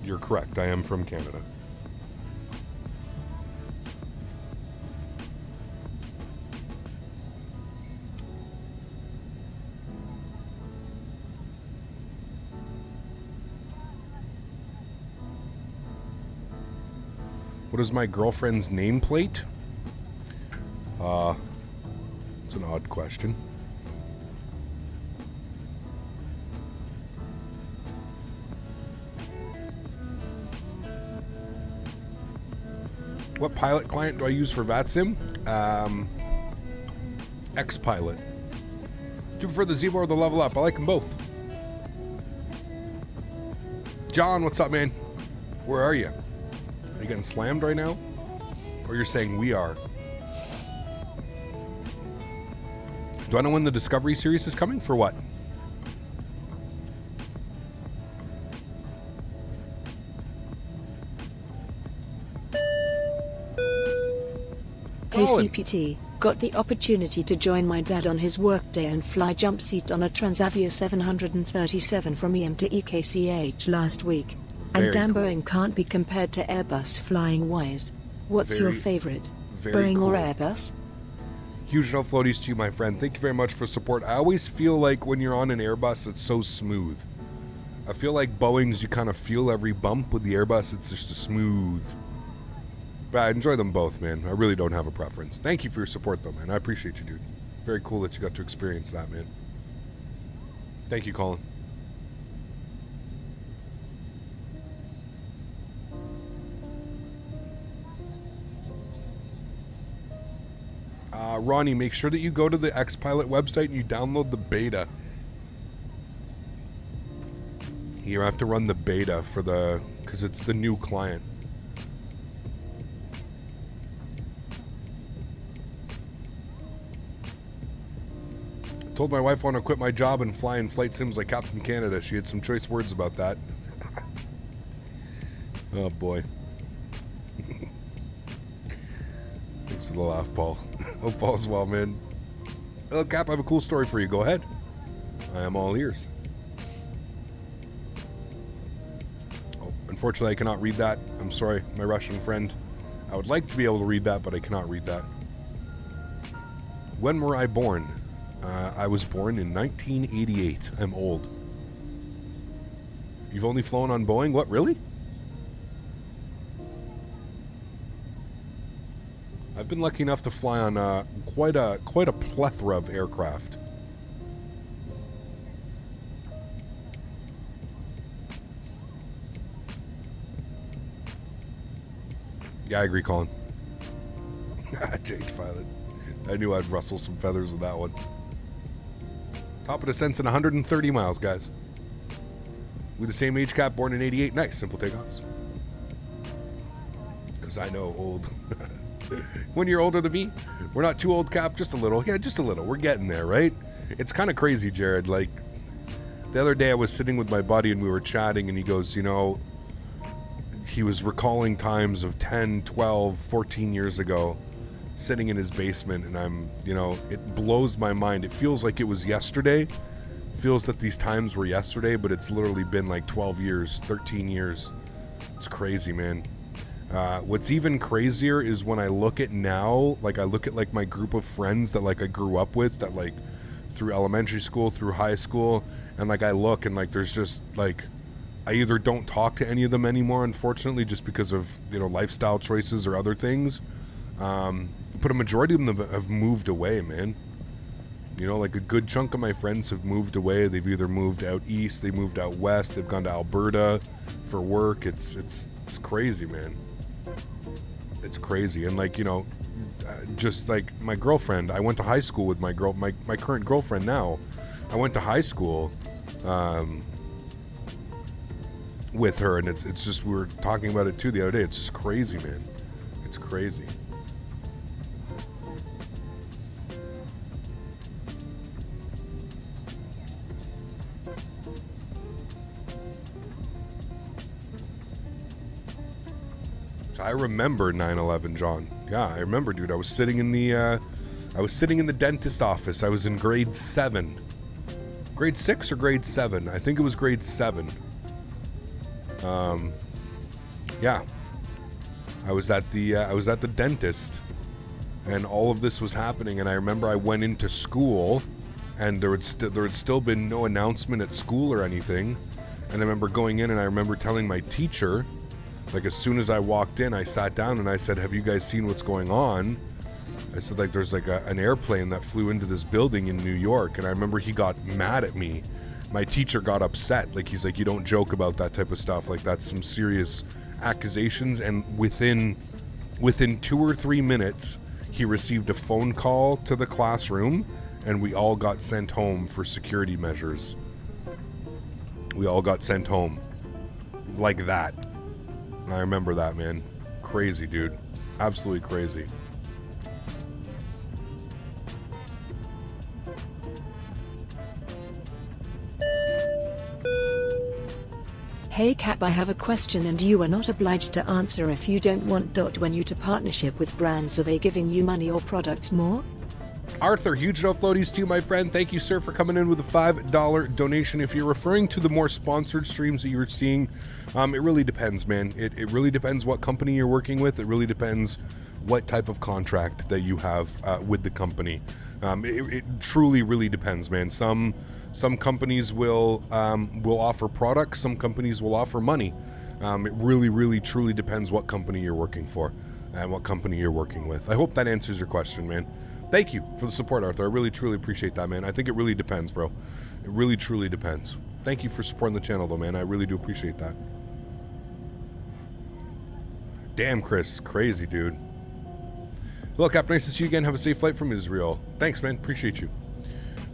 You're correct. I am from Canada. What is my girlfriend's nameplate? It's an odd question. What pilot client do I use for VATSIM? X-Pilot. Do you prefer the Zibo or the Level Up? I like them both. John, what's up, man? Where are you? Are you getting slammed right now? Or you're saying we are? Do I know when the Discovery series is coming? For what? Hey CPT, got the opportunity to join my dad on his workday and fly jump seat on a Transavia 737 from EM to EKCH last week. And damn, cool. Boeing can't be compared to Airbus flying wise. What's your favorite? Boeing cool. Or Airbus? Huge no floaties to you, my friend. Thank you very much for support. I always feel like when you're on an Airbus, it's so smooth. I feel like Boeing's, you kind of feel every bump. With the Airbus, it's just a smooth. But I enjoy them both, man. I really don't have a preference. Thank you for your support, though, man. I appreciate you, dude. Very cool that you got to experience that, man. Thank you, Colin. Ronnie, make sure that you go to the XPilot website and you download the beta. You have to run the beta for the, because it's the new client. I told my wife I want to quit my job and fly in flight sims like Captain Canada. She had some choice words about that. Oh boy. Thanks for the laugh, Paul. Hope all's well, man. Oh, Cap, I have a cool story for you. Go ahead. I am all ears. Oh, unfortunately, I cannot read that. I'm sorry, my Russian friend. I would like to be able to read that, but I cannot read that. When were I born? I was born in 1988. I'm old. You've only flown on Boeing? What, really? I've been lucky enough to fly on quite a plethora of aircraft. Yeah, I agree, Colin. Jake Pilot. I knew I'd rustle some feathers with that one. Top of descents in 130 miles, guys. With the same age cap, born in 88. Nice, simple takeoffs. Because I know old. When you're older than me, we're not too old, Cap, just a little. Yeah, just a little. We're getting there, right? It's kind of crazy, Jared. Like, the other day I was sitting with my buddy and we were chatting and he goes, you know, he was recalling times of 10, 12, 14 years ago sitting in his basement, and I'm, you know, it blows my mind. It feels like it was yesterday. It feels that these times were yesterday, but it's literally been like 12 years, 13 years. It's crazy, man. What's even crazier is when I look at now, like I look at like my group of friends that like I grew up with, that like through elementary school, through high school, and like I look and like there's just like, I either don't talk to any of them anymore, unfortunately, just because of, you know, lifestyle choices or other things. But a majority of them have moved away, man. You know, like a good chunk of my friends have moved away. They've either moved out east, they moved out west, they've gone to Alberta for work. It's crazy, man. It's crazy. And like, you know, just like my girlfriend, I went to high school with my current girlfriend now. I went to high school with her, and it's just, we were talking about it too the other day. It's just crazy, man. It's crazy. I remember 9/11, John. Yeah, I remember, dude. I was sitting in the dentist office. I was in grade 7. Grade 6 or grade 7? I think it was grade 7. Yeah. I was at the dentist, and all of this was happening, and I remember I went into school, and there had still been no announcement at school or anything. And I remember going in, and I remember telling my teacher, like as soon as I walked in, I sat down and I said, "Have you guys seen what's going on?" I said, like, there's like an airplane that flew into this building in New York. And I remember he got mad at me. My teacher got upset. Like, he's like, "You don't joke about that type of stuff. Like, that's some serious accusations." And within 2 or 3 minutes, he received a phone call to the classroom, and we all got sent home for security measures. We all got sent home like that. And I remember that, man. Crazy, dude. Absolutely crazy. Hey Cap, I have a question and you are not obliged to answer if you don't want. When you to partnership with brands, are they giving you money or products more? Arthur, huge no floaties to you, my friend. Thank you, sir, for coming in with a $5 donation. If you're referring to the more sponsored streams that you're seeing, it really depends, man. It really depends what company you're working with. It really depends what type of contract that you have with the company. It truly, really depends, man. Some companies will offer products. Some companies will offer money. It really, really, truly depends what company you're working for and what company you're working with. I hope that answers your question, man. Thank you for the support, Arthur. I really, truly appreciate that, man. I think it really depends, bro. It really, truly depends. Thank you for supporting the channel, though, man. I really do appreciate that. Damn, Chris. Crazy, dude. Look, Cap, nice to see you again. Have a safe flight from Israel. Thanks, man. Appreciate you.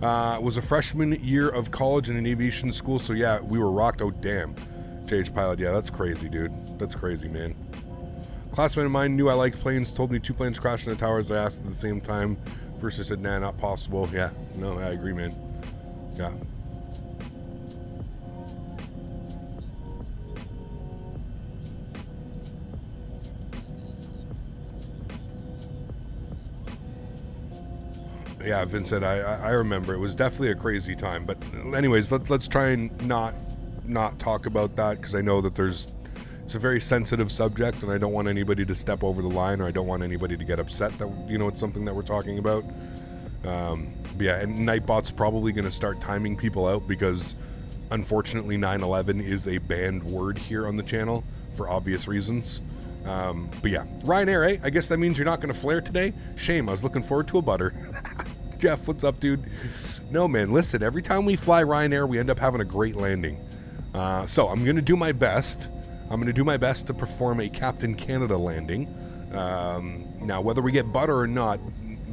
Was a freshman year of college in an aviation school, so yeah, we were rocked. Oh, damn. JH Pilot, yeah, that's crazy, dude. That's crazy, man. Classmate of mine knew I liked planes, told me 2 planes crashed in the towers. I asked at the same time. First I said, nah, not possible. Yeah, no, I agree, man. Yeah. Yeah, Vincent, I remember. It was definitely a crazy time. But anyways, let's try and not talk about that, because I know that it's a very sensitive subject, and I don't want anybody to step over the line, or I don't want anybody to get upset that, you know, it's something that we're talking about. But yeah, and Nightbot's probably going to start timing people out, because unfortunately 9/11 is a banned word here on the channel for obvious reasons. But yeah, Ryanair, eh? I guess that means you're not going to flare today? Shame, I was looking forward to a butter. Jeff, what's up, dude? No, man, listen, every time we fly Ryanair, we end up having a great landing. So I'm going to do my best. I'm going to do my best to perform a Captain Canada landing. Now, whether we get butter or not,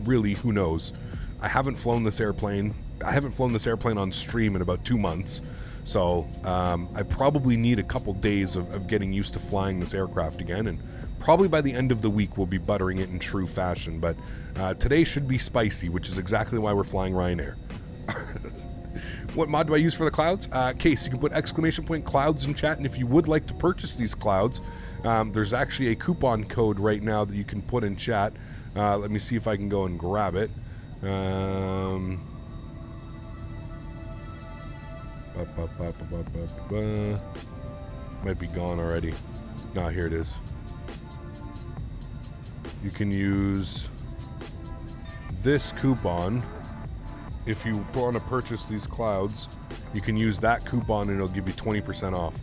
really, who knows? I haven't flown this airplane. I haven't flown this airplane on stream in about 2 months. So I probably need a couple days of getting used to flying this aircraft again, and probably by the end of the week we'll be buttering it in true fashion. But today should be spicy, which is exactly why we're flying Ryanair. What mod do I use for the clouds? Case, you can put ! clouds in chat, and if you would like to purchase these clouds, there's actually a coupon code right now that you can put in chat. Let me see if I can go and grab it. Might be gone already. No, here it is. You can use this coupon if you want to purchase these clouds. You can use that coupon and it'll give you 20% off.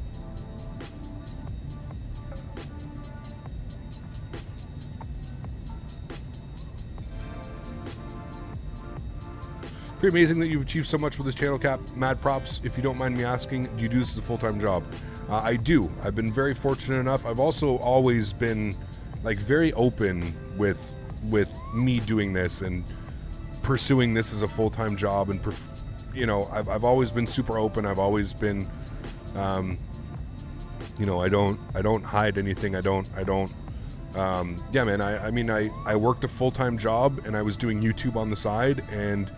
Pretty amazing that you've achieved so much with this channel, Cap. Mad props. If you don't mind me asking, do you do this as a full-time job? I do. I've been very fortunate enough. I've also always been like very open with me doing this and pursuing this as a full-time job, and you know, I've always been super open. I've always been, you know, I don't hide anything. I don't. Yeah, man. I mean, I worked a full-time job and I was doing YouTube on the side, and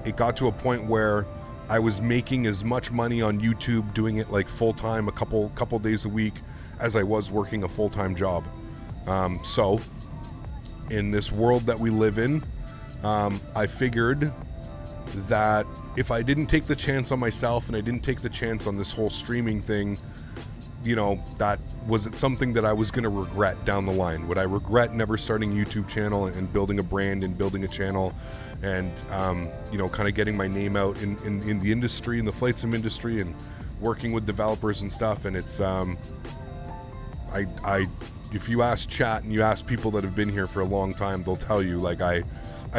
it got to a point where I was making as much money on YouTube doing it like full-time a couple days a week as I was working a full-time job. So in this world that we live in, I figured that if I didn't take the chance on myself and I didn't take the chance on this whole streaming thing, you know, that was it something that I was going to regret down the line? Would I regret never starting a YouTube channel and building a brand and building a channel and, you know, kind of getting my name out in the industry, in the flight sim industry, and working with developers and stuff? And it's, if you ask chat and you ask people that have been here for a long time, they'll tell you, like, I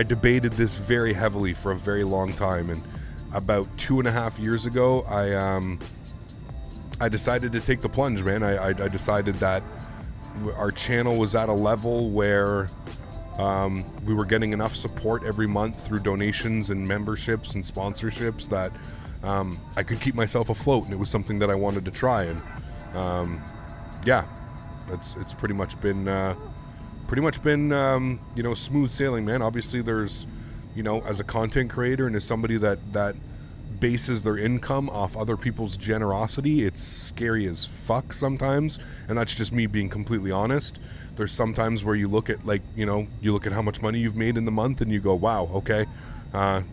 debated this very heavily for a very long time, and about 2.5 years ago, I decided to take the plunge, man. I decided that our channel was at a level where we were getting enough support every month through donations and memberships and sponsorships that I could keep myself afloat, and it was something that I wanted to try. And yeah, it's pretty much been you know, smooth sailing, man. Obviously there's, you know, as a content creator and as somebody that bases their income off other people's generosity, it's scary as fuck sometimes, and that's just me being completely honest. There's sometimes where you look at, like, you know, you look at how much money you've made in the month and you go, wow, okay,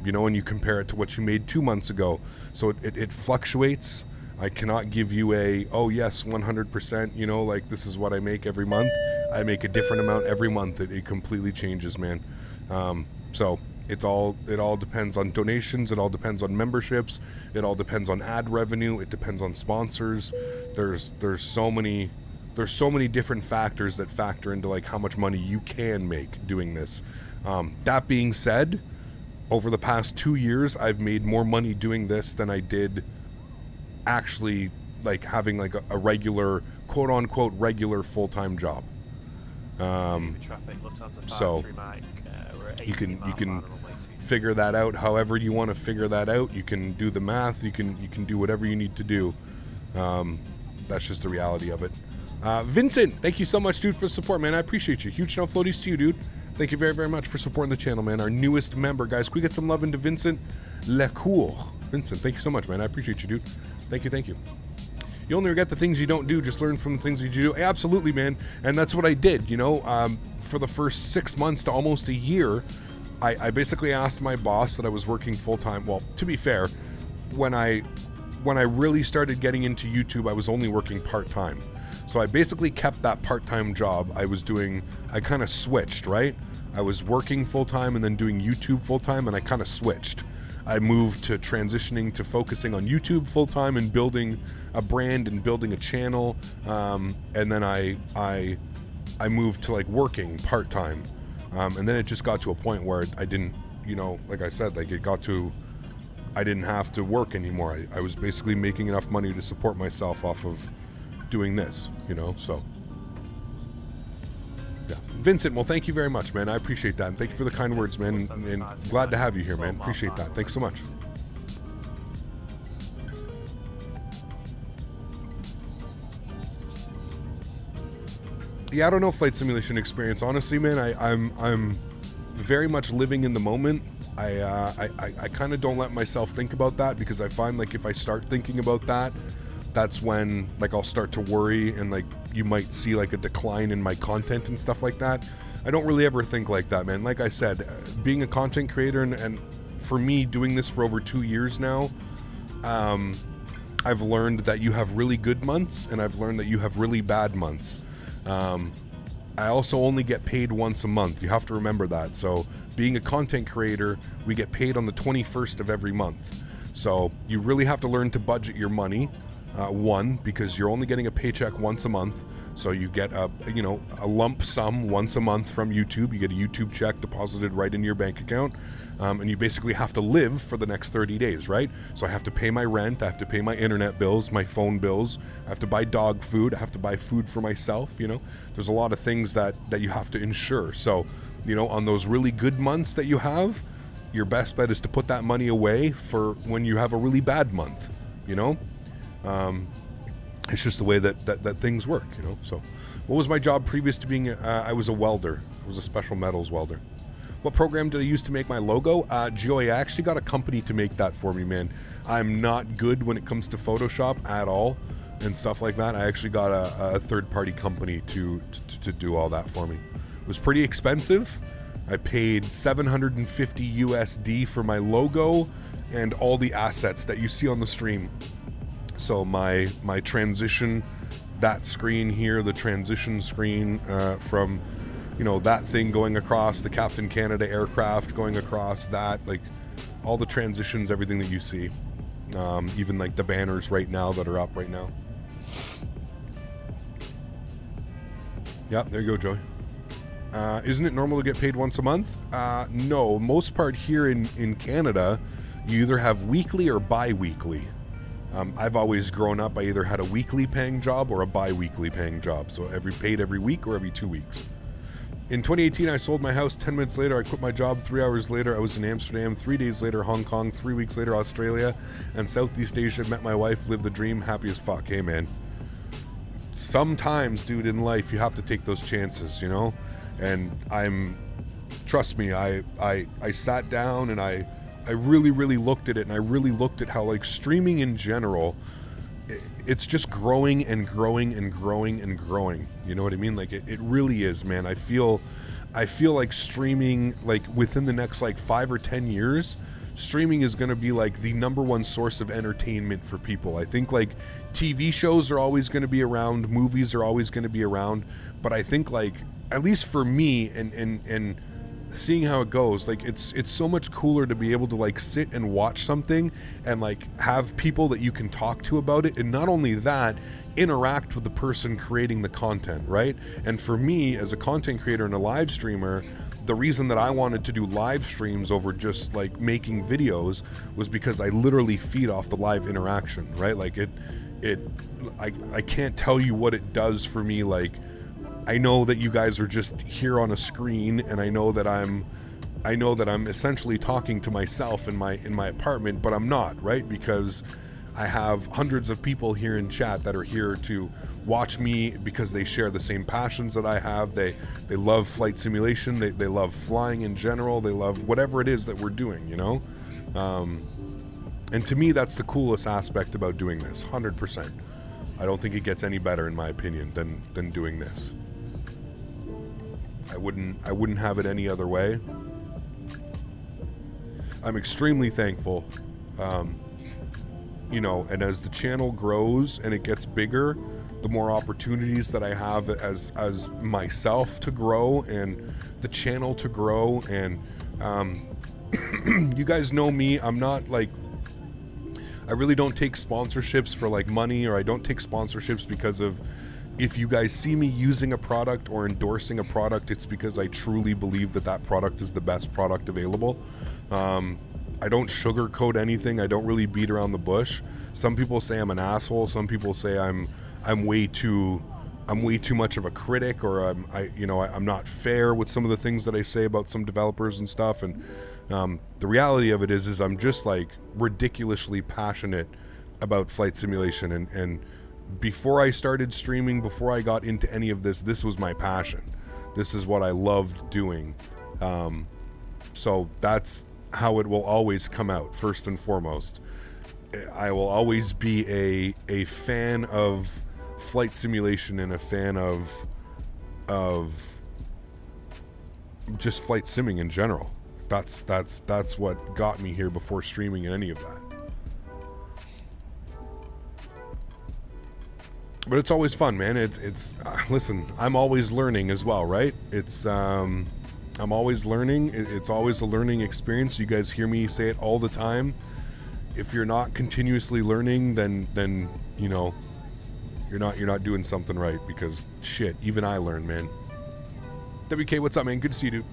you know, and you compare it to what you made 2 months ago. So it fluctuates. I cannot give you a, oh yes, 100%, you know, like this is what I make every month. I make a different amount every month. It completely changes, man. So it all depends on donations. It all depends on memberships. It all depends on ad revenue. It depends on sponsors. There's so many different factors that factor into like how much money you can make doing this. That being said, over the past 2 years, I've made more money doing this than I did actually like having like a regular, quote unquote, regular full-time job. So you can figure that out however you want to figure that out. You can do the math. You can do whatever you need to do. That's just the reality of it. Vincent, thank you so much, dude, for the support, man. I appreciate you. Huge no floaties to you, dude. Thank you very, very much for supporting the channel, man. Our newest member, guys. Can we get some love into Vincent Lecour? Vincent, thank you so much, man. I appreciate you, dude. Thank you, thank you. You only regret the things you don't do. Just learn from the things that you do. Absolutely, man. And that's what I did, you know. For the first 6 months to almost a year, I basically asked my boss that I was working full-time. Well, to be fair, when I really started getting into YouTube, I was only working part-time. So I basically kept that part-time job I was doing. I kind of switched, right? I was working full-time and then doing YouTube full-time, and I kind of switched. I moved to transitioning to focusing on YouTube full-time and building a brand and building a channel. And then I moved to like working part-time. And then it just got to a point where I didn't, you know, like I said, like it got to, I didn't have to work anymore. I was basically making enough money to support myself off of doing this, you know, so. Yeah. Vincent, well, thank you very much, man. I appreciate that. And thank you for the kind words, man. And glad to have you here, man. Appreciate that. Thanks so much. Yeah, I don't know flight simulation experience. Honestly, man, I'm very much living in the moment. I kind of don't let myself think about that, because I find like if I start thinking about that, that's when like I'll start to worry, and like you might see like a decline in my content and stuff like that. I don't really ever think like that, man. Like I said, being a content creator and for me doing this for over 2 years now, I've learned that you have really good months and I've learned that you have really bad months. I also only get paid once a month. You have to remember that. So being a content creator, we get paid on the 21st of every month. So you really have to learn to budget your money. One, because you're only getting a paycheck once a month, so you get a lump sum once a month from YouTube. You get a YouTube check deposited right in your bank account, and you basically have to live for the next 30 days, right? So I have to pay my rent, I have to pay my internet bills, my phone bills, I have to buy dog food, I have to buy food for myself, you know? There's a lot of things that you have to ensure. So, you know, on those really good months that you have, your best bet is to put that money away for when you have a really bad month, you know? It's just the way that things work, you know. So what was my job previous to being I was a welder. I was a special metals welder. What program did I use to make my logo? Joey, I actually got a company to make that for me, man. I'm not good when it comes to Photoshop at all and stuff like that. I actually got a third-party company to do all that for me. It was pretty expensive. I paid $750 USD for my logo and all the assets that you see on the stream. So my transition, that screen here, the transition screen from, you know, that thing going across the Captain Canada aircraft, going across that, like all the transitions, everything that you see, even like the banners right now that are up right now. Yeah, there you go, Joey. Isn't it normal to get paid once a month? No, most part here in Canada, you either have weekly or bi-weekly. I've always grown up, I either had a weekly paying job or a bi-weekly paying job. So paid every week or every 2 weeks. In 2018, I sold my house. 10 minutes later, I quit my job. 3 hours later, I was in Amsterdam. 3 days later, Hong Kong. 3 weeks later, Australia. And Southeast Asia. Met my wife, lived the dream, happy as fuck. Hey, man. Sometimes, dude, in life, you have to take those chances, you know? And trust me, I sat down and I really, really looked at it, and I really looked at how, like, streaming in general, it's just growing and growing and growing and growing. You know what I mean? Like, it really is, man. I feel like streaming, like, within the next, like, 5 or 10 years, streaming is going to be, like, the #1 source of entertainment for people. I think, like, TV shows are always going to be around, movies are always going to be around, but I think, like, at least for me, and seeing how it goes, like, it's so much cooler to be able to, like, sit and watch something and, like, have people that you can talk to about it, and not only that, interact with the person creating the content, right? And for me, as a content creator and a live streamer, the reason that I wanted to do live streams over just, like, making videos was because I literally feed off the live interaction, right? Like, I can't tell you what it does for me, like, I know that you guys are just here on a screen, and I know that I'm essentially talking to myself in my apartment, but I'm not, right? Because I have hundreds of people here in chat that are here to watch me because they share the same passions that I have. They love flight simulation. They love flying in general. They love whatever it is that we're doing, you know? And to me, that's the coolest aspect about doing this, 100%. I don't think it gets any better, in my opinion, than doing this. I wouldn't have it any other way. I'm extremely thankful, you know, and as the channel grows and it gets bigger, the more opportunities that I have as myself to grow and the channel to grow. And you guys know me, I'm not like, I really don't take sponsorships for like money, or I don't take sponsorships because of, if you guys see me using a product or endorsing a product, it's because I truly believe that that product is the best product available. I don't sugarcoat anything. I don't really beat around the bush. Some people say I'm an asshole. Some people say I'm way too much of a critic, or I'm not fair with some of the things that I say about some developers and stuff. And the reality of it is I'm just like ridiculously passionate about flight simulation. And before I started streaming, before I got into any of this, this was my passion. This is what I loved doing. So that's how it will always come out, first and foremost. I will always be a fan of flight simulation and a fan of just flight simming in general. That's what got me here before streaming and any of that. But it's always fun, man. It's listen, I'm always learning as well, right? I'm always learning. It's always a learning experience. You guys hear me say it all the time. If you're not continuously learning, then you know, you're not doing something right, because shit, even I learn, man. WK, what's up, man? Good to see you, dude.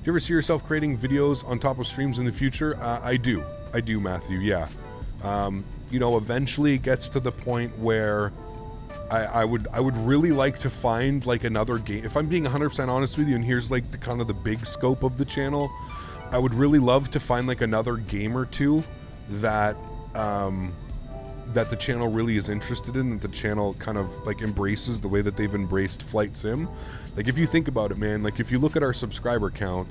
Do you ever see yourself creating videos on top of streams in the future? I do, Matthew. Yeah. You know, eventually it gets to the point where I would really like to find like another game. If I'm being 100% honest with you, and here's like the kind of the big scope of the channel, I would really love to find like another game or two that that the channel really is interested in, that the channel kind of like embraces the way that they've embraced flight sim. Like, if you think about it, man, like if you look at our subscriber count,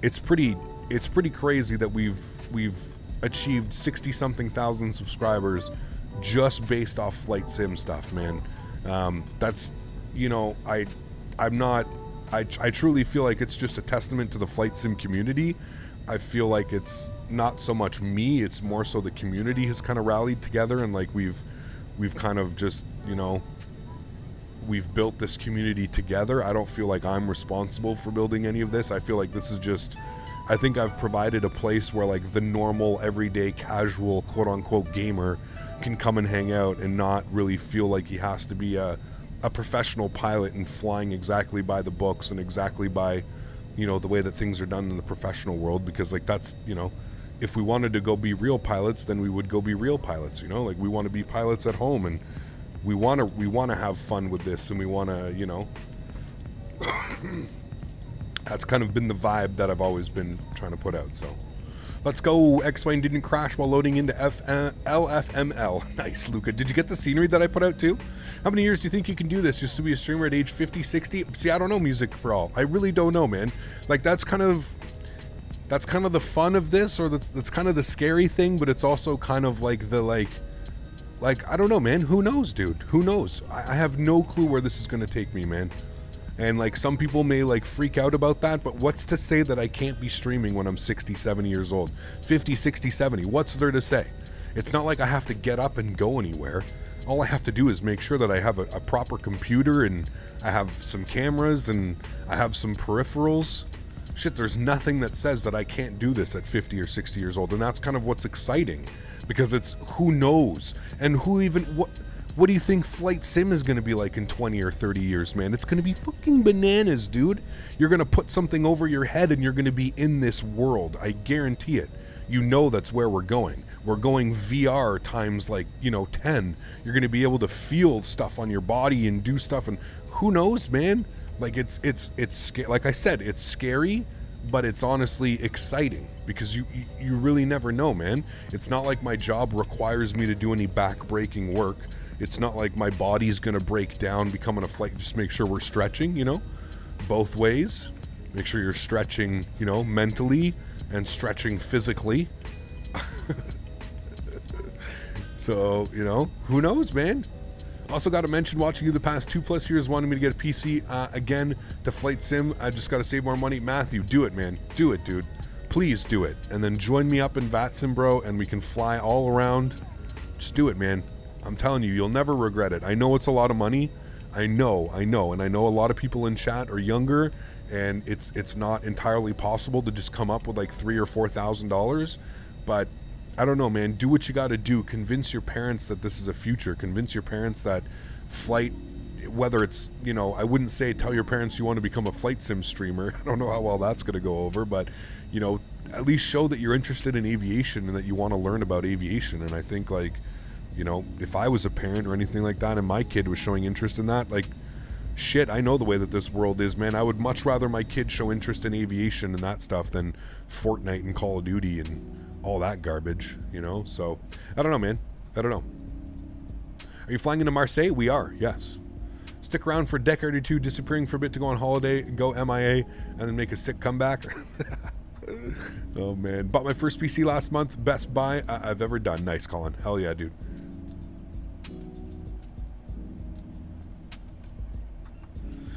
it's pretty crazy that we've achieved 60-something thousand subscribers just based off flight sim stuff, man. That's, you know, I truly feel like it's just a testament to the flight sim community. I feel like it's not so much me, it's more so the community has kind of rallied together, and like we've kind of just, you know, we've built this community together. I don't feel like I'm responsible for building any of this. I feel like this is just, I think I've provided a place where like the normal, everyday, casual, quote-unquote gamer can come and hang out and not really feel like he has to be a professional pilot and flying exactly by the books and exactly by, you know, the way that things are done in the professional world. Because like that's, you know, if we wanted to go be real pilots, then we would go be real pilots, you know? Like, we want to be pilots at home, and we want to have fun with this, and we want to, you know... That's kind of been the vibe that I've always been trying to put out, so... Let's go. X-Wing didn't crash while loading into LFML. Nice, Luca. Did you get the scenery that I put out too? How many years do you think you can do this just to be a streamer at age 50, 60? See, I don't know Music for All. I really don't know, man. Like, that's kind of the fun of this, or that's kind of the scary thing, but it's also kind of like the, like, I don't know, man. Who knows, dude? Who knows? I have no clue where this is going to take me, man. And like, some people may like freak out about that, but what's to say that I can't be streaming when I'm 60, 70 years old? 50, 60, 70. What's there to say? It's not like I have to get up and go anywhere. All I have to do is make sure that I have a proper computer, and I have some cameras, and I have some peripherals. Shit, there's nothing that says that I can't do this at 50 or 60 years old. And that's kind of what's exciting, because it's who knows, and who even, what do you think flight sim is going to be like in 20 or 30 years, man? It's going to be fucking bananas, dude. You're going to put something over your head and you're going to be in this world. I guarantee it. you know that's where we're going. We're going VR times like, 10. You're going to be able to feel stuff on your body and do stuff, and who knows, man? Like it's like I said, it's scary, but it's honestly exciting because you really never know, man. It's not like my job requires me to do any back-breaking work. It's not like my body's going to break down becoming a flight. Just make sure we're stretching, both ways. Make sure you're stretching, mentally and stretching physically. So, who knows, man? Also got to mention, watching you the past 2+ years, wanting me to get a PC again to flight sim. I just got to save more money. Matthew, do it, man. Do it, dude. Please do it. And then join me up in VATSIM, bro, and we can fly all around. Just do it, man. I'm telling you, you'll never regret it. I know it's a lot of money. I know. And I know a lot of people in chat are younger, and it's not entirely possible to just come up with like $3,000 or $4,000. But I don't know, man. Do what you got to do. Convince your parents that this is a future. Convince your parents that flight, whether it's, I wouldn't say tell your parents you want to become a flight sim streamer. I don't know how well that's going to go over, but, at least show that you're interested in aviation and that you want to learn about aviation. And I think, like, if I was a parent or anything like that and my kid was showing interest in that, like, shit, I know the way that this world is, man. I would much rather my kid show interest in aviation and that stuff than Fortnite and Call of Duty and all that garbage, So, I don't know, man. I don't know. Are you flying into Marseille? We are, yes. Stick around for a decade or two, disappearing for a bit to go on holiday, go MIA, and then make a sick comeback. Oh, man. Bought my first PC last month. Best buy I've ever done. Nice, Colin. Hell yeah, dude.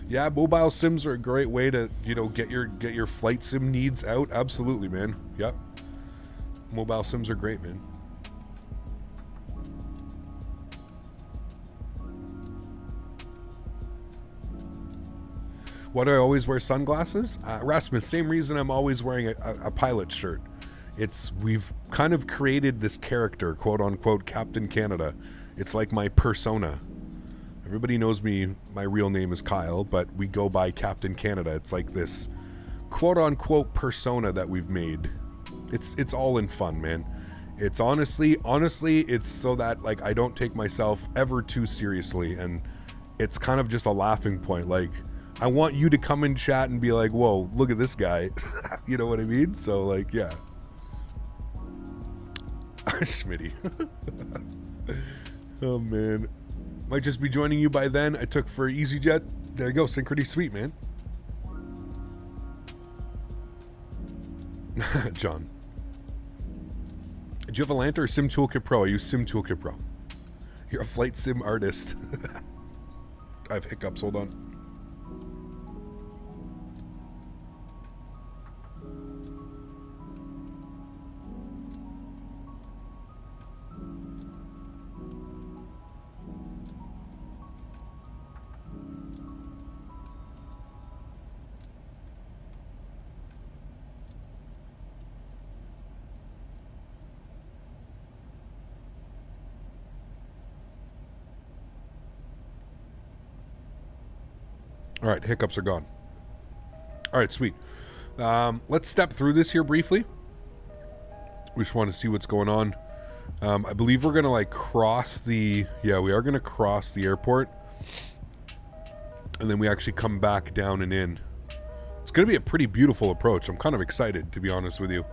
Yeah, mobile sims are a great way to, get your flight sim needs out. Absolutely, man. Yep. Mobile sims are great, man. Why do I always wear sunglasses? Rasmus, same reason I'm always wearing a pilot shirt. We've kind of created this character, quote unquote, Captain Canada. It's like my persona. Everybody knows me, my real name is Kyle, but we go by Captain Canada. It's like this quote unquote persona that we've made. It's all in fun, man. It's honestly, it's so that, like, I don't take myself ever too seriously, and it's kind of just a laughing point. Like, I want you to come in chat and be like, whoa, look at this guy. You know what I mean? So, like, yeah. Smitty. Oh, man. Might just be joining you by then. I took for EasyJet. There you go. Synchrony sweet, man. John. Do you have a Lanta or Sim Toolkit Pro? I use Sim Toolkit Pro. You're a flight sim artist. I have hiccups. Hold on. All right, hiccups are gone. All right, sweet. Let's step through this here briefly. We just want to see what's going on. I believe we're going to, like, cross the... Yeah, we are going to cross the airport. And then we actually come back down and in. It's going to be a pretty beautiful approach. I'm kind of excited, to be honest with you.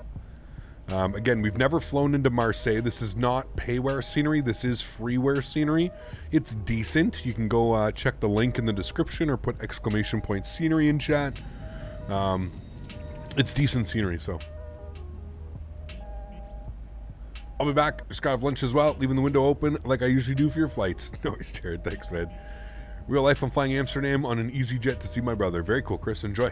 Again, we've never flown into Marseille. This is not payware scenery. This is freeware scenery. It's decent. You can go check the link in the description or put !! scenery in chat. It's decent scenery, so. I'll be back. Just got off lunch as well. Leaving the window open like I usually do for your flights. No worries, Jared. Thanks, man. Real life, I'm flying Amsterdam on an EasyJet to see my brother. Very cool, Chris. Enjoy.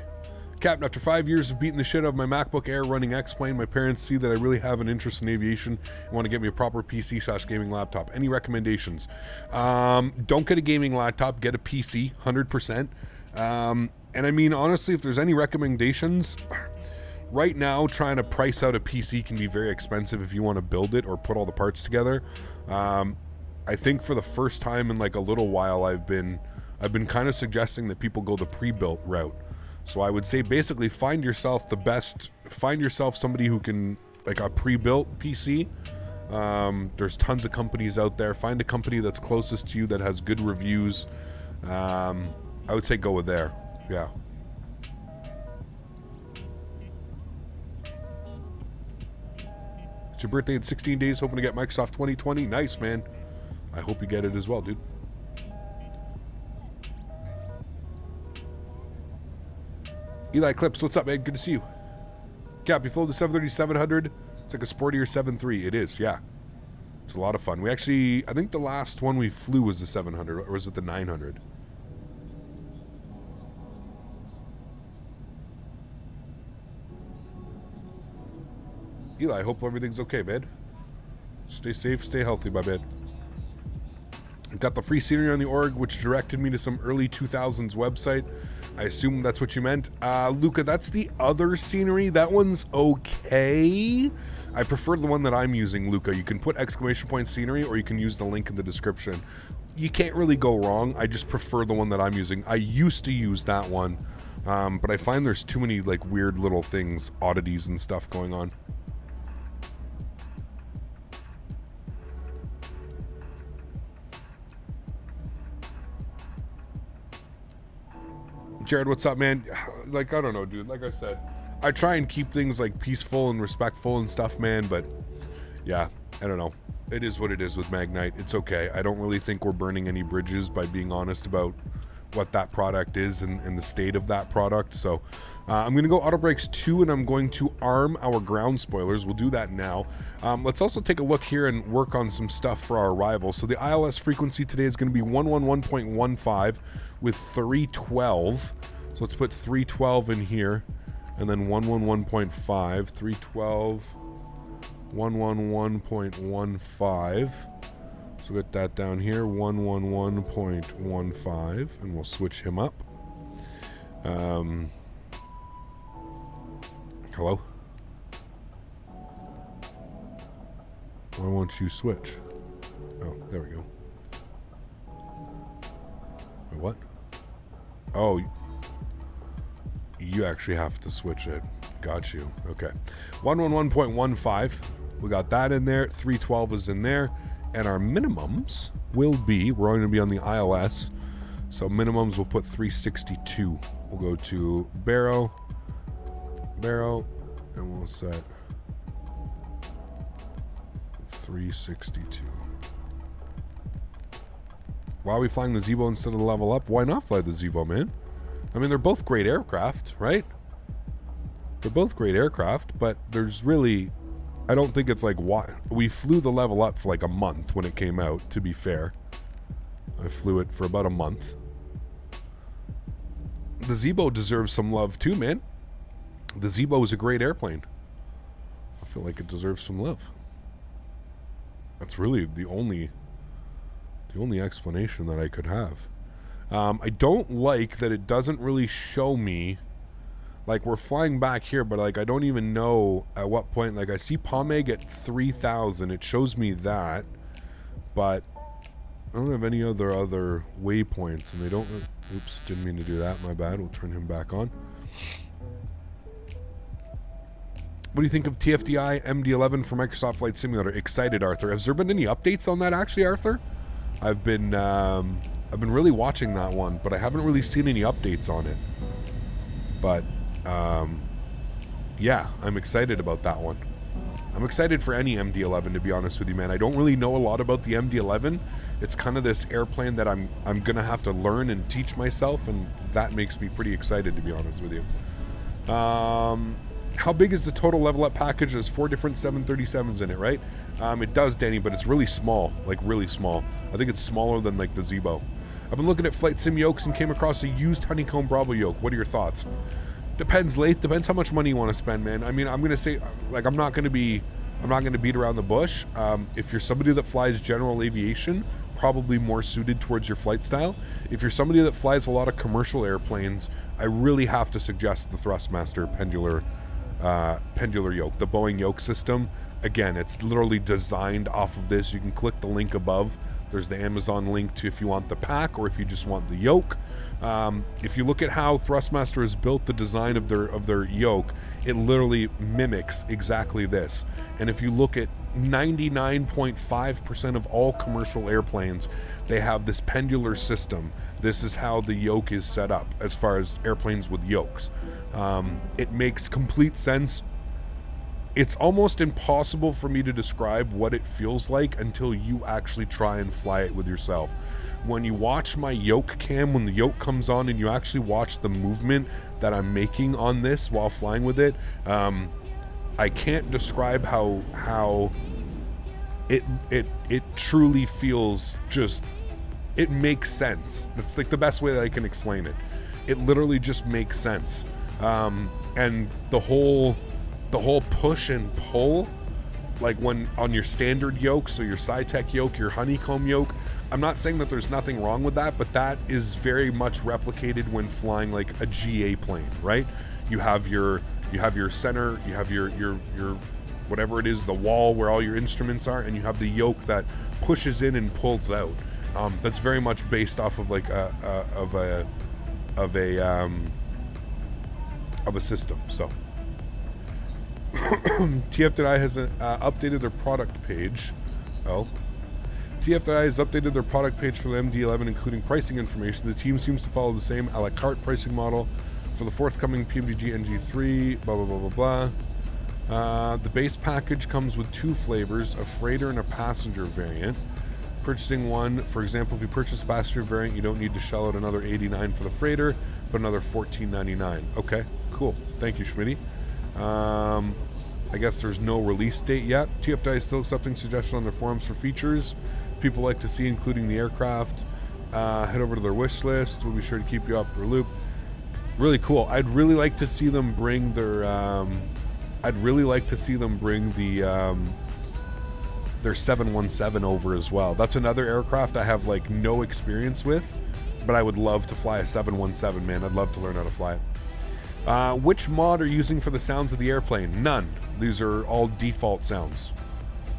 Captain, after 5 years of beating the shit out of my MacBook Air running X-Plane, my parents see that I really have an interest in aviation and want to get me a proper PC/gaming laptop. Any recommendations? Don't get a gaming laptop, get a PC, 100%. And I mean, honestly, if there's any recommendations, right now trying to price out a PC can be very expensive if you want to build it or put all the parts together. I think for the first time in like a little while, I've been kind of suggesting that people go the pre-built route. So I would say basically find yourself somebody who can like a pre-built PC. There's tons of companies out there. Find a company that's closest to you that has good reviews. I would say go with there. Yeah. It's your birthday in 16 days. Hoping to get Microsoft 2020. Nice, man. I hope you get it as well, dude. Eli Clips, what's up, man? Good to see you. Cap, you flew the 730-700. It's like a sportier 7.3. It is, yeah. It's a lot of fun. We actually, I think the last one we flew was the 700, or was it the 900? Eli, I hope everything's okay, man. Stay safe, stay healthy, my man. Got the free scenery on the org, which directed me to some early 2000s website. I assume that's what you meant. Luca, that's the other scenery. That one's okay. I prefer the one that I'm using, Luca. You can put exclamation point scenery, or you can use the link in the description. You can't really go wrong. I just prefer the one that I'm using. I used to use that one, but I find there's too many like weird little things, oddities and stuff going on. Jared, what's up, man? Like, I don't know, dude. Like I said, I try and keep things like peaceful and respectful and stuff, man, but yeah, I don't know. It is what it is with Magnite. It's okay. I don't really think we're burning any bridges by being honest about what that product is and the state of that product. So I'm going to go auto brakes 2, and I'm going to arm our ground spoilers. We'll do that now. Let's also take a look here and work on some stuff for our arrival. So the ILS frequency today is going to be 111.15 with 312. So let's put 312 in here, and then 111.5, 312, 111.15. So get that down here, 111.15, and we'll switch him up. Hello? Why won't you switch? Oh, there we go. Wait, what? Oh, you actually have to switch it. Got you. Okay. 111.15. We got that in there. 312 is in there. And our minimums will be, we're going to be on the ILS. So minimums we'll put 362. We'll go to barrow, and we'll set 362. Why are we flying the Zibo instead of the level up? Why not fly the Zibo, man? I mean, they're both great aircraft, right? They're both great aircraft, but there's really, I don't think it's like, why we flew the level up for like a month when it came out, to be fair. I flew it for about a month. The Zibo deserves some love too, man. The Zibo is a great airplane. I feel like it deserves some love. That's really the only explanation that I could have. I don't like that it doesn't really show me, like, we're flying back here, but like I don't even know at what point. Like, I see Pomeg at 3,000. It shows me that, but I don't have any other waypoints, and they don't. Oops, didn't mean to do that. My bad. We'll turn him back on. What do you think of TFDI MD-11 for Microsoft Flight Simulator? Excited, Arthur. Has there been any updates on that, actually, Arthur? I've been really watching that one, but I haven't really seen any updates on it. But yeah, I'm excited about that one. I'm excited for any MD-11, to be honest with you, man. I don't really know a lot about the MD-11. It's kind of this airplane that I'm gonna have to learn and teach myself, and that makes me pretty excited, to be honest with you. How big is the total level up package? There's 4 different 737s in it, right? It does, Danny, but it's really small, like really small. I think it's smaller than like the Zibo. I've been looking at flight sim yokes and came across a used Honeycomb Bravo yoke. What are your thoughts? Depends, Lath. Depends how much money you want to spend, man. I mean, I'm gonna say, like, I'm not gonna beat around the bush. If you're somebody that flies general aviation, probably more suited towards your flight style. If you're somebody that flies a lot of commercial airplanes, I really have to suggest the Thrustmaster pendular yoke, the Boeing yoke system. Again, it's literally designed off of this. You can click the link above. There's the Amazon link to if you want the pack or if you just want the yoke. If you look at how Thrustmaster has built the design of their yoke, it literally mimics exactly this. And if you look at 99.5% of all commercial airplanes, they have this pendular system. This is how the yoke is set up as far as airplanes with yokes. It makes complete sense. It's almost impossible for me to describe what it feels like until you actually try and fly it with yourself. When you watch my yoke cam, when the yoke comes on and you actually watch the movement that I'm making on this while flying with it, I can't describe how it truly feels. Just, it makes sense. That's like the best way that I can explain it. It literally just makes sense. And the whole push and pull, like when on your standard yoke, so your SciTech yoke, your honeycomb yoke, I'm not saying that there's nothing wrong with that, but that is very much replicated when flying like a GA plane, right? You have your center, you have your whatever it is, the wall where all your instruments are, and you have the yoke that pushes in and pulls out. That's very much based off of like a system. So TFDI has updated their product page. TFDI has updated their product page for the MD-11, including pricing information. The team seems to follow the same a la carte pricing model for the forthcoming PMDG NG3, blah, blah, blah, blah, blah. The base package comes with 2 flavors, a freighter and a passenger variant. Purchasing one, for example, if you purchase a passenger variant, you don't need to shell out another $89 for the freighter, but another $14.99. Okay, cool. Thank you, Smitty. I guess there's no release date yet. TFDI is still accepting suggestions on their forums for features people like to see, including the aircraft. Head over to their wish list. We'll be sure to keep you up for a loop. Really cool. I'd really like to see them bring their their 717 over as well. That's another aircraft I have like no experience with, but I would love to fly a 717, man. I'd love to learn how to fly it. Which mod are you using for the sounds of the airplane? None. These are all default sounds.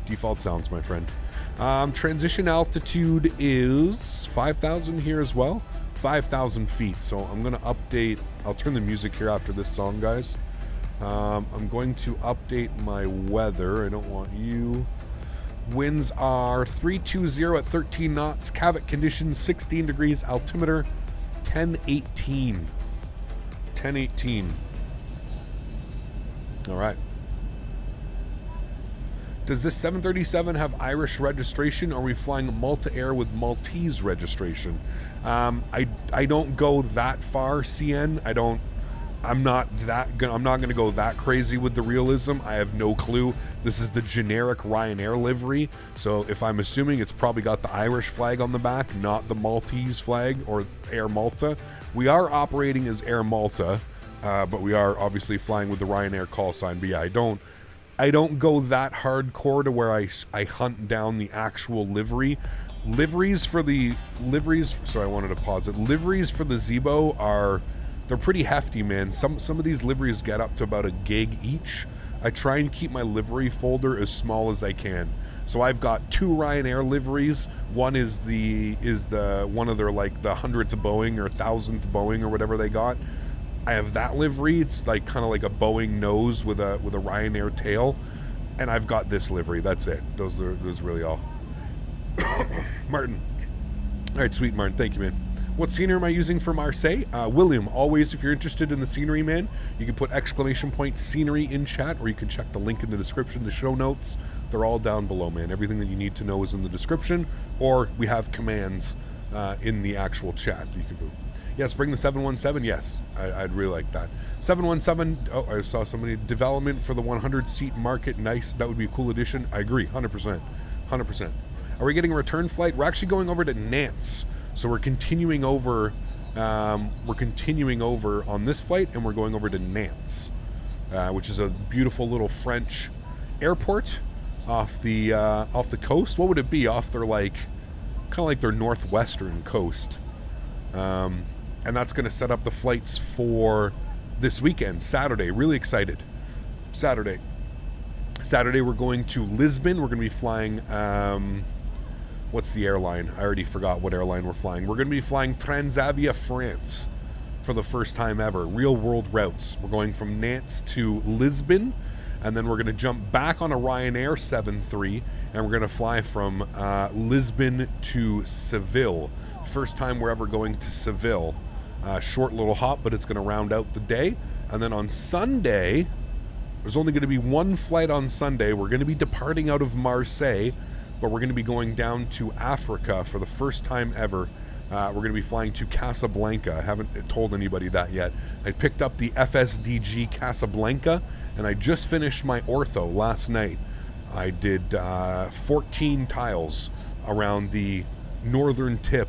Default sounds, my friend. Transition altitude is 5,000 here as well. 5,000 feet. So I'm going to update. I'll turn the music here after this song, guys. I'm going to update my weather. I don't want you. Winds are 320 at 13 knots. Cavit conditions 16 degrees. Altimeter 1018. 1018. All right. Does this 737 have Irish registration, or are we flying Malta Air with Maltese registration? I don't go that far, CN. I'm not going to go that crazy with the realism. I have no clue. This is the generic Ryanair livery, so if I'm assuming, it's probably got the Irish flag on the back, not the Maltese flag or Air Malta. We are operating as Air Malta, but we are obviously flying with the Ryanair call sign. But yeah, I don't go that hardcore to where I hunt down the actual livery. Liveries for the sorry, I wanted to pause it. Liveries for the Zibo they're pretty hefty, man. Some of these liveries get up to about a gig each. I try and keep my livery folder as small as I can. So I've got 2 Ryanair liveries. One is the one of their like the 100th Boeing or 1000th Boeing or whatever they got. I have that livery. It's like kind of like a Boeing nose with a Ryanair tail, and I've got this livery. That's it. Those really all. Martin. All right, sweet Martin. Thank you, man. What scenery am I using for Marseille? William, always, if you're interested in the scenery, man, you can put ! scenery in chat, or you can check the link in the description, the show notes. They're all down below, man. Everything that you need to know is in the description, or we have commands in the actual chat that you can do. Yes, bring the 717. Yes, I'd really like that. 717. Oh, I saw somebody. Development for the 100-seat market. Nice. That would be a cool addition. I agree. 100%. 100%. Are we getting a return flight? We're actually going over to Nantes. So we're continuing over. On this flight, and we're going over to Nantes, which is a beautiful little French airport off the coast. What would it be? Off their kind of like their northwestern coast. And that's going to set up the flights for this weekend, Saturday. Really excited. Saturday. Saturday we're going to Lisbon. We're going to be flying, what's the airline? I already forgot what airline we're flying. We're going to be flying Transavia France for the first time ever. Real world routes. We're going from Nantes to Lisbon, and then we're going to jump back on a Ryanair 7-3, and we're going to fly from Lisbon to Seville. First time we're ever going to Seville. Short little hop, but it's going to round out the day. And then on Sunday, there's only going to be one flight on Sunday. We're going to be departing out of Marseille, but we're going to be going down to Africa for the first time ever. We're going to be flying to Casablanca. I haven't told anybody that yet. I picked up the FSDG Casablanca, and I just finished my ortho last night. I did 14 tiles around the northern tip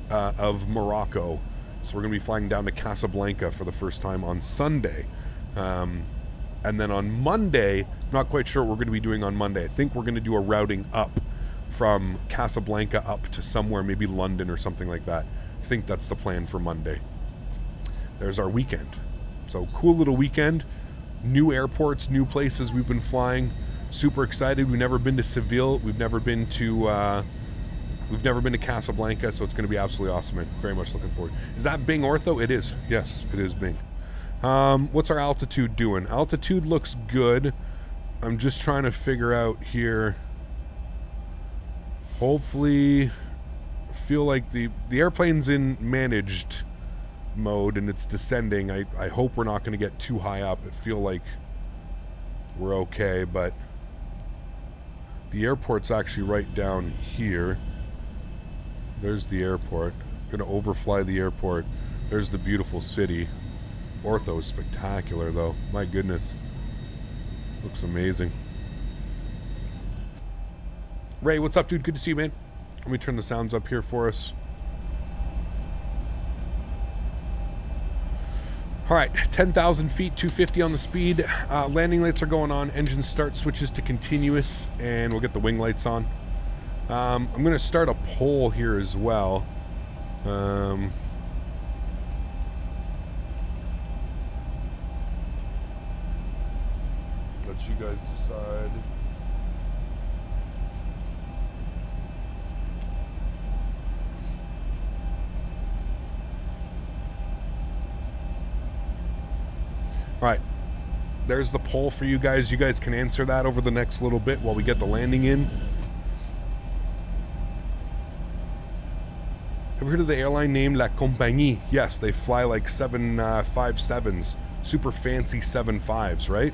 of Morocco. So we're going to be flying down to Casablanca for the first time on Sunday. And then on Monday, I'm not quite sure what we're going to be doing on Monday. I think we're going to do a routing up from Casablanca up to somewhere, maybe London or something like that. I think that's the plan for Monday. There's our weekend. So cool little weekend. New airports, new places we've been flying. Super excited. We've never been to Seville. We've never been to Casablanca, so it's going to be absolutely awesome. I'm very much looking forward. Is that Bing Ortho? It is. Yes, it is Bing. What's our altitude doing? Altitude looks good. I'm just trying to figure out here. Hopefully, feel like the airplane's in managed mode and it's descending. I hope we're not going to get too high up. I feel like we're okay, but the airport's actually right down here. There's the airport. Going to overfly the airport. There's the beautiful city. Ortho is spectacular, though. My goodness. Looks amazing. Ray, what's up, dude? Good to see you, man. Let me turn the sounds up here for us. All right, 10,000 feet, 250 on the speed. Landing lights are going on. Engine start switches to continuous, and we'll get the wing lights on. I'm going to start a poll here as well. Let you guys decide. All right, there's the poll for you guys. You guys can answer that over the next little bit while we get the landing in. Have you heard of the airline name La Compagnie? Yes, they fly like 757s, super fancy 75s, right?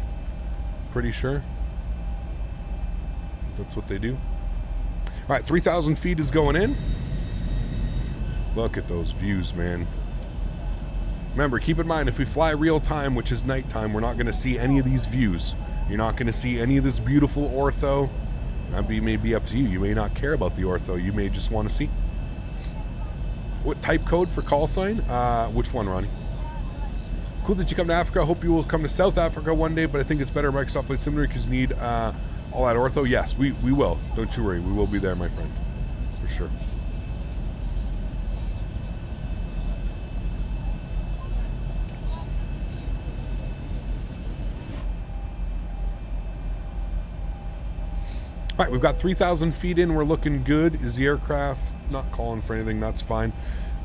Pretty sure that's what they do. All right, 3,000 feet is going in. Look at those views, man. Remember, keep in mind, if we fly real time, which is nighttime, we're not going to see any of these views. You're not going to see any of this beautiful ortho. That may be up to you. You may not care about the ortho. You may just want to see. What type code for call sign? Which one, Ronnie? Cool that you come to Africa. I hope you will come to South Africa one day, but I think it's better Microsoft Flight Simulator because you need all that ortho. Yes, we will. Don't you worry. We will be there, my friend. For sure. All right, we've got 3,000 feet in. We're looking good. Is the aircraft not calling for anything? That's fine.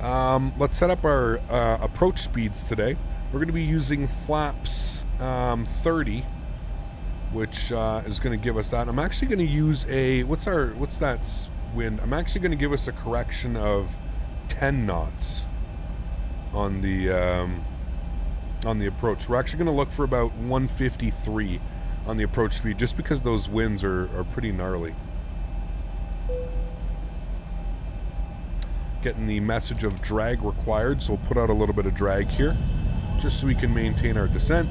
Let's set up our approach speeds today. We're going to be using flaps 30, which is going to give us that. I'm actually going to use a what's that wind? I'm actually going to give us a correction of 10 knots on the approach. We're actually going to look for about 153 on the approach speed, just because those winds are pretty gnarly. Getting the message of drag required, so we'll put out a little bit of drag here, just so we can maintain our descent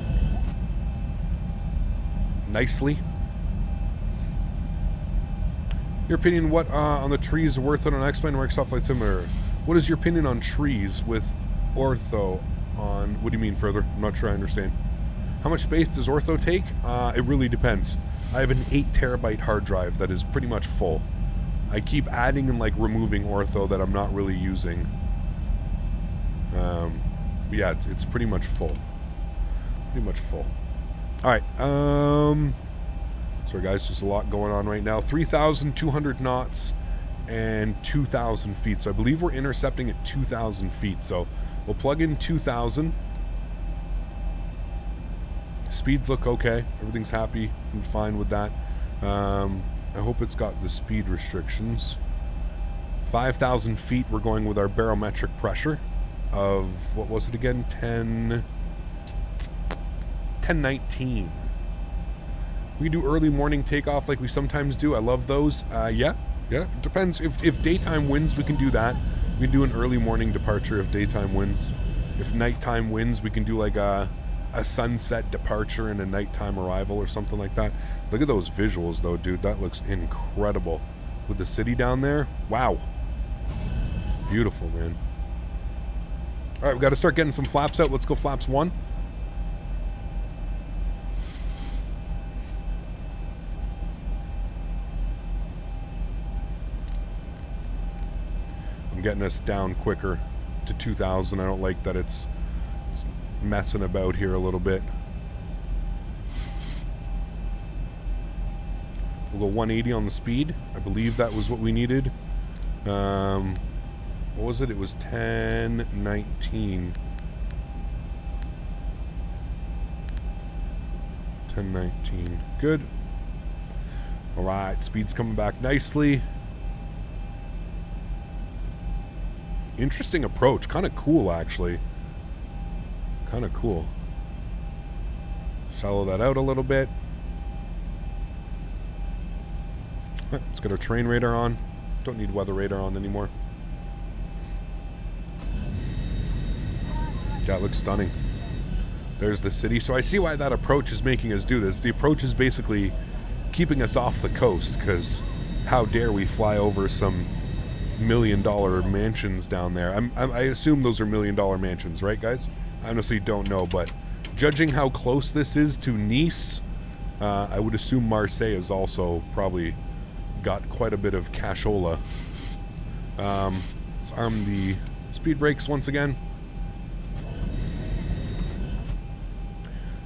nicely. Your opinion, what on the trees worth it on X-Plane or Microsoft Flight Simulator? What is your opinion on trees with ortho on? What do you mean further? I'm not sure I understand. How much space does ortho take? It really depends. I have an 8 terabyte hard drive that is pretty much full. I keep adding and like removing ortho that I'm not really using. Yeah, it's pretty much full. Pretty much full. All right. Sorry guys, just a lot going on right now. 3,200 knots and 2,000 feet. So I believe we're intercepting at 2,000 feet. So we'll plug in 2,000. Speeds look okay. Everything's happy and fine with that. I hope it's got the speed restrictions. 5,000 feet, we're going with our barometric pressure of, what was it again? 1019. We can do early morning takeoff like we sometimes do. I love those. Yeah, it depends. If daytime winds, we can do that. We can do an early morning departure if daytime winds. If nighttime winds, we can do like a sunset departure and a nighttime arrival or something like that. Look at those visuals though, dude. That looks incredible. With the city down there. Wow. Beautiful, man. All right, we got to start getting some flaps out. Let's go flaps 1. I'm getting us down quicker to 2,000. I don't like that it's messing about here a little bit. We'll go 180 on the speed. I believe that was what we needed. What was it? It was 1019. 1019. Good. All right, speed's coming back nicely. Interesting approach. Kind of cool, actually. Kind of cool. Shallow that out a little bit. Let's get our train radar on. Don't need weather radar on anymore. That looks stunning. There's the city. So I see why that approach is making us do this. The approach is basically keeping us off the coast, because how dare we fly over some $1 million mansions down there. I assume those are $1 million mansions, right guys? I honestly don't know, but judging how close this is to Nice, I would assume Marseille is also probably got quite a bit of cashola. Let's arm the speed brakes once again.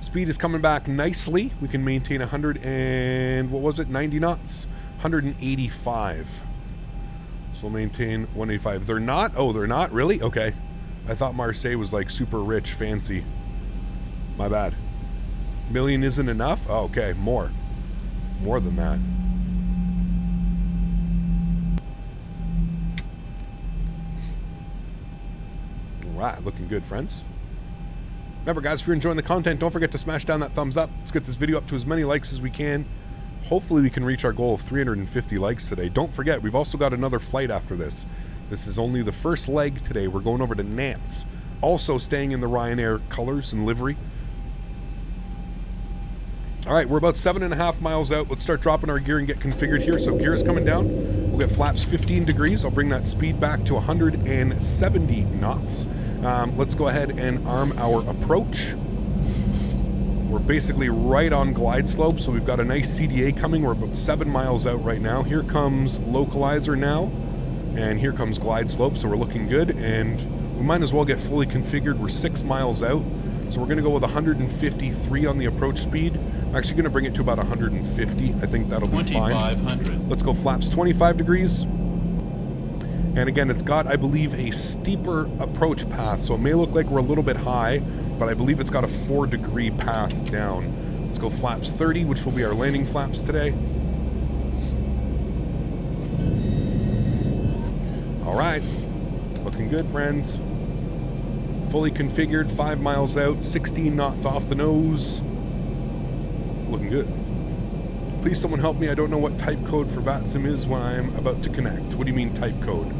Speed is coming back nicely. We can maintain 100 and, what was it, 90 knots? 185. So we'll maintain 185. They're not? Oh, they're not? Really? Okay. I thought Marseille was like super rich, fancy. My bad. Million isn't enough? Oh, okay, more. More than that. Alright, looking good, friends. Remember, guys, if you're enjoying the content, don't forget to smash down that thumbs up. Let's get this video up to as many likes as we can. Hopefully we can reach our goal of 350 likes today. Don't forget, we've also got another flight after this. This is only the first leg today. We're going over to Nantes. Also staying in the Ryanair colors and livery. All right, we're about 7.5 miles out. Let's start dropping our gear and get configured here. So gear is coming down. We'll get flaps 15 degrees. I'll bring that speed back to 170 knots. Let's go ahead and arm our approach. We're basically right on glide slope, so we've got a nice CDA coming. We're about 7 miles out right now. Here comes localizer now, and here comes glide slope, so we're looking good, and we might as well get fully configured. We're 6 miles out, so we're going to go with 153 on the approach speed. I'm actually going to bring it to about 150. I think that'll be fine. 2,500. Let's go flaps 25 degrees. And again, it's got, I believe, a steeper approach path, so it may look like we're a little bit high, but I believe it's got a 4-degree path down. Let's go flaps 30, which will be our landing flaps today. All right, looking good, friends. Fully configured, 5 miles out, 16 knots off the nose. Looking good. Please someone help me, I don't know what type code for VATSIM is when I'm about to connect. What do you mean type code?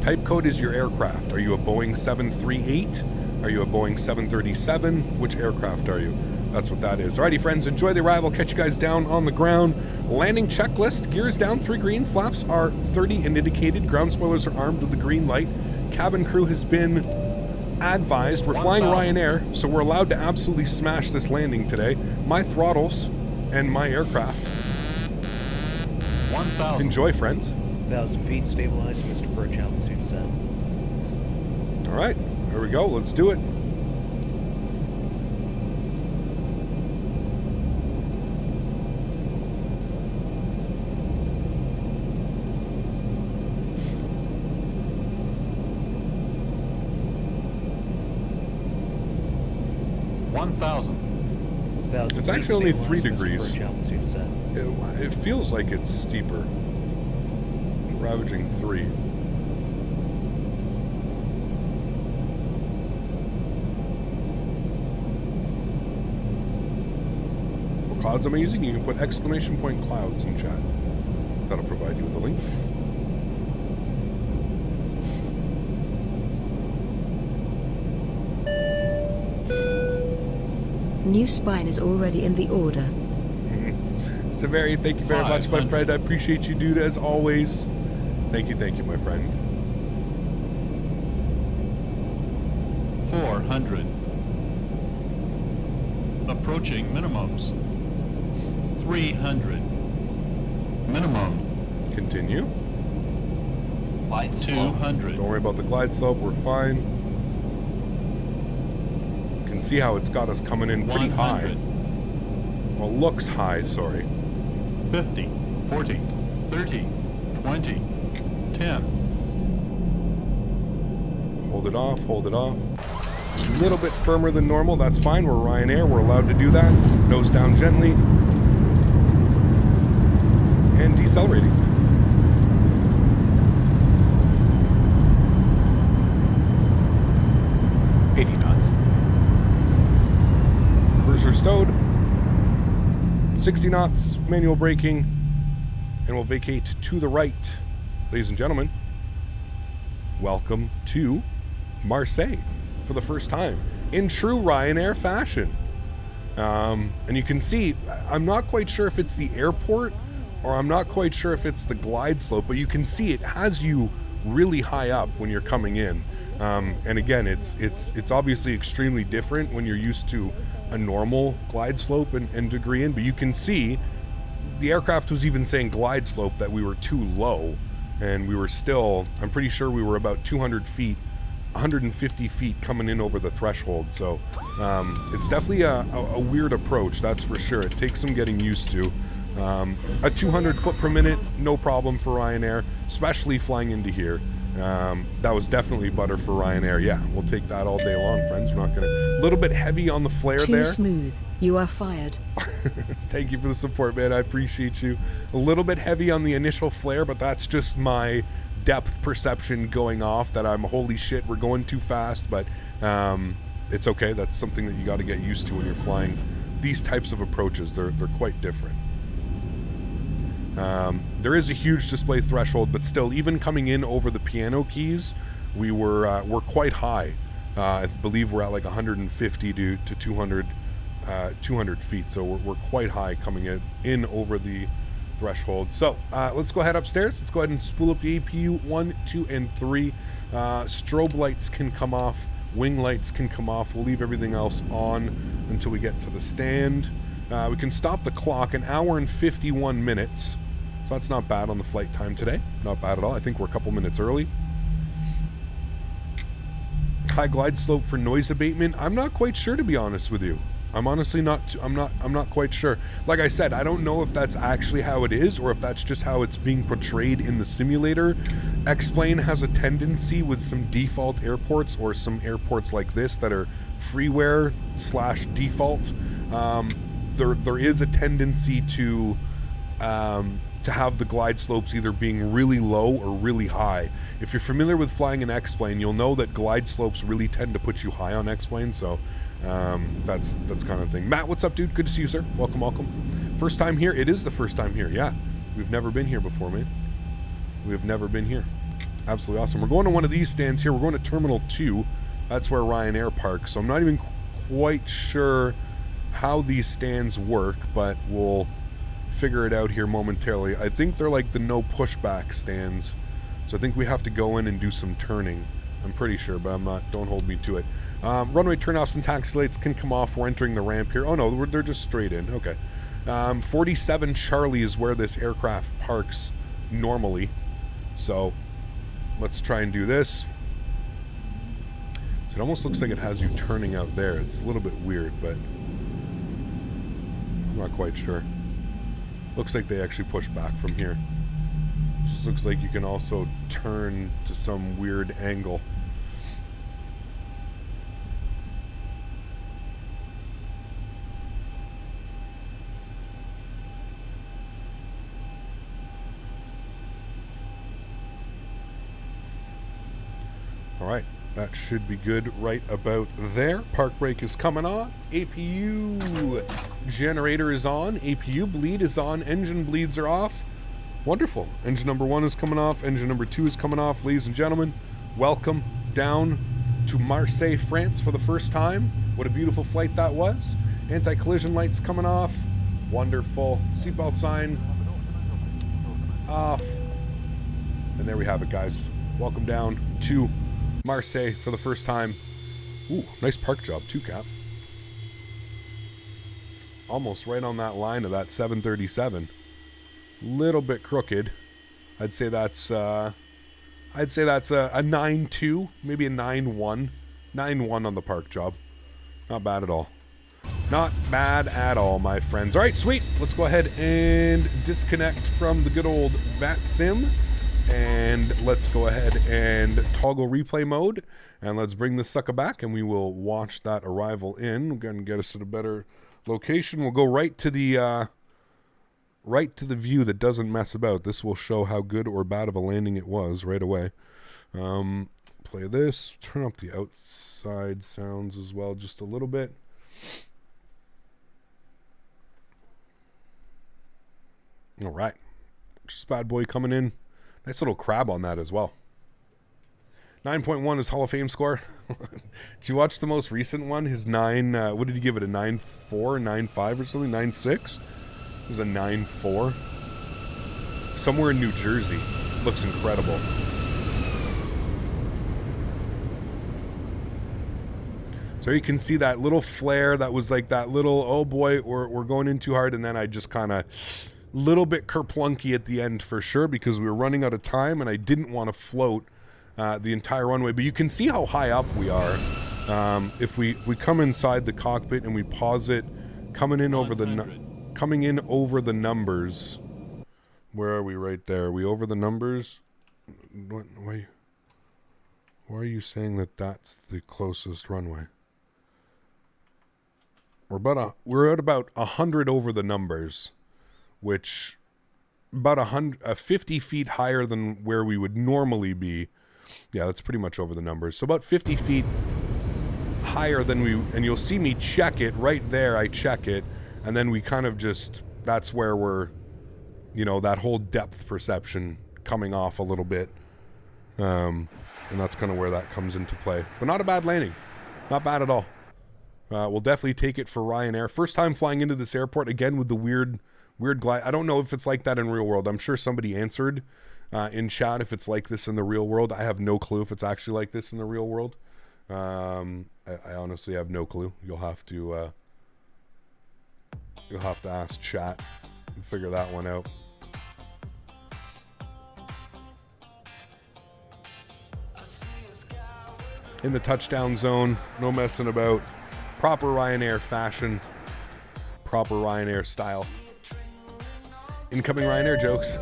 Type code is your aircraft. Are you a Boeing 738? Are you a Boeing 737? Which aircraft are you? That's what that is. Alrighty, friends, enjoy the arrival. Catch you guys down on the ground. Landing checklist. Gears down, 3 green. Flaps are 30 and indicated. Ground spoilers are armed with the green light. Cabin crew has been advised. We're flying Ryanair, so we're allowed to absolutely smash this landing today. My throttles and my aircraft. 1,000. Enjoy, friends. 1,000 feet, stabilized, Mr. Birch, altitude set. All right, here we go. Let's do it. 1,000. It's actually only 3 degrees. Approach altitude set. It feels like it's steeper. We're averaging 3. What clouds am I using? You can put exclamation point clouds in chat. That'll provide you with a link. New spine is already in the order. Severi, thank you very much, my friend. I appreciate you, dude, as always. Thank you, my friend. 400. Approaching minimums. 300. Minimum. Continue. 200. Don't worry about the glide slope. We're fine. You can see how it's got us coming in pretty high. Well, looks high, sorry. 50, 40, 30, 20, 10. Hold it off, hold it off. A little bit firmer than normal, that's fine. We're Ryanair, we're allowed to do that. Nose down gently. And decelerating. Cruiser stowed. 60 knots, manual braking, and we'll vacate to the right. Ladies and gentlemen, welcome to Marseille for the first time in true Ryanair fashion. And you can see, I'm not quite sure if it's the airport or I'm not quite sure if it's the glide slope, but you can see it has you really high up when you're coming in. And again, it's obviously extremely different when you're used to a normal glide slope and degree in, but you can see the aircraft was even saying glide slope that we were too low, and we were still, I'm pretty sure we were about 200 feet, 150 feet coming in over the threshold. So it's definitely a weird approach, that's for sure. It takes some getting used to. A 200 foot per minute, no problem for Ryanair, especially flying into here. That was definitely butter for Ryanair. Yeah, we'll take that all day long, friends. We're not gonna. A little bit heavy on the flare there. Too smooth. You are fired. Thank you for the support, man. I appreciate you. A little bit heavy on the initial flare, but that's just my depth perception going off. That I'm holy shit, we're going too fast. But it's okay. That's something that you got to get used to when you're flying these types of approaches. They're quite different. There is a huge display threshold, but still, even coming in over the piano keys, we're quite high. I believe we're at like 150 to 200 feet, so we're quite high coming in over the threshold. So let's go ahead upstairs. Let's go ahead and spool up the APU 1, 2, and 3. Strobe lights can come off. Wing lights can come off. We'll leave everything else on until we get to the stand. We can stop the clock, 1 hour and 51 minutes. So that's not bad on the flight time today. Not bad at all. I think we're a couple minutes early. High glide slope for noise abatement. I'm not quite sure, to be honest with you. I'm honestly not. I'm not quite sure. Like I said, I don't know if that's actually how it is or if that's just how it's being portrayed in the simulator. X-Plane has a tendency with some default airports or some airports like this that are freeware / default. There is a tendency to have the glide slopes either being really low or really high. If you're familiar with flying an X-Plane, you'll know that glide slopes really tend to put you high on X-Plane, so that's kind of thing. Matt, what's up, dude? Good to see you, sir. Welcome. First time here? It is the first time here, yeah. We've never been here before, man. We have never been here. Absolutely awesome. We're going to one of these stands here. We're going to Terminal 2. That's where Ryanair parks, so I'm not even quite sure how these stands work, but we'll figure it out here momentarily. I think they're like the no pushback stands, so I think we have to go in and do some turning. I'm pretty sure, but I'm not. Don't hold me to it. Runway turnoffs and taxi lights can come off. We're entering the ramp here. Oh no, they're just straight in. Okay. 47 Charlie is where this aircraft parks normally, so let's try and do this. So it almost looks like it has you turning out there. It's a little bit weird, but I'm not quite sure. Looks like they actually push back from here. Just looks like you can also turn to some weird angle. All right, that should be good right about there. Park brake is coming on. APU generator is on. APU bleed is on. Engine bleeds are off. Wonderful. Engine number 1 is coming off. Engine number 2 is coming off. Ladies and gentlemen, welcome down to Marseille, France for the first time. What a beautiful flight that was. Anti-collision lights coming off. Wonderful. Seatbelt sign off. And there we have it, guys. Welcome down to Marseille for the first time. Ooh, nice park job too, Cap. Almost right on that line of that 737. Little bit crooked. I'd say that's a 9.2, maybe a 9.1. 9.1 on the park job. Not bad at all. Not bad at all, my friends. All right, sweet. Let's go ahead and disconnect from the good old VAT Sim. And let's go ahead and toggle replay mode. And let's bring this sucker back, and we will watch that arrival in. We're going to get us at a better location. We'll go right to the view that doesn't mess about. This will show how good or bad of a landing it was right away. Play this. Turn up the outside sounds as well just a little bit. All right. Just bad boy coming in. Nice little crab on that as well. 9.1 is Hall of Fame score. Did you watch the most recent one? His 9, what did he give it? A 9.4, 9.5 or something? 9.6? It was a 9.4. Somewhere in New Jersey. Looks incredible. So you can see that little flare that was like that little, oh boy, we're going in too hard. And then I just kind of... little bit kerplunky at the end for sure because we were running out of time and I didn't want to float the entire runway. But you can see how high up we are. If we come inside the cockpit and we pause it, coming in over the numbers. Where are we? Right there. Are we over the numbers? Why are you saying that that's the closest runway? We're at about 100 over the numbers. Which about 50 feet higher than where we would normally be. Yeah, that's pretty much over the numbers. So about 50 feet higher than and you'll see me check it right there. I check it, and then we kind of just, that's where we're, that whole depth perception coming off a little bit. And that's kind of where that comes into play. But not a bad landing. Not bad at all. We'll definitely take it for Ryanair. First time flying into this airport, again, with the weird glide. I don't know if it's like that in real world. I'm sure somebody answered in chat if it's like this in the real world. I have no clue if it's actually like this in the real world. I honestly have no clue. You'll have to ask chat and figure that one out. In the touchdown zone, no messing about. Proper Ryanair fashion, proper Ryanair style. Incoming Ryanair jokes.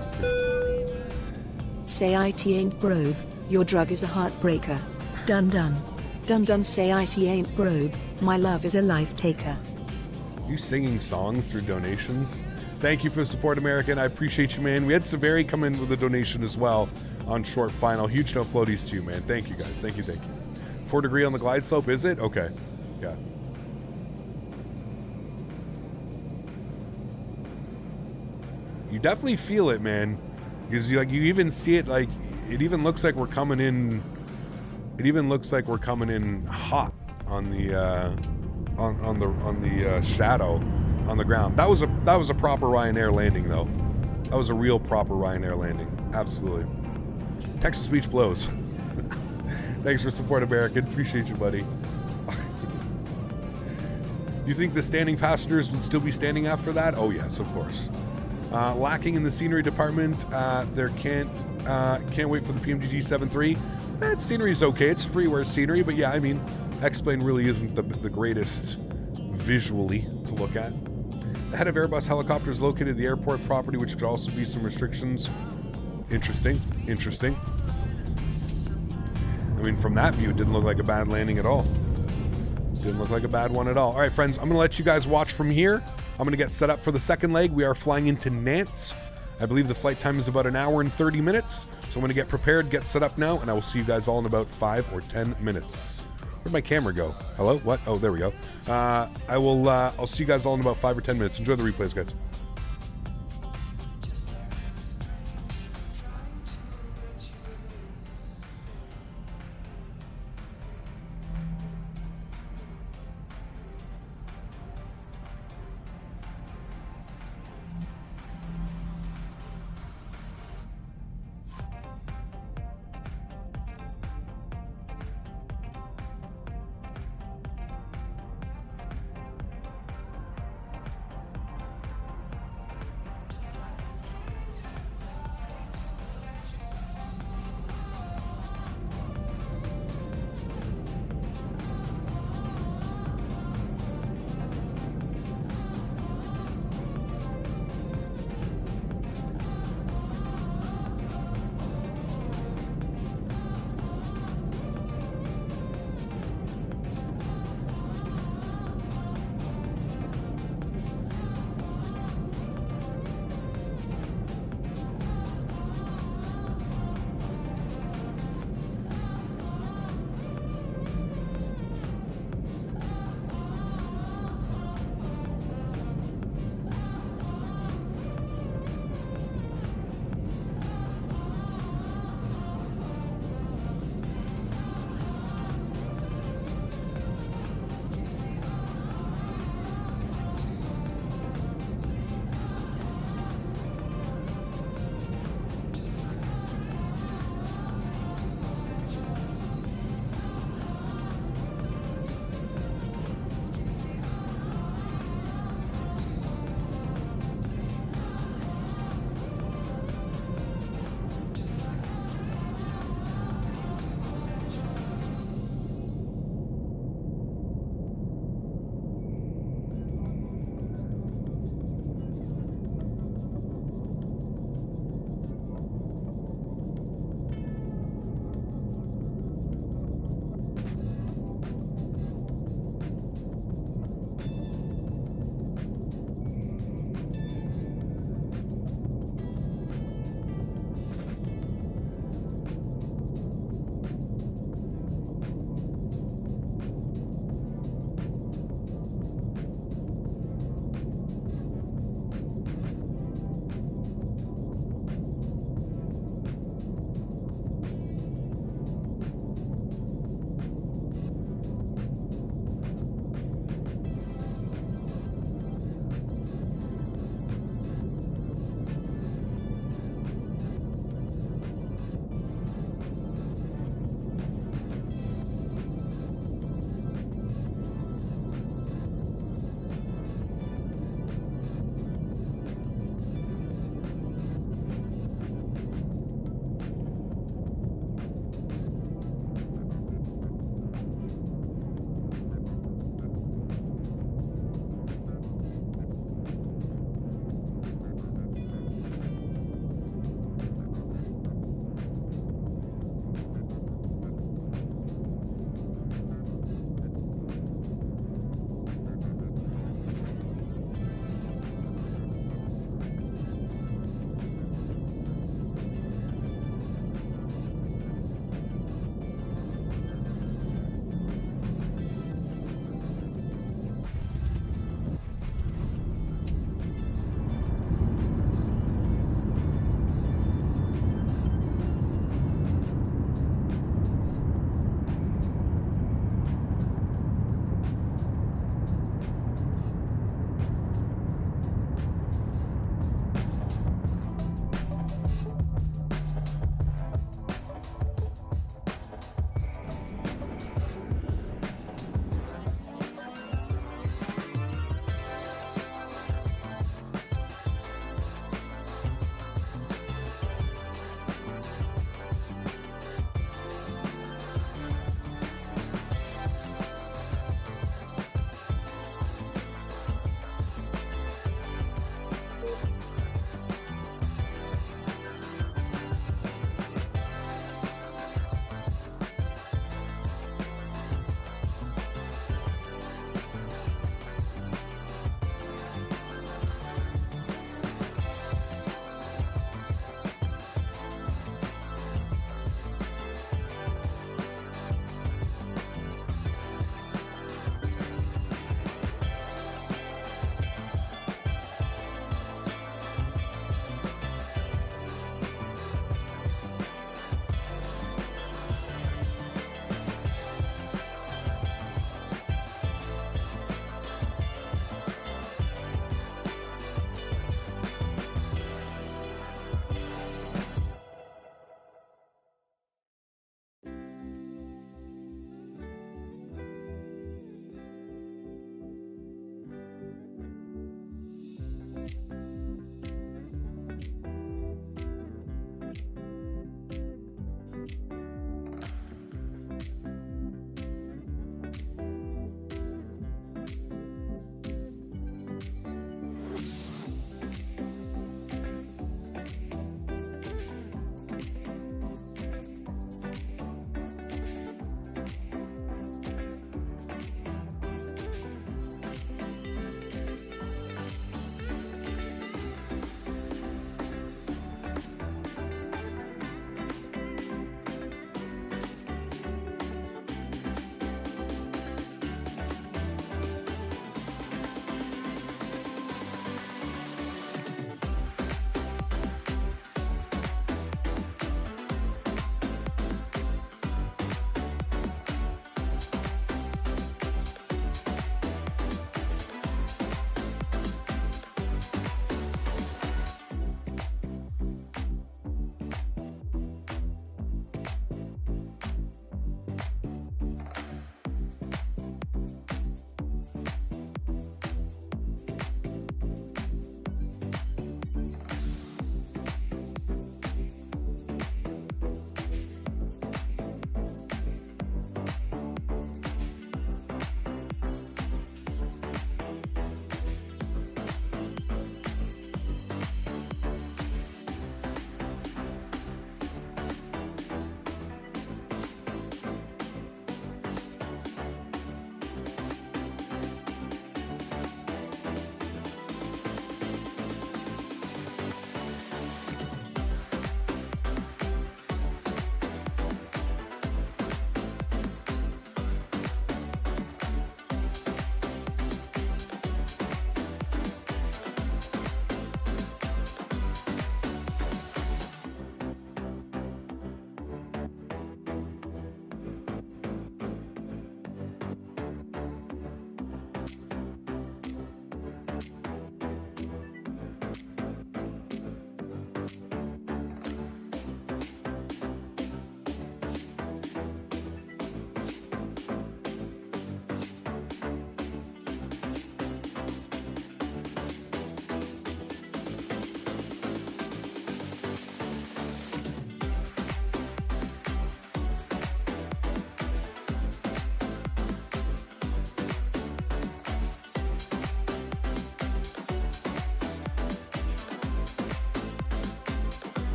Say it ain't brobe, your drug is a heartbreaker. Dun dun. Dun dun, say it ain't brobe, my love is a life taker. You singing songs through donations? Thank you for the support, American. I appreciate you, man. We had Severi come in with a donation as well on short final. Huge no floaties too, man. Thank you, guys. Thank you, thank you. 4 degree on the glide slope, is it? Okay. Yeah. You definitely feel it, man, because you even see it, like it even looks like we're coming in. It even looks like we're coming in hot on the shadow on the ground. That was a proper Ryanair landing, though. That was a real proper Ryanair landing. Absolutely. Texas Beach blows. Thanks for support, American. Appreciate you, buddy. You think the standing passengers would still be standing after that? Oh yes, of course. Lacking in the scenery department. There can't wait for the PMGG 7.3. That scenery's okay. It's freeware scenery, but yeah, I mean, X-Plane really isn't the greatest visually to look at. The head of Airbus helicopters located at the airport property, which could also be some restrictions. Interesting. Interesting. I mean, from that view, it didn't look like a bad landing at all. Didn't look like a bad one at all. All right, friends, I'm going to let you guys watch from here. I'm going to get set up for the second leg. We are flying into Nantes I believe the flight time is about 1 hour and 30 minutes. So I'm going to get prepared, get set up now, and I will see you guys all in about 5 or 10 minutes. Where'd my camera go? Hello? What? Oh, there we go. I'll see you guys all in about 5 or 10 minutes. Enjoy the replays, guys.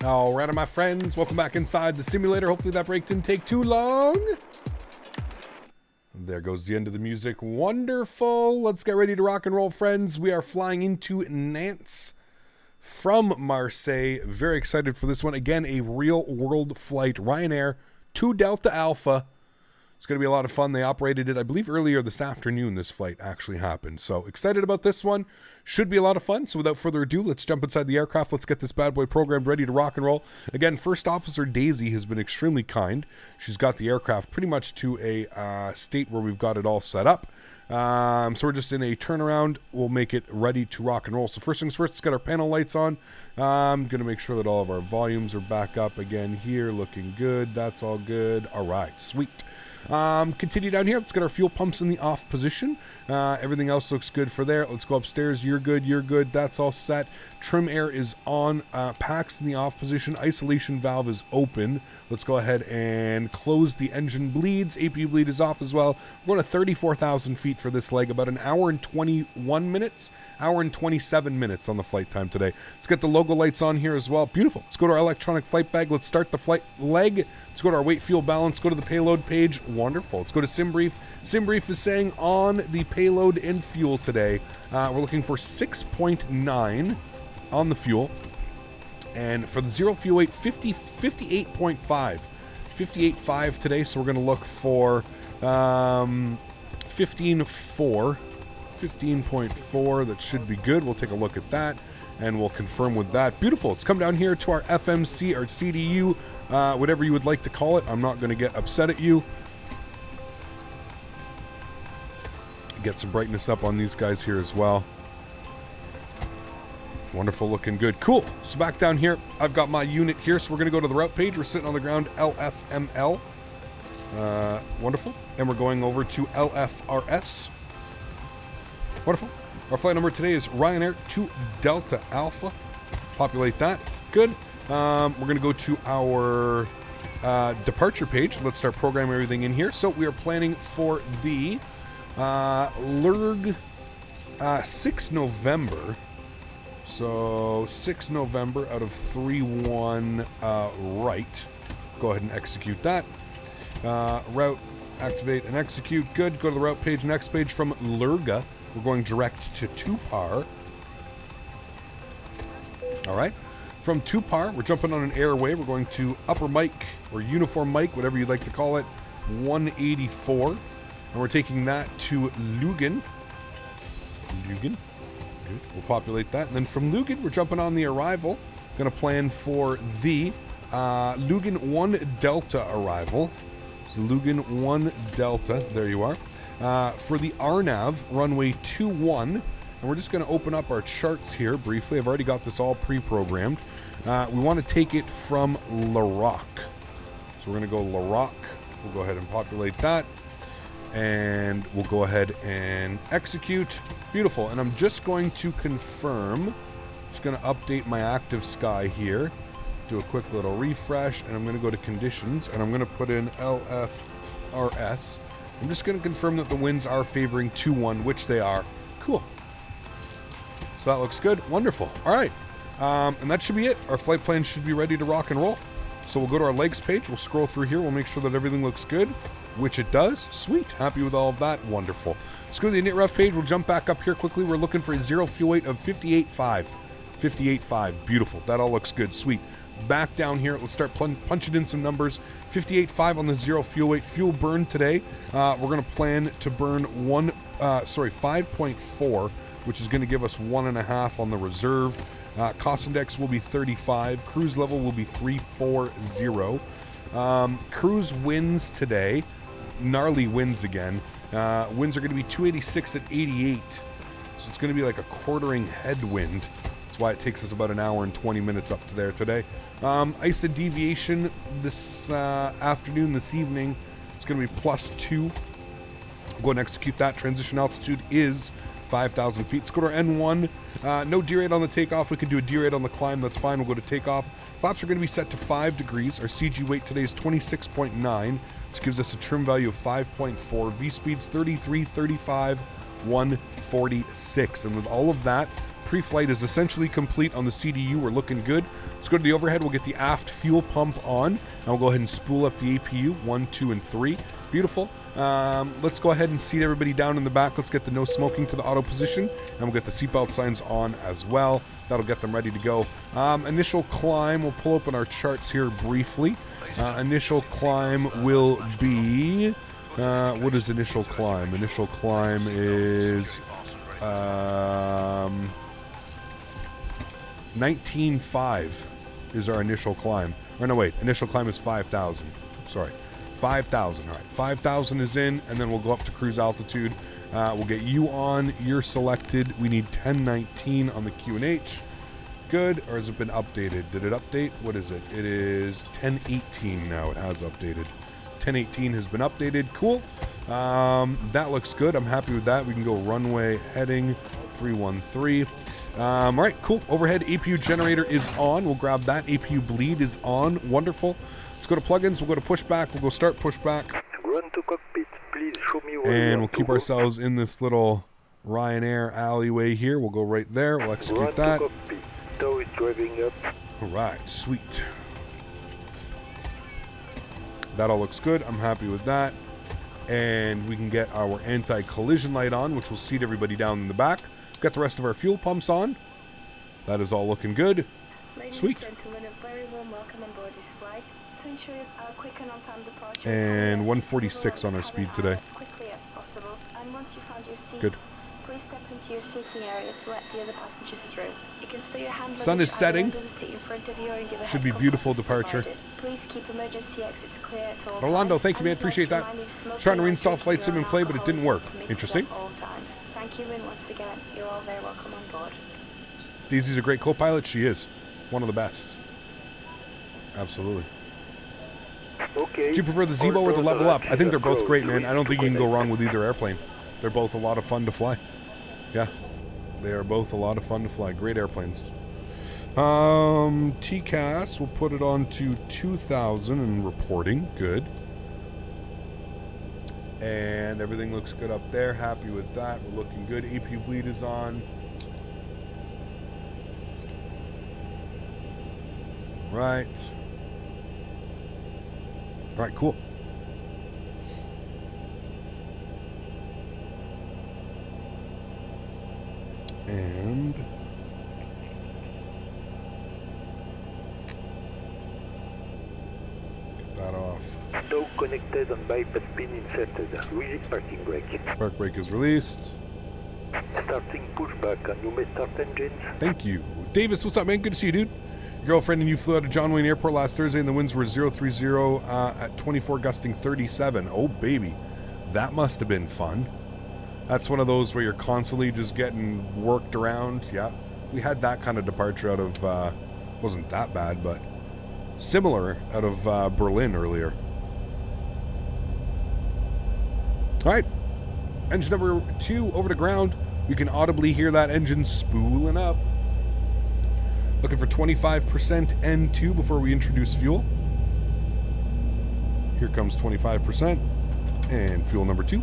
All right, my friends, welcome back inside the simulator. Hopefully that break didn't take too long. There goes the end of the music. Wonderful. Let's get ready to rock and roll, friends. We are flying into Nantes from Marseille. Very excited for this one. Again, a real world flight. Ryanair 2 Delta Alpha. It's going to be a lot of fun. They operated it, I believe, earlier this afternoon. This flight actually happened. So excited about this one. Should be a lot of fun. So without further ado, let's jump inside the aircraft. Let's get this bad boy programmed, ready to rock and roll. Again, First Officer Daisy has been extremely kind. She's got the aircraft pretty much to a state where we've got it all set up. So we're just in a turnaround. We'll make it ready to rock and roll. So first things first, let's get our panel lights on. I'm going to make sure that all of our volumes are back up again here. Looking good. That's all good. All right, sweet. Continue down here. Let's get our fuel pumps in the off position. Everything else looks good for there. Let's go upstairs. You're good. You're good. That's all set. Trim air is on. Packs in the off position. Isolation valve is open. Let's go ahead and close the engine bleeds. APU bleed is off as well. We're going to 34,000 feet for this leg. About an hour and 21 minutes. Hour and 27 minutes on the flight time today. Let's get the logo lights on here as well. Beautiful. Let's go to our electronic flight bag. Let's start the flight leg. Let's go to our weight fuel balance. Go to the payload page. Wonderful. Let's go to SimBrief. SimBrief is saying on the payload and fuel today, we're looking for 6.9 on the fuel. And for the zero fuel weight, 58.5. 58.5 today. So we're going to look for 15.4. 15.4. That should be good. We'll take a look at that and we'll confirm with that. Beautiful. Let's come down here to our FMC or CDU, whatever you would like to call it. I'm not going to get upset at you. Get some brightness up on these guys here as well. Wonderful, looking good. Cool. So back down here, I've got my unit here. So we're going to go to the route page. We're sitting on the ground, LFML. Wonderful. And we're going over to LFRS. Wonderful. Our flight number today is Ryanair 2 Delta Alpha. Populate that. Good. We're going to go to our departure page. Let's start programming everything in here. So we are planning for the LURG 6 November. So 6 November out of 3-1 right. Go ahead and execute that. Route, activate and execute. Good. Go to the route page. Next page from Lurga. We're going direct to Tupar. All right. From Tupar, we're jumping on an airway. We're going to upper mic or uniform mic, whatever you'd like to call it, 184. And we're taking that to Lugin. Lugin. Good. We'll populate that. And then from Lugin, we're jumping on the arrival. Going to plan for the Lugin 1 Delta arrival. So Lugin 1 Delta. There you are. For the RNAV, runway 21, and we're just going to open up our charts here briefly. I've already got this all pre-programmed. We want to take it from Laroc. So we're going to go Laroc. We'll go ahead and populate that. And we'll go ahead and execute. Beautiful. And I'm just going to confirm. Just going to update my active sky here. Do a quick little refresh. And I'm going to go to conditions. And I'm going to put in LFRS. I'm just going to confirm that the winds are favoring 2-1, which they are. Cool. So that looks good. Wonderful. All right. And that should be it. Our flight plan should be ready to rock and roll. So we'll go to our legs page. We'll scroll through here. We'll make sure that everything looks good, which it does. Sweet. Happy with all of that. Wonderful. Let's go to the init ref page. We'll jump back up here quickly. We're looking for a zero fuel weight of 58.5. 58.5. Beautiful. That all looks good. Sweet. Back down here, let's start punching in some numbers. 58.5 on the zero fuel weight. Fuel burn today. We're going to plan to burn 5.4, which is going to give us 1.5 on the reserve. Cost index will be 35. Cruise level will be 340. Cruise winds today. Gnarly winds again. Winds are going to be 286 at 88. So it's going to be like a quartering headwind. That's why it takes us about an hour and 20 minutes up to there today. ISA deviation this afternoon, this evening, it's going to be +2. Go and execute that. Transition altitude is 5,000 feet. Let's go to our N1. No derate on the takeoff. We can do a derate on the climb. That's fine. We'll go to takeoff. Flaps are going to be set to 5 degrees. Our CG weight today is 26.9, which gives us a trim value of 5.4. V speeds 33, 35, 146. And with all of that, pre-flight is essentially complete on the CDU. We're looking good. Let's go to the overhead. We'll get the aft fuel pump on, and we'll go ahead and spool up the APU 1, 2, and 3. Beautiful. Let's go ahead and seat everybody down in the back. Let's get the no smoking to the auto position, and we'll get the seatbelt signs on as well. That'll get them ready to go. Initial climb, we'll pull open our charts here briefly. Initial climb will be, what is initial climb? Initial climb is 19.5 is our initial climb. Or no, wait, initial climb is 5,000. Sorry, 5,000. All right, 5,000 is in, and then we'll go up to cruise altitude. We'll get you on. You're selected. We need 1019 on the QNH. Good, or has it been updated? Did it update? What is it? It is 1018 now. It has updated. 1018 has been updated. Cool. That looks good. I'm happy with that. We can go runway heading 313. All right, cool. Overhead APU generator is on. We'll grab that. APU bleed is on. Wonderful. Let's go to plugins. We'll go to pushback. We'll go start pushback. Run to cockpit. Please show me where And you we'll want keep to go. ourselves in this little Ryanair alleyway here. We'll go right there. We'll execute Run that. to cockpit. Tow is driving up. All right, sweet. That all looks good. I'm happy with that. And we can get our anti-collision light on, which will seat everybody down in the back. Got the rest of our fuel pumps on. That is all looking good. Ladies Sweet. and gentlemen, a very warm welcome on board this flight. To ensure a quick and on-time departure, And 146 on our speed today. as quickly as possible. And once you found your seat, Good. please step into your seating area to let the other passengers through. You can store your hand Sun luggage is setting. either under the seat in front of you or give a Should be head beautiful comfort departure. provided. Please keep emergency exits clear at all Orlando, times. thank you, man. And we'd like Appreciate to that. remind you to smoke Trying to and reinstall drink Flight beer Sim and and Play, but it alcohol didn't work. permitted Interesting. at all times. Thank you, and once again, you're all very welcome on board. Daisy's a great co-pilot. She is. One of the best. Absolutely. Okay. Do you prefer the Zibo or the Level Up? I think they're both great, man. I don't think you can go wrong with either airplane. They're both a lot of fun to fly. Yeah. They are both a lot of fun to fly. Great airplanes. TCAS, we'll put it on to 2,000 and reporting. Good. And everything looks good up there. Happy with that. We're looking good. APU bleed is on. Right. All right, cool. And get that off. Tow connected and bypass pin inserted. Release parking brake. Park brake is released. Starting pushback, and you may start engines. Thank you. Davis, what's up, man? Good to see you, dude. Your girlfriend and you flew out of John Wayne Airport last Thursday, and the winds were 030 at 24, gusting 37. Oh, baby. That must have been fun. That's one of those where you're constantly just getting worked around. Yeah. We had that kind of departure out of, wasn't that bad, but similar out of Berlin earlier. All right. Engine number 2 over to ground. You can audibly hear that engine spooling up. Looking for 25% N2 before we introduce fuel. Here comes 25%. And fuel number 2.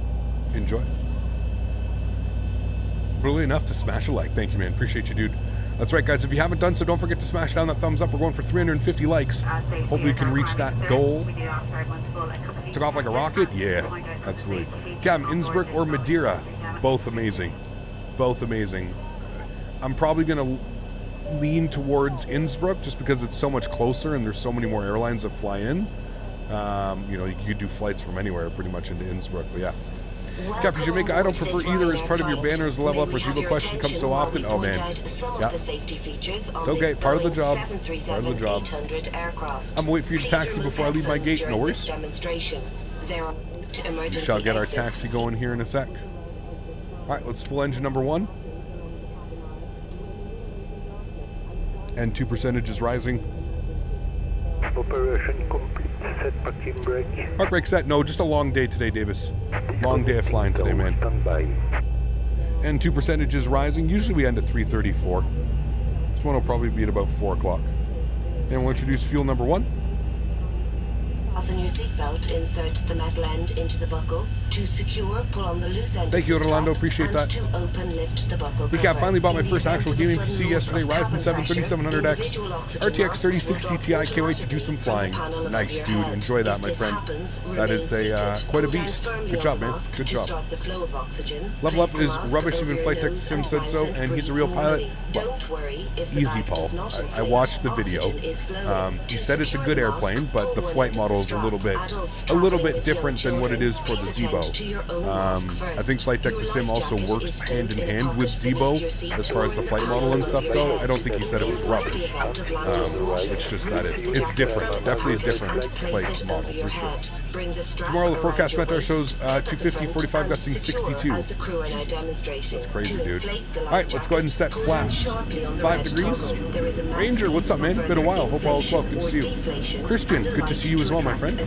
Enjoy. Really enough to smash a like. Thank you, man. Appreciate you, dude. That's right, guys. If you haven't done so, don't forget to smash down that thumbs up. We're going for 350 likes. Hopefully we can reach that goal. Took off like a rocket? Yeah, absolutely. Cam, Innsbruck or Madeira? Both amazing. Both amazing. I'm probably going to lean towards Innsbruck just because it's so much closer and there's so many more airlines that fly in. You know, you could do flights from anywhere pretty much into Innsbruck, but yeah. Captain Jamaica, I don't prefer either as part of your banner as a level up or Zibo question comes so often. Oh man. Yeah. It's okay, part of the job. Part of the job. I'm gonna wait for you to taxi before I leave my gate, no worries. We shall get our taxi going here in a sec. Alright, let's spool engine number 1. And 2% is rising. Operation complete. Set parking brake. Park brake set. No, just a long day today, Davis. Long day of flying today, man. Standby. And 2% is rising. Usually we end at 3:34. This one will probably be at about 4 o'clock. And we'll introduce fuel number 1. Fasten your seatbelt. seatbelt, insert the metal end into the buckle. To secure, pull on the loose end. Thank you, Orlando. Appreciate that. To open, lift the buckle. Decaf finally bought my first actual gaming PC yesterday. Ryzen 7 3700X, RTX 3060 Ti. Can't wait to do some flying. Nice, dude. Enjoy that, my friend. That is a quite a beast. Good job, man. Good job. Level Up is rubbish. Even Flight Tech Sim said so, and he's a real pilot. Well, easy, Paul. I watched the video. He said it's a good airplane, but the flight model is a little bit different than what it is for the Zibo. I think Flight Tech Sim also works hand in hand with Zibo as far as the flight model and stuff go. I don't think he said it was rubbish. It's just that it's different. Definitely a different flight model for sure. Tomorrow the forecast Mentha shows 250, 45 gusting 62. That's crazy, dude. Alright, let's go ahead and set flaps. 5 degrees. Ranger, what's up, man? Been a while. Hope all is well. Good to see you. Christian, good to see you as well, my friend.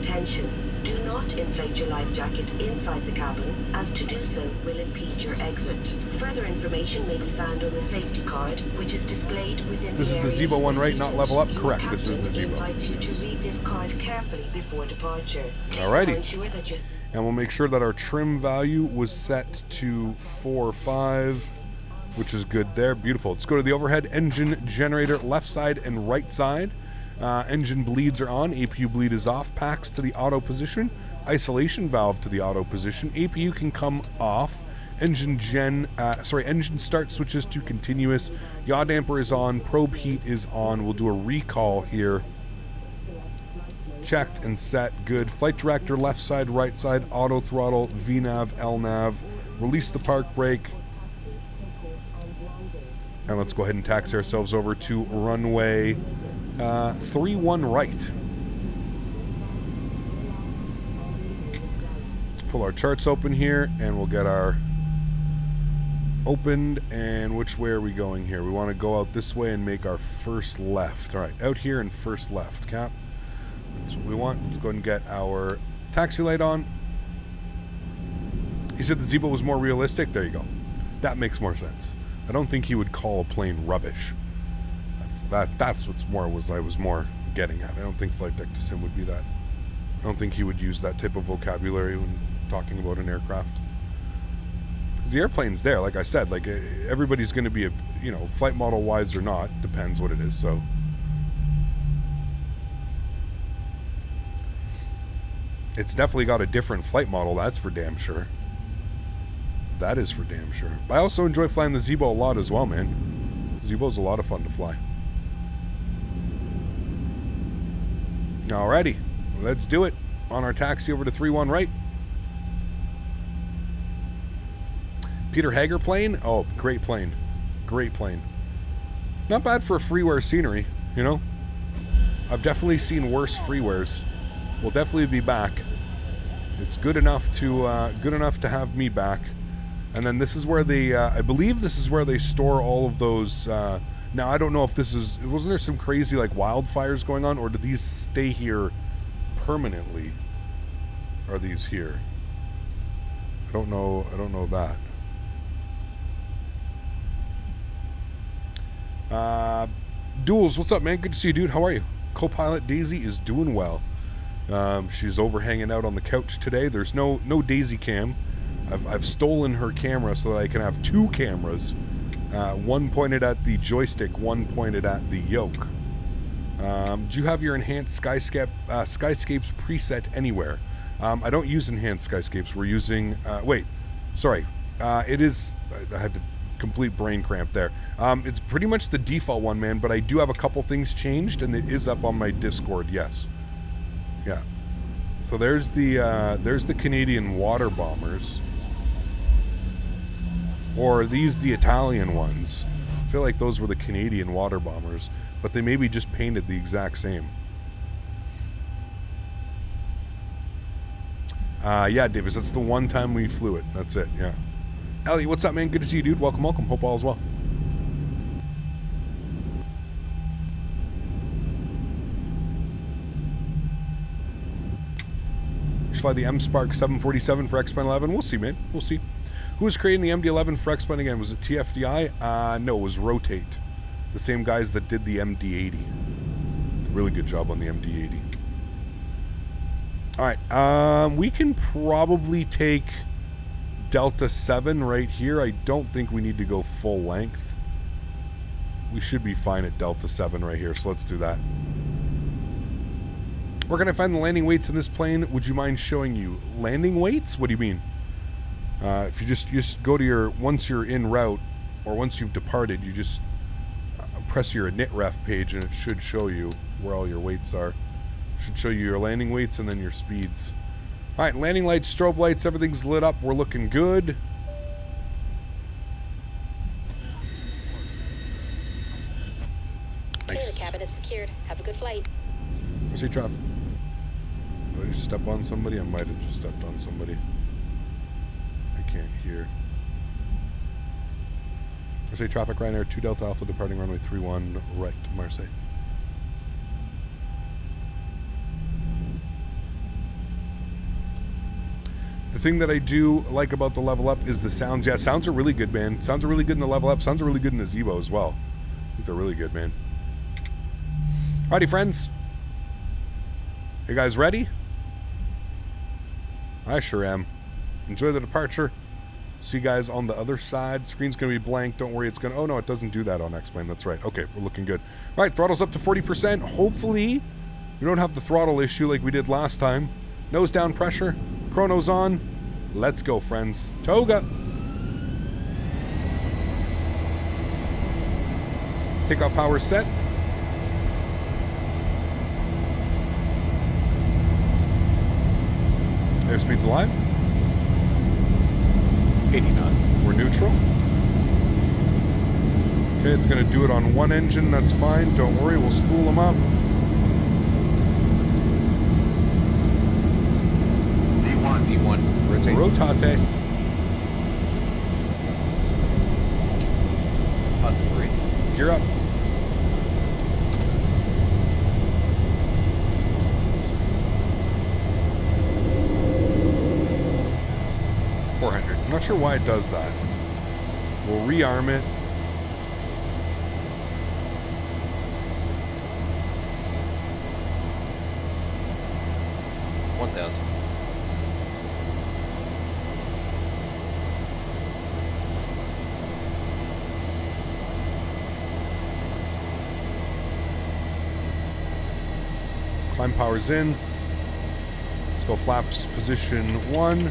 Do not inflate your life jacket inside the cabin, as to do so will impede your exit. Further information may be found on the safety card, which is displayed within This is the Zibo one, right? Not Level Up? Correct. This is the Zibo. Invite you to read this card carefully before departure. Alrighty. And we'll make sure that our trim value was set to 4.5, which is good there. Beautiful. Let's go to the overhead engine generator, left side and right side. Engine bleeds are on, APU bleed is off, packs to the auto position, isolation valve to the auto position, APU can come off, engine start switches to continuous, yaw damper is on, probe heat is on. We'll do a recall here. Checked and set, good. Flight director, left side, right side, auto throttle, VNAV, LNAV, release the park brake. And let's go ahead and taxi ourselves over to runway 31 right. Let's pull our charts open here and we'll get our opened. And which way are we going here? We want to go out this way and make our first left. All right, out here and first left, Cap. That's what we want. Let's go ahead and get our taxi light on. He said the Zibo was more realistic. There you go. That makes more sense. I don't think he would call a plane rubbish. That's what's more I was more getting at. I don't think Flight Tech Sim would be that. I don't think he would use that type of vocabulary when talking about an aircraft. Because the airplane's there, like I said, like everybody's going to be flight model wise or not, depends what it is. So it's definitely got a different flight model, that's for damn sure. That is for damn sure. But I also enjoy flying the Zibo a lot as well, man. Zibo's a lot of fun to fly. Alrighty, let's do it. On our taxi over to 31 right. Peter Hager plane. Oh, great plane. Great plane. Not bad for a freeware scenery, you know. I've definitely seen worse freewares. We'll definitely be back. It's good enough to have me back. And then this is where they, I believe this is where they store all of those. Now I don't know if this is. Wasn't there some crazy like wildfires going on, or do these stay here permanently? Are these here? I don't know. I don't know that. Duels, what's up, man? Good to see you, dude. How are you? Co-pilot Daisy is doing well. She's over hanging out on the couch today. There's no Daisy cam. I've stolen her camera so that I can have two cameras. One pointed at the joystick, one pointed at the yoke. Do you have your enhanced skyscapes preset anywhere? I don't use enhanced skyscapes. We're using it is, I had to complete brain cramp there. It's pretty much the default one, man, but I do have a couple things changed, and it is up on my Discord. Yes, yeah. So there's the Canadian water bombers. Or are these the Italian ones? I feel like those were the Canadian water bombers, but they maybe just painted the exact same. Yeah, Davis, that's the one time we flew it. That's it, yeah. Elliot, what's up, man? Good to see you, dude. Welcome, welcome. Hope all is well. You should fly the M-Spark 747 for X-Plane 11. We'll see, man. We'll see. Who was creating the MD-11 for X-Plane again? Was it TFDI? No, it was Rotate. The same guys that did the MD-80. Really good job on the MD-80. Alright, we can probably take Delta 7 right here. I don't think we need to go full length. We should be fine at Delta 7 right here, so let's do that. Where can I find the landing weights in this plane? Would you mind showing you? Landing weights? What do you mean? If you just go to your, once you're en route, or once you've departed, you just press your init ref page and it should show you where all your weights are. Should show you your landing weights and then your speeds. Alright, landing lights, strobe lights, everything's lit up. We're looking good. Nice. The cabin is secured. Have a good flight. See traffic. Did I just step on somebody? I might have just stepped on somebody. I can't hear. I say traffic, Ryanair 2 Delta Alpha departing runway 31 right to Marseille. The thing that I do like about the level up is the sounds. Yeah, sounds are really good, man. Sounds are really good in the level up. Sounds are really good in the Zibo as well. I think they're really good, man. Alrighty, friends. You guys ready? I sure am. Enjoy the departure. See you guys on the other side. Screen's going to be blank. Don't worry, it's going to... Oh, no, it doesn't do that on X-Plane. That's right. Okay, we're looking good. All right, throttle's up to 40%. Hopefully, we don't have the throttle issue like we did last time. Nose down pressure. Chrono's on. Let's go, friends. Toga. Takeoff power set. Airspeed's alive. 80 knots. We're neutral. Okay, it's going to do it on one engine. That's fine. Don't worry. We'll spool them up. V1. Rotate. Rotate. Positive rate. Gear up. I'm not sure why it does that. We'll rearm it. $1,000. Climb power's in. Let's go flaps position 1.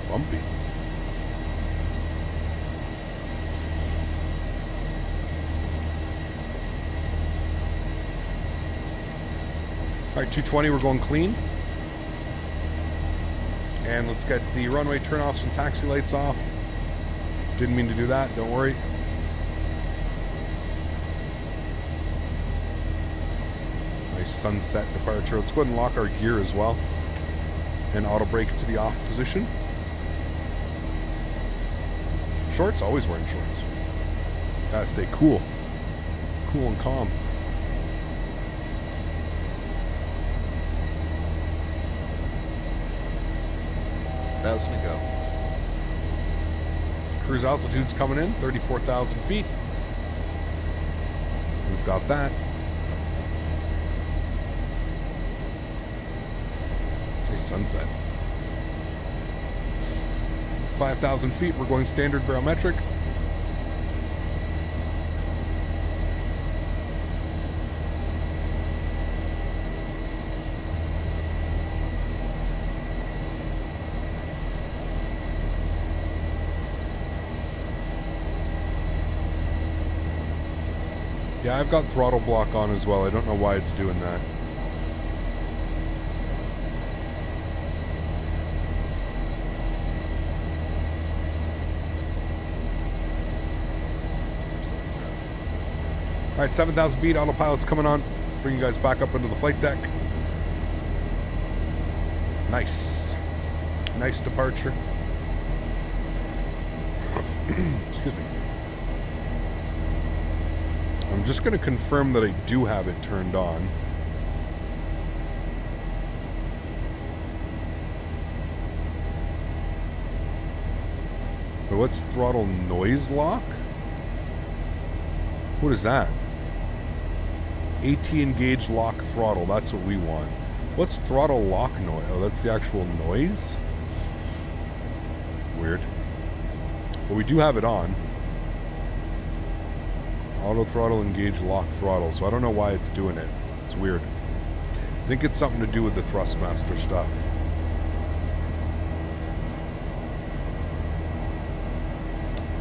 Bumpy. All right, 220, we're going clean. And let's get the runway turn-offs and taxi lights off. Didn't mean to do that, don't worry. Nice sunset departure. Let's go ahead and lock our gear as well. And auto brake to the off position. Shorts, always wearing shorts. Gotta stay cool. Cool and calm. $1,000 to go. Cruise altitude's coming in, 34,000 feet. We've got that. Nice sunset. 5,000 feet, we're going standard barometric. Yeah, I've got throttle block on as well. I don't know why it's doing that. All right, 7,000 feet, autopilot's coming on. Bring you guys back up into the flight deck. Nice. Nice departure. Excuse me. I'm just going to confirm that I do have it turned on. So what's throttle noise lock? What is that? AT engage lock throttle. That's what we want. What's throttle lock noise? Oh, that's the actual noise? Weird. But we do have it on. Auto throttle engage lock throttle. So I don't know why it's doing it. It's weird. I think it's something to do with the Thrustmaster stuff.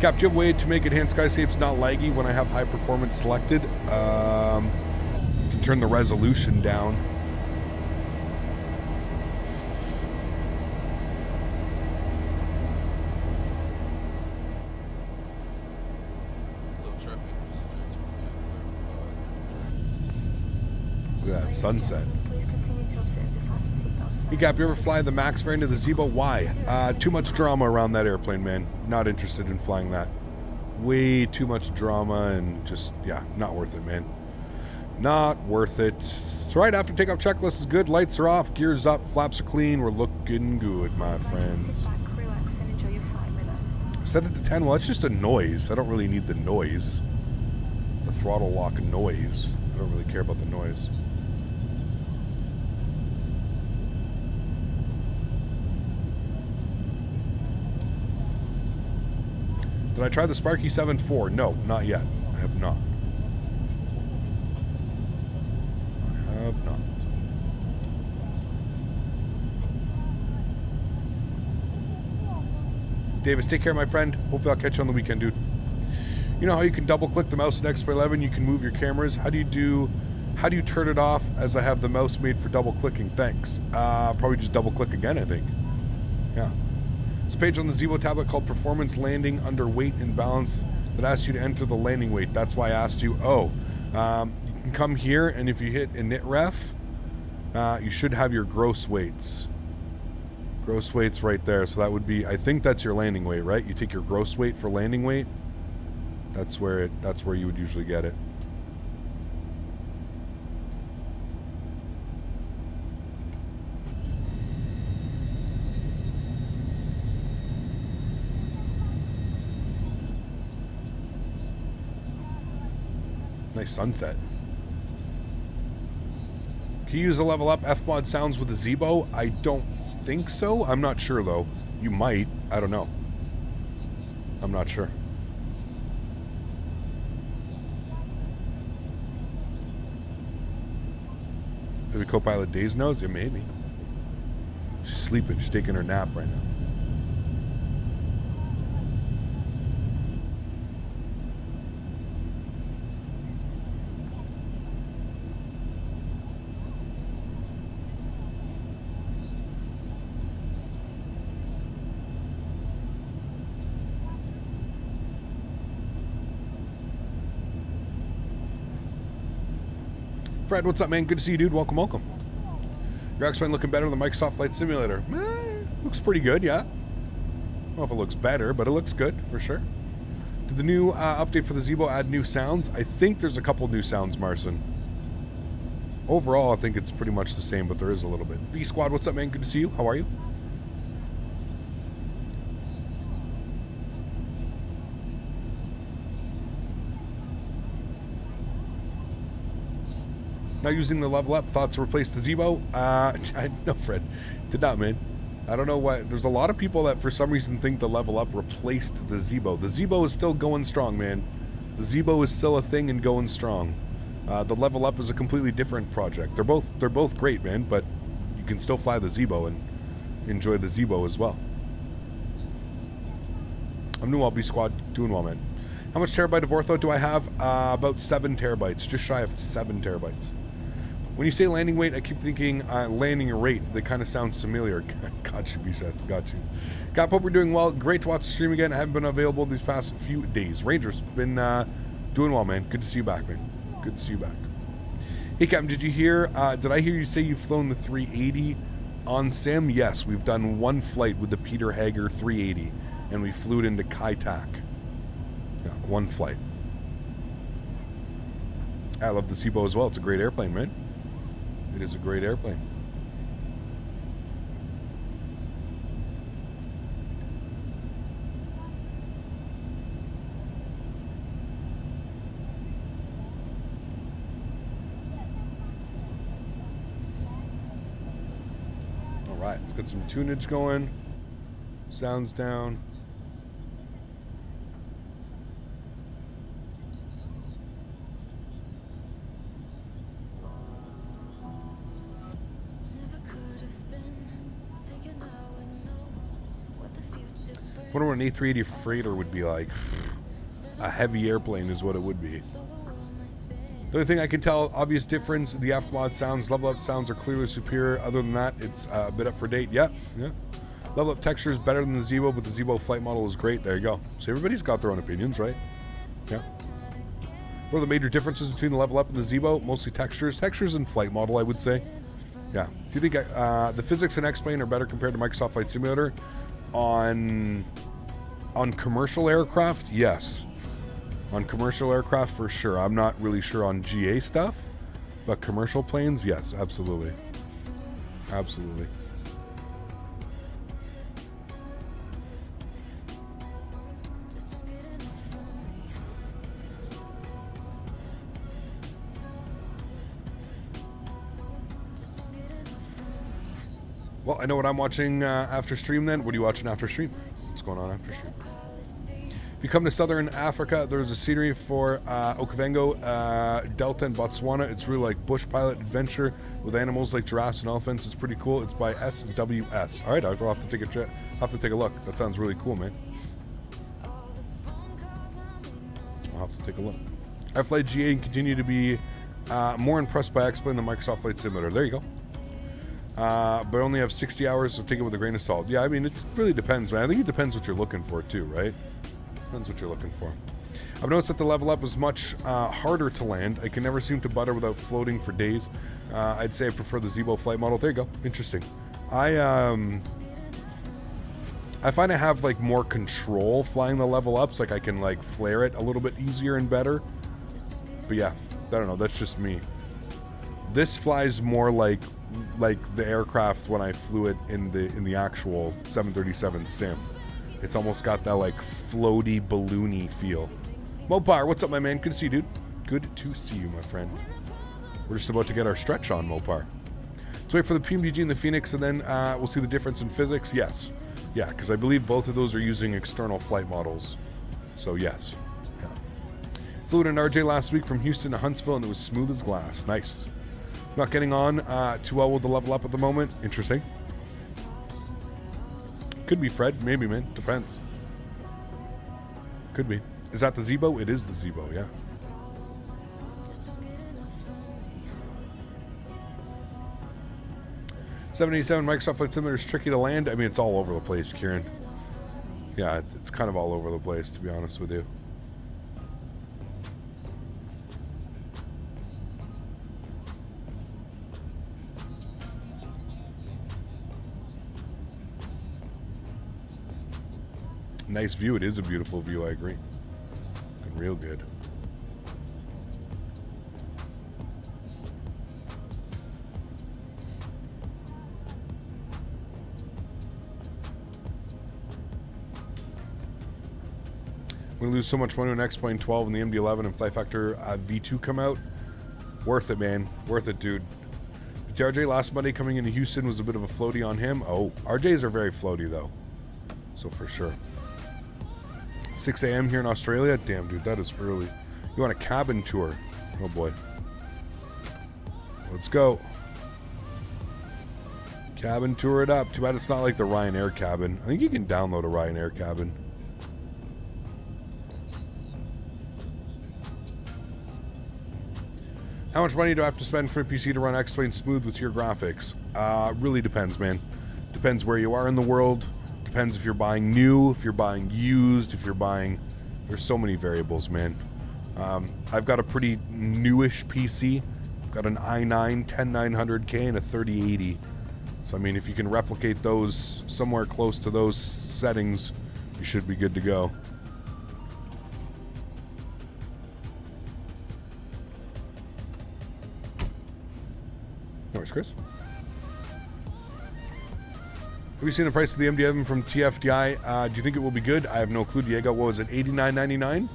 Cap, do you have a way to make enhanced skyscapes not laggy when I have high performance selected? You can turn the resolution down. Look at that sunset. Hey Cap, you ever fly the Max variant of the Zibo? Why? Too much drama around that airplane, man. Not interested in flying that. Way too much drama and just, yeah, not worth it, man. Not worth it. It's right after takeoff checklist is good. Lights are off, gears up, flaps are clean. We're looking good, my friends. Set it to 10. Well, it's just a noise. I don't really need the noise. The throttle lock noise. I don't really care about the noise. Did I try the Sparky 7.4? No, not yet. I have not. I have not. Davis, take care, my friend. Hopefully I'll catch you on the weekend, dude. You know how you can double click the mouse in XP11? You can move your cameras. How do you turn it off as I have the mouse made for double clicking? Thanks. Probably just double click again, I think. Yeah. There's a page on the Zibo tablet called Performance Landing Under Weight and Balance that asks you to enter the landing weight. That's why I asked you. Oh, you can come here, and if you hit init ref, you should have your gross weights. Gross weights right there. So that would be, I think that's your landing weight, right? You take your gross weight for landing weight. That's where you would usually get it. Nice sunset. Can you use a level up F-mod sounds with a Zibo? I don't think so. I'm not sure though. You might. I don't know. I'm not sure. Maybe co-pilot Days knows? Yeah, maybe. She's sleeping. She's taking her nap right now. Fred, what's up, man? Good to see you, dude. Welcome, welcome. Your X-Plane looking better than the Microsoft Flight Simulator. Looks pretty good, yeah. I don't know if it looks better, but it looks good, for sure. Did the new update for the Zibo add new sounds? I think there's a couple new sounds, Marcin. Overall, I think it's pretty much the same, but there is a little bit. B-Squad, what's up, man? Good to see you. How are you? Not using the level up, thoughts to replace the Zibo? No, Fred. Did not, man. I don't know why. There's a lot of people that for some reason think the level up replaced the Zibo. The Zibo is still going strong, man. The Zibo is still a thing and going strong. The level up is a completely different project. They're both great, man, but you can still fly the Zibo and enjoy the Zibo as well. I'm new, I'll be squad, doing well, man. How much terabyte of ortho do I have? About 7 terabytes, just shy of 7 terabytes. When you say landing weight, I keep thinking landing rate. They kind of sound familiar. Got you, B-Seth. Got you. Cap, hope we're doing well. Great to watch the stream again. I haven't been available these past few days. Rangers, been doing well, man. Good to see you back, man. Good to see you back. Hey, Captain, did I hear you say you've flown the 380 on Sim? Yes, we've done one flight with the Peter Hager 380, and we flew it into Kai Tak. Yeah, one flight. I love the Zibo as well. It's a great airplane, man. It is a great airplane. All right, let's get some tunage going. Sounds down. I wonder what an A380 freighter would be like. A heavy airplane is what it would be. The only thing I can tell, obvious difference, the aftermod sounds, level up sounds are clearly superior. Other than that, it's a bit up for date. Yeah. Level up texture is better than the Zibo, but the Zibo flight model is great. There you go. So everybody's got their own opinions, right? Yeah. What are the major differences between the level up and the Zibo? Mostly textures. Textures and flight model, I would say. Yeah. Do you think the physics in X-Plane are better compared to Microsoft Flight Simulator? On commercial aircraft, yes. On commercial aircraft, for sure. I'm not really sure on GA stuff, but commercial planes, yes, absolutely. Absolutely. Well, I know what I'm watching after stream then. What are you watching after stream? What's going on after stream? If you come to Southern Africa, there's a scenery for Okavango, Delta, and Botswana. It's really like bush pilot adventure with animals like giraffes and elephants. It's pretty cool. It's by SWS. All right, I'll have to take a look. That sounds really cool, man. I'll have to take a look. I fly GA and continue to be more impressed by X-Plane than Microsoft Flight Simulator. There you go. But only have 60 hours, so take it with a grain of salt. Yeah, I mean, it really depends, man. I think it depends what you're looking for, too, right? Depends what you're looking for. I've noticed that the level up is much harder to land. I can never seem to butter without floating for days. I'd say I prefer the Zibo flight model. There you go. Interesting. I find I have, like, more control flying the level ups. Like, I can, like, flare it a little bit easier and better. But, yeah, I don't know. That's just me. This flies more like the aircraft when I flew it in the actual 737 sim. It's almost got that like floaty balloony feel. Mopar, what's up, my man? Good to see you, dude. Good to see you, my friend. We're just about to get our stretch on, Mopar. Let's wait for the PMDG and the Phoenix, and then we'll see the difference in physics. Yes, yeah, because I believe both of those are using external flight models. So yes. Yeah. Flew in an RJ last week from Houston to Huntsville, and it was smooth as glass. Nice. Not getting on too well with the level up at the moment. Interesting. Could be Fred. Maybe, man. Depends. Could be. Is that the Zibo? It is the Zibo, yeah. $787 Microsoft Flight Simulator is tricky to land. I mean, it's all over the place, Kieran. Yeah, it's kind of all over the place, to be honest with you. Nice view. It is a beautiful view. I agree. Looking real good. I'm going to lose so much money when X-Plane 12 and the MD-11 and Flight Factor V2 come out. Worth it, man. Worth it, dude. But RJ last Monday coming into Houston was a bit of a floaty on him. Oh, RJs are very floaty, though. So for sure. 6 a.m. here in Australia? Damn, dude, that is early. You want a cabin tour? Oh, boy. Let's go. Cabin tour it up. Too bad it's not like the Ryanair cabin. I think you can download a Ryanair cabin. How much money do I have to spend for a PC to run X-Plane smooth with your graphics? Really depends, man. Depends where you are in the world. Depends if you're buying new, if you're buying used, if you're buying... There's so many variables, man. I've got a pretty newish PC. I've got an i9 10900K and a 3080. So, I mean, if you can replicate those somewhere close to those settings, you should be good to go. No worries, Chris. Have you seen the price of the MD-11 from TFDI? Do you think it will be good? I have no clue, Diego. What was it, $89.99?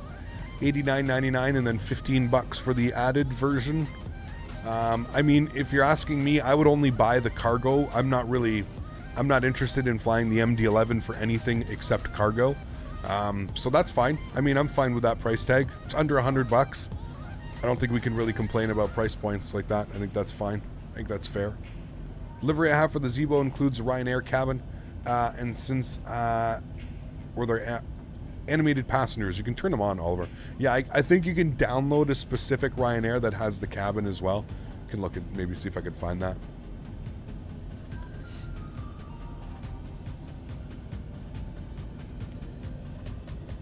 $89.99 and then $15 for the added version. I mean, if you're asking me, I would only buy the cargo. I'm not really I'm not interested in flying the MD-11 for anything except cargo. So that's fine. I mean, I'm fine with that price tag. It's under $100. I don't think we can really complain about price points like that. I think that's fine. I think that's fair. Livery I have for the Zibo includes a Ryanair cabin. And since where they're animated passengers, you can turn them on, Oliver. Yeah, I think you can download a specific Ryanair that has the cabin as well. I can look at, maybe see if I can find that.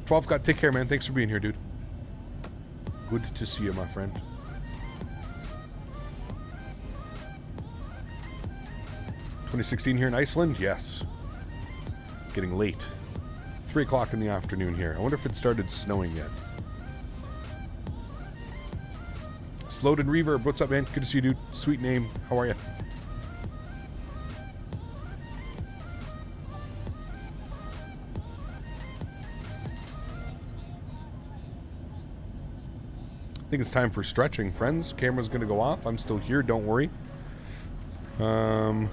Got take care, man. Thanks for being here, dude. Good to see you, my friend. $2016 here in Iceland? Yes. Getting late. 3 o'clock in the afternoon here. I wonder if it started snowing yet. Slowed and Reverb, what's up, man? Good to see you, dude. Sweet name. How are you? I think it's time for stretching, friends. Camera's going to go off. I'm still here. Don't worry. We're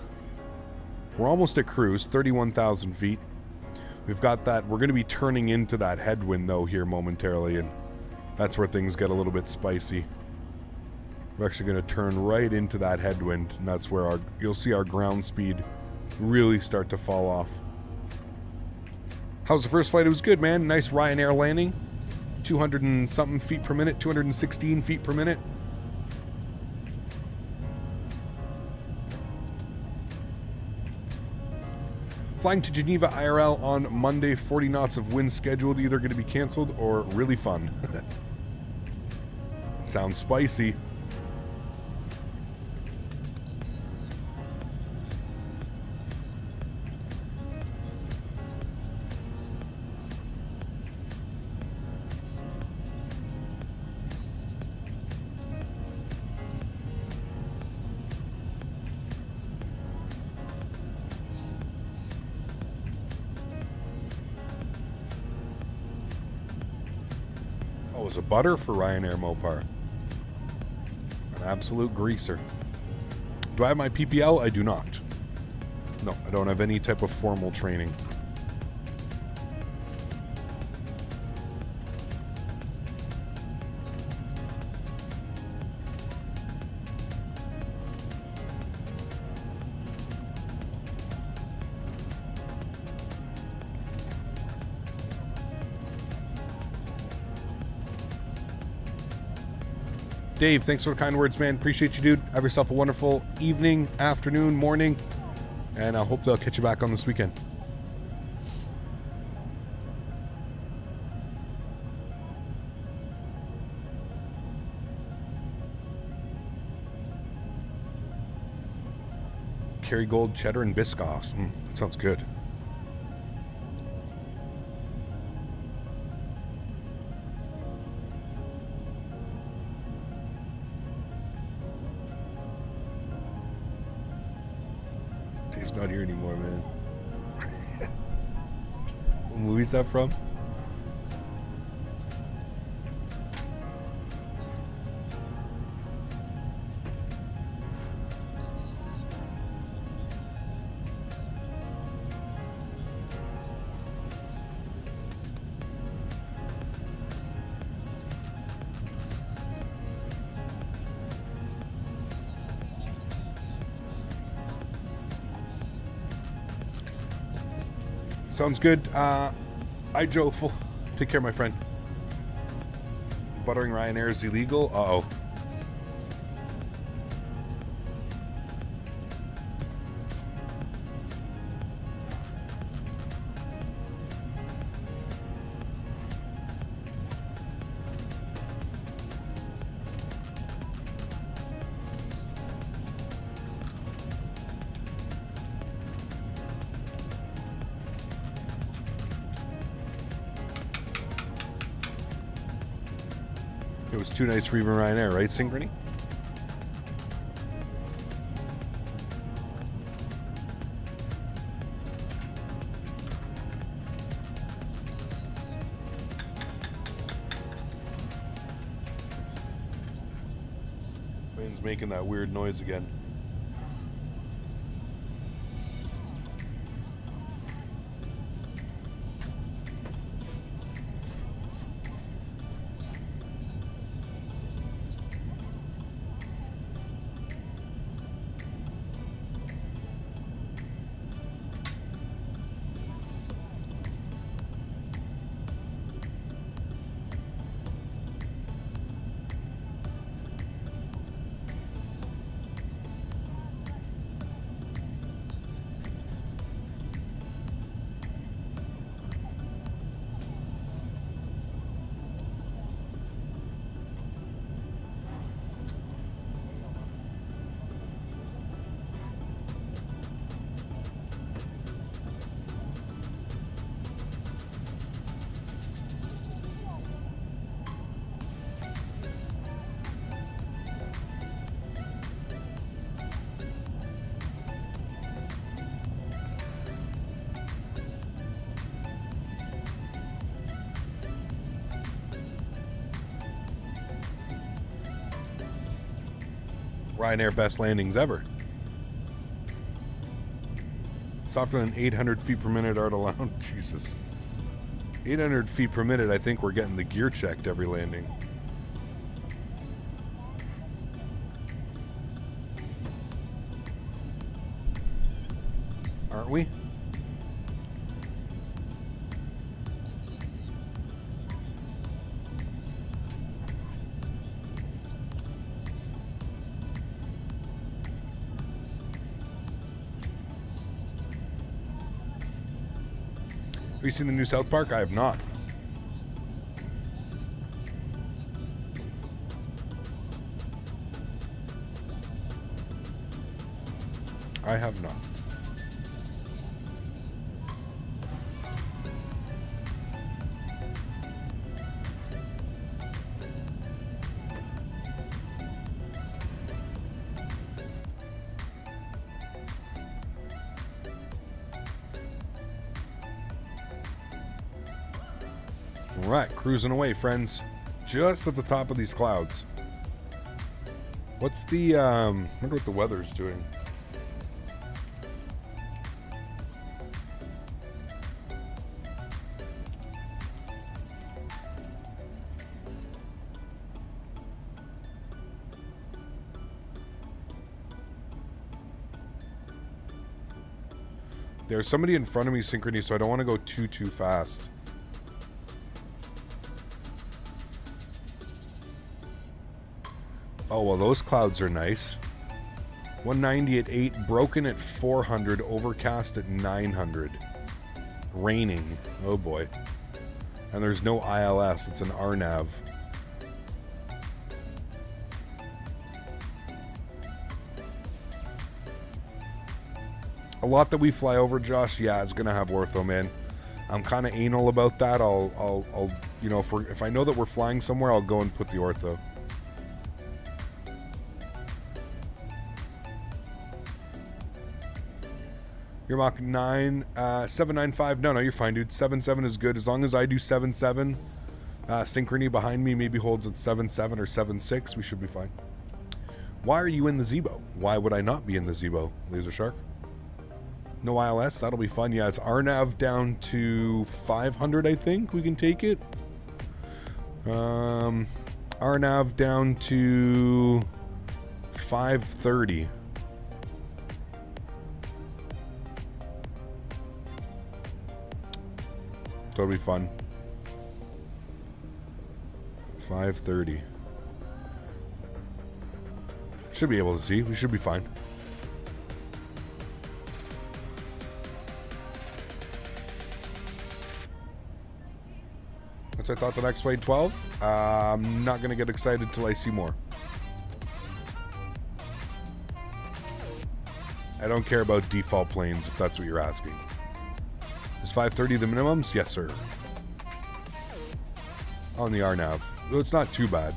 almost at cruise, 31,000 feet. We've got that. We're going to be turning into that headwind, though, here momentarily, and that's where things get a little bit spicy. We're actually going to turn right into that headwind, and that's where you'll see our ground speed really start to fall off. How's the first flight? It was good, man. Nice Ryanair landing. 200 and something feet per minute, 216 feet per minute. Flying to Geneva IRL on Monday, 40 knots of wind scheduled, either going to be canceled or really fun. Sounds spicy. A butter for Ryanair Mopar. An absolute greaser. Do I have my PPL? I do not. No, I don't have any type of formal training. Dave, thanks for the kind words, man. Appreciate you, dude. Have yourself a wonderful evening, afternoon, morning, and hopefully I'll catch you back on this weekend. Kerrygold, cheddar, and Biscoffs. That sounds good. Not here anymore, man. What movie is that from? Sounds good. Joe, full. Take care, my friend. Buttering Ryanair is illegal. Uh-oh. It was too nice for even Ryanair, right, Synchrony? Plane's making that weird noise again. Ryanair best landings ever. Softer than 800 feet per minute art allowed. Jesus. 800 feet per minute, I think we're getting the gear checked every landing. Aren't we? Have you seen the new South Park? I have not. I have not. All right, cruising away, friends. Just at the top of these clouds. What's the, I wonder what the weather's doing. There's somebody in front of me, Synchrony, so I don't want to go too fast. Oh, well, those clouds are nice. 190 at 8, broken at 400, overcast at 900. Raining. Oh, boy. And there's no ILS. It's an RNAV. A lot that we fly over, Josh, yeah, it's going to have ortho, man. I'm kind of anal about that. I'll you know, if I know that we're flying somewhere, I'll go and put the ortho. You're Mach 9, 795. No, you're fine, dude. 77 is good. As long as I do 77, Synchrony behind me maybe holds at 77 or 76, we should be fine. Why are you in the Zibo? Why would I not be in the Zibo, Laser Shark? No ILS, that'll be fun. Yeah, it's RNAV down to 500, I think. We can take it. RNAV down to 530. That'll be fun. 530. Should be able to see. We should be fine. What's our thoughts on X-Plane 12? I'm not going to get excited till I see more. I don't care about default planes, if that's what you're asking. Is 530 the minimums? Yes, sir. On the RNAV. Well, it's not too bad.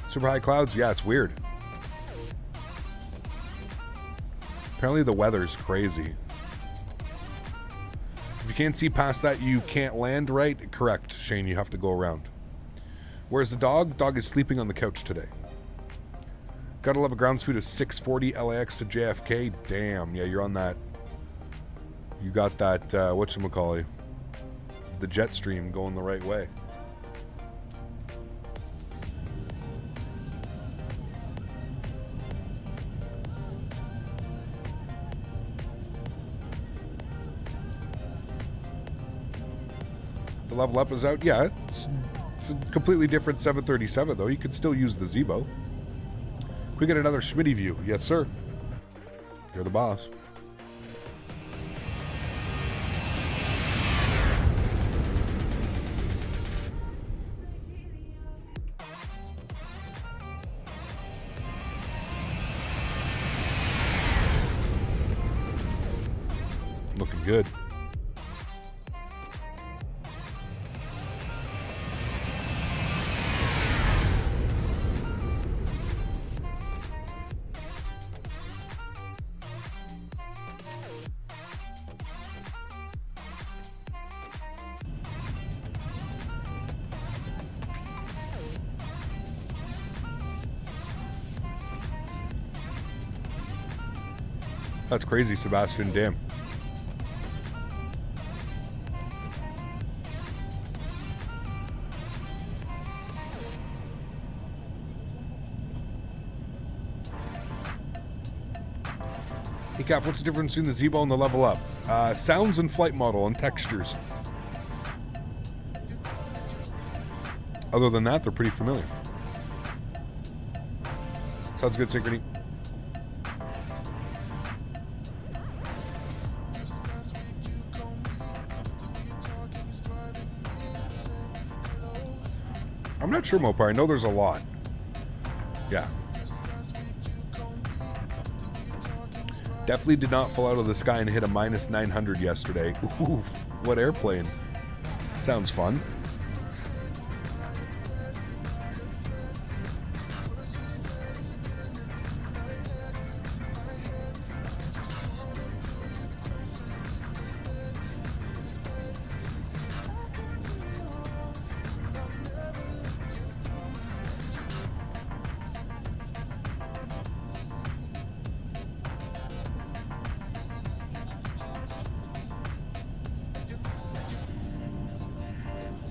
Super high clouds? Yeah, it's weird. Apparently the weather's crazy. If you can't see past that, you can't land right? Correct, Shane. You have to go around. Where's the dog? Dog is sleeping on the couch today. Gotta love a ground speed of 640 LAX to JFK. Damn, yeah, you're on that. You got that, whatchamacallit, the jet stream going the right way. The level up is out. Yeah, it's a completely different 737, though. You could still use the Zibo. Can we get another Smitty view? Yes, sir. You're the boss. Looking good. That's crazy, Sebastian. Damn. Hey Cap, what's the difference between the Zibo and the level up? Sounds and flight model and textures. Other than that, they're pretty familiar. Sounds good, Synchrony. I'm not sure, Mopar. I know there's a lot. Yeah. Definitely did not fall out of the sky and hit a minus 900 yesterday. Oof. What airplane? Sounds fun.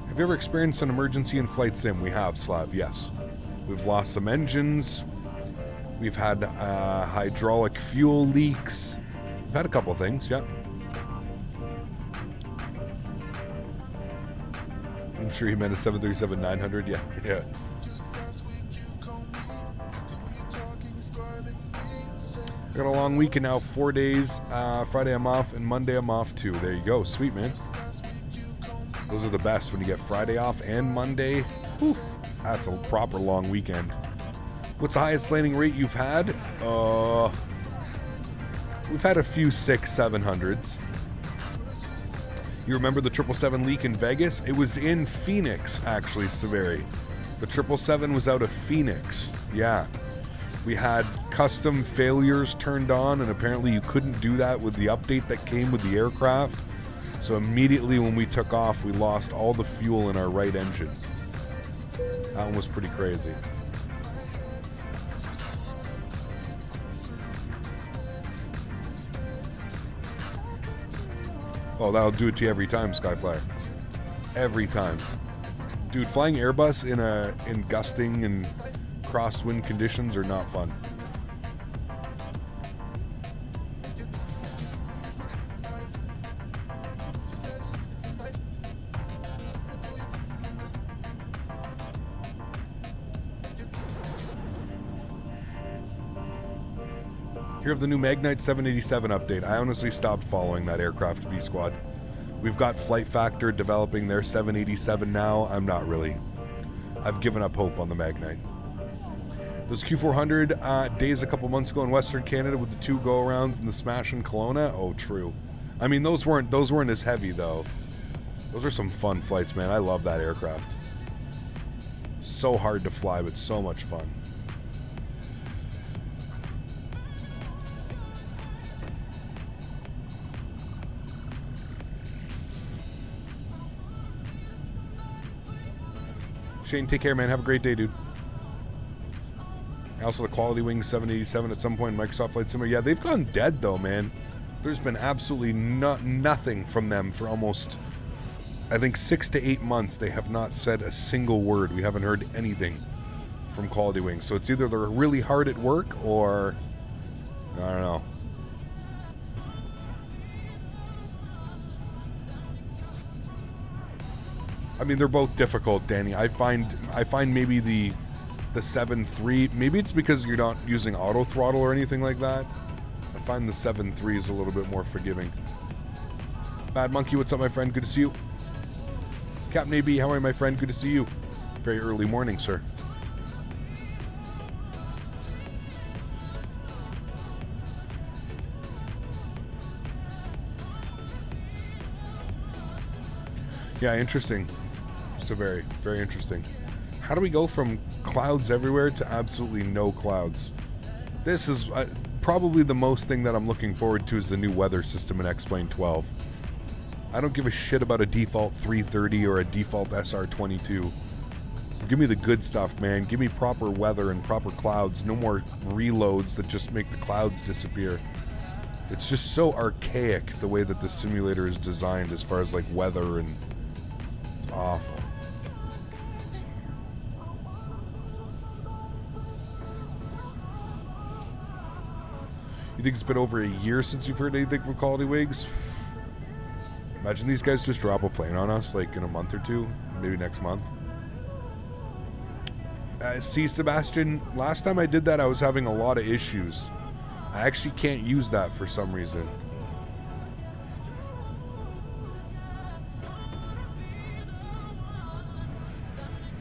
Have you ever experienced an emergency in flight sim? We have, Slav, yes. We've lost some engines. We've had hydraulic fuel leaks. We've had a couple things, yeah. I'm sure he meant a 737-900, yeah, yeah. I got a long weekend now, 4 days. Friday I'm off and Monday I'm off too. There you go, sweet man. Those are the best when you get Friday off and Monday. Oof, that's a proper long weekend. What's the highest landing rate you've had? We've had a few 600-700s. You remember the 777 leak in Vegas? It was in Phoenix, actually, Severi. The 777 was out of Phoenix. Yeah. We had custom failures turned on, and apparently you couldn't do that with the update that came with the aircraft. So immediately when we took off, we lost all the fuel in our right engine. That one was pretty crazy. Oh, that'll do it to you every time, Skyflyer. Every time. Dude, flying Airbus in gusting and crosswind conditions are not fun. Here of the new Magnite 787 update. I honestly stopped following that aircraft V Squad. We've got Flight Factor developing their 787 now. I'm not really. I've given up hope on the Magnite. Those Q400 days a couple months ago in Western Canada with the 2 go-arounds and the smash in Kelowna. Oh, true. I mean, those weren't as heavy though. Those are some fun flights, man. I love that aircraft. So hard to fly, but so much fun. Shane, take care, man. Have a great day, dude. Also, the Quality Wings 787 at some point in Microsoft Flight Simulator. Yeah, they've gone dead, though, man. There's been absolutely nothing from them for almost, I think, 6 to 8 months. They have not said a single word. We haven't heard anything from Quality Wings. So it's either they're really hard at work or, I don't know. I mean, they're both difficult, Danny. I find maybe the 7.3, maybe it's because you're not using auto throttle or anything like that. I find the 7.3 is a little bit more forgiving. Bad Monkey, what's up, my friend? Good to see you. Captain AB, how are you, my friend? Good to see you. Very early morning, sir. Yeah, interesting. So very, very interesting. How do we go from clouds everywhere to absolutely no clouds? This is probably the most thing that I'm looking forward to is the new weather system in X-Plane 12. I don't give a shit about a default 330 or a default SR22. Give me the good stuff, man. Give me proper weather and proper clouds. No more reloads that just make the clouds disappear. It's just so archaic the way that the simulator is designed as far as like weather, and it's awful. You think it's been over a year since you've heard anything from Quality Wigs? Imagine these guys just drop a plane on us like in a month or two, maybe next month. See, Sebastian, last time I did that I was having a lot of issues. I actually can't use that for some reason.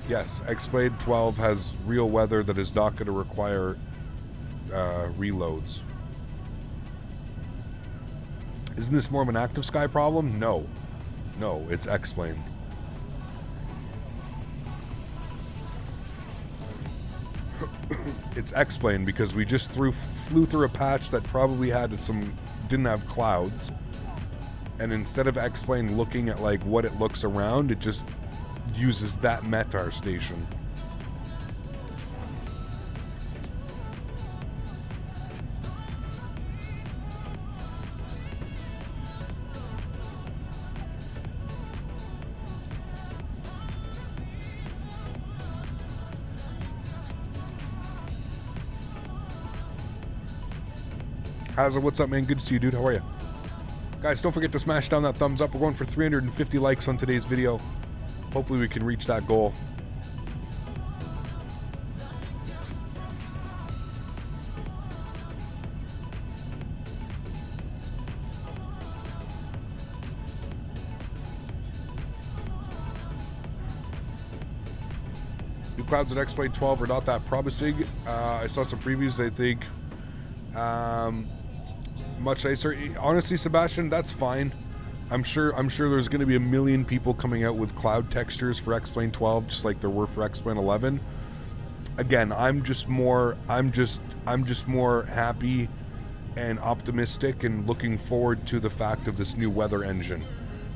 Yes, X-Blade 12 has real weather that is not going to require reloads. Isn't this more of an active sky problem? No. No, it's X-Plane. It's X-Plane because we just flew through a patch that probably had didn't have clouds. And instead of X-Plane looking at like what it looks around, it just uses that METAR station. Hazard, what's up, man? Good to see you, dude. How are you? Guys, don't forget to smash down that thumbs up. We're going for 350 likes on today's video. Hopefully we can reach that goal. New clouds at X-Blade 12 are not that promising. I saw some previews, I think. Much nicer. Honestly, Sebastian, that's fine. I'm sure there's going to be a million people coming out with cloud textures for X-Plane 12, just like there were for X-Plane 11. Again, I'm just more happy and optimistic and looking forward to the fact of this new weather engine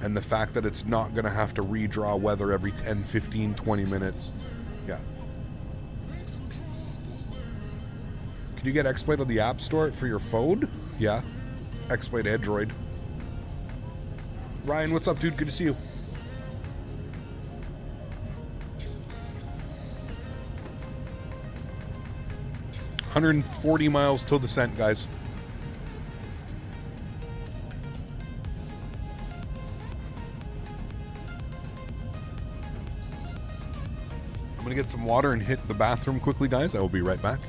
and the fact that it's not going to have to redraw weather every 10, 15, 20 minutes. Yeah. Can you get X-Blade on the App Store for your phone? Yeah. X-Blade Android. Ryan, what's up, dude? Good to see you. $140 miles till descent, guys. I'm gonna get some water and hit the bathroom quickly, guys. I will be right back.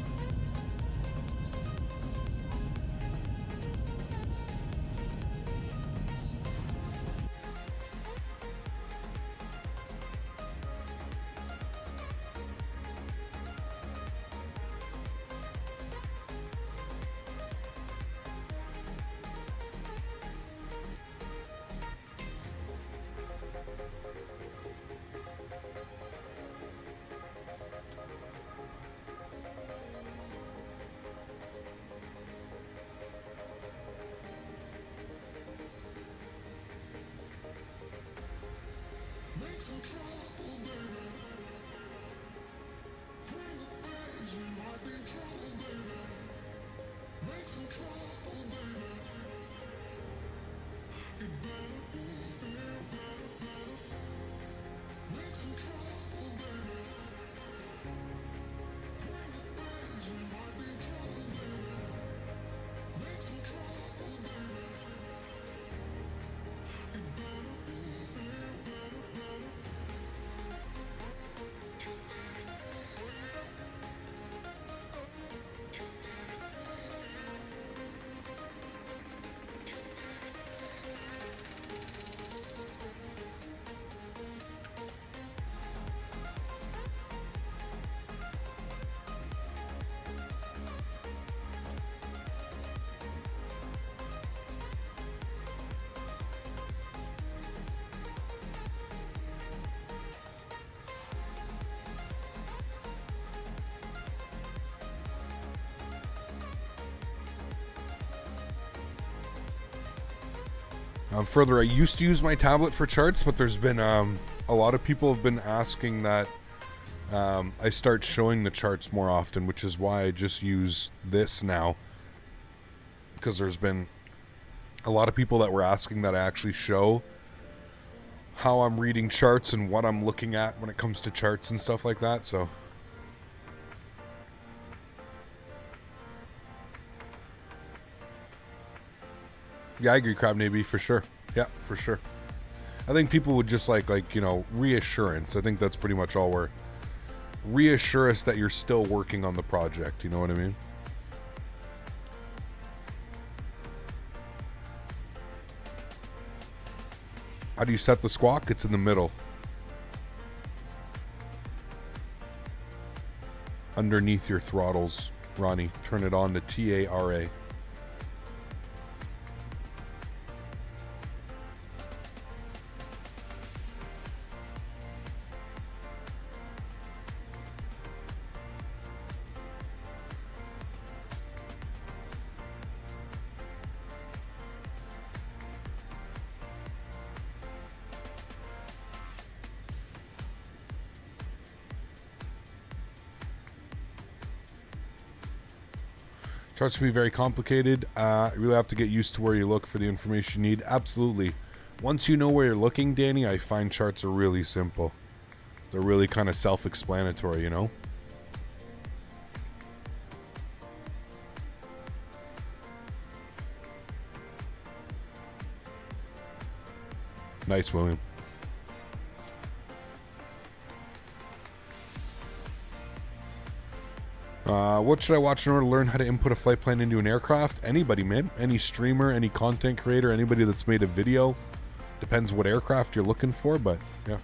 Further, I used to use my tablet for charts, but there's been a lot of people have been asking that I start showing the charts more often, which is why I just use this now, because there's been a lot of people that were asking that I actually show how I'm reading charts and what I'm looking at when it comes to charts and stuff like that, so. Yeah, I agree, Crab Navy, for sure. Yeah, for sure. I think people would just like, you know, reassurance. I think that's pretty much all we're... Reassure us that you're still working on the project, you know what I mean? How do you set the squawk? It's in the middle. Underneath your throttles, Ronnie. Turn it on to TARA. Charts can be very complicated. You really have to get used to where you look for the information you need. Absolutely. Once you know where you're looking, Danny, I find charts are really simple. They're really kind of self-explanatory, you know? Nice, William. What should I watch in order to learn how to input a flight plan into an aircraft? Anybody, man. Any streamer, any content creator, anybody that's made a video. Depends what aircraft you're looking for, but yeah.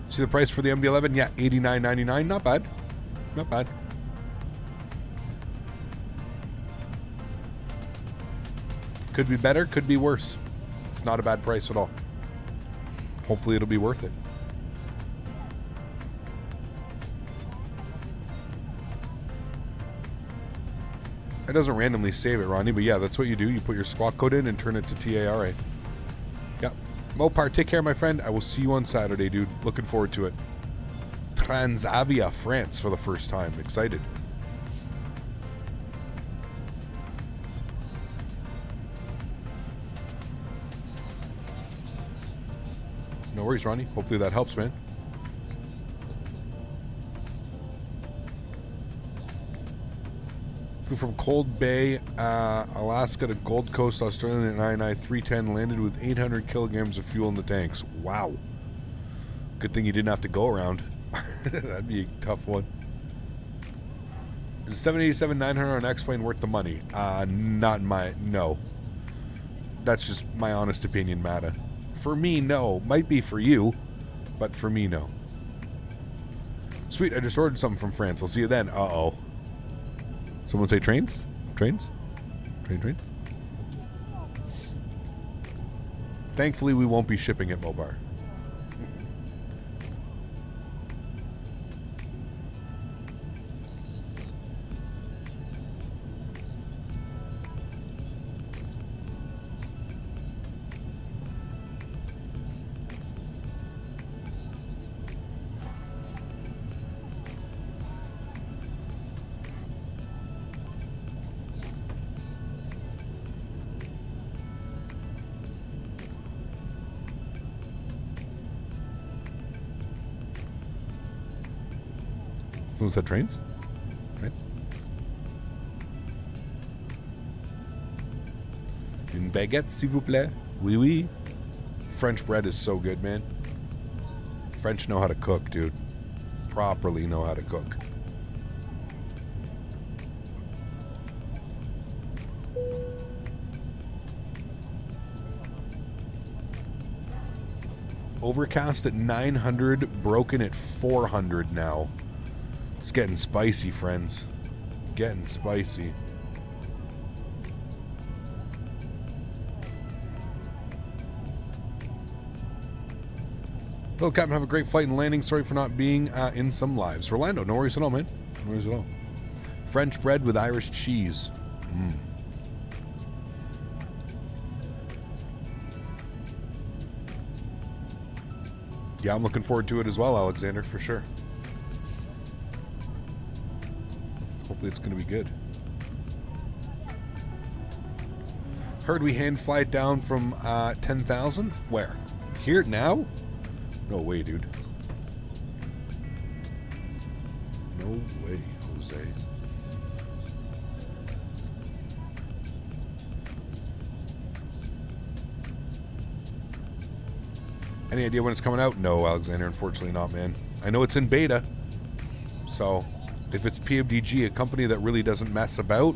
See the price for the MD-11? Yeah, $89.99. Not bad. Not bad. Could be better, could be worse. It's not a bad price at all. Hopefully it'll be worth it. It doesn't randomly save it, Ronnie, but yeah, that's what you do. You put your squawk code in and turn it to TARA. Yeah. Mopar, take care, my friend. I will see you on Saturday, dude. Looking forward to it. Transavia, France for the first time. Excited. No worries, Ronnie. Hopefully that helps, man. Flew from Cold Bay, Alaska to Gold Coast, Australia at 99-310. Landed with 800 kilograms of fuel in the tanks. Wow. Good thing you didn't have to go around. That'd be a tough one. Is 787-900 on X-Plane worth the money? No. That's just my honest opinion, Mata. For me, no. Might be for you, but for me, no. Sweet, I just ordered something from France. I'll see you then. Uh-oh. Someone say trains? Trains? Train? Thankfully, we won't be shipping it, Mobar. Someone said trains? Trains? Une baguette, s'il vous plaît? Oui, oui. French bread is so good, man. French know how to cook, dude. Properly know how to cook. Overcast at 900, broken at 400 now. It's getting spicy, friends. Getting spicy. Hello, Captain. Have a great flight and landing. Sorry for not being in some lives. Rolando, no worries at all, man. No worries at all. French bread with Irish cheese. Mmm. Yeah, I'm looking forward to it as well, Alexander, for sure. Hopefully it's going to be good. Heard we hand fly it down from 10,000? Where? Here now? No way, dude. No way, Jose. Any idea when it's coming out? No, Alexander, unfortunately not, man. I know it's in beta. So, if it's PMDG, a company that really doesn't mess about,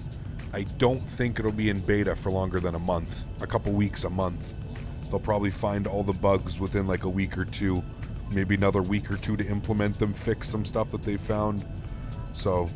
I don't think it'll be in beta for longer than a month. A couple weeks, a month. They'll probably find all the bugs within like a week or two. Maybe another week or two to implement them, fix some stuff that they found. So...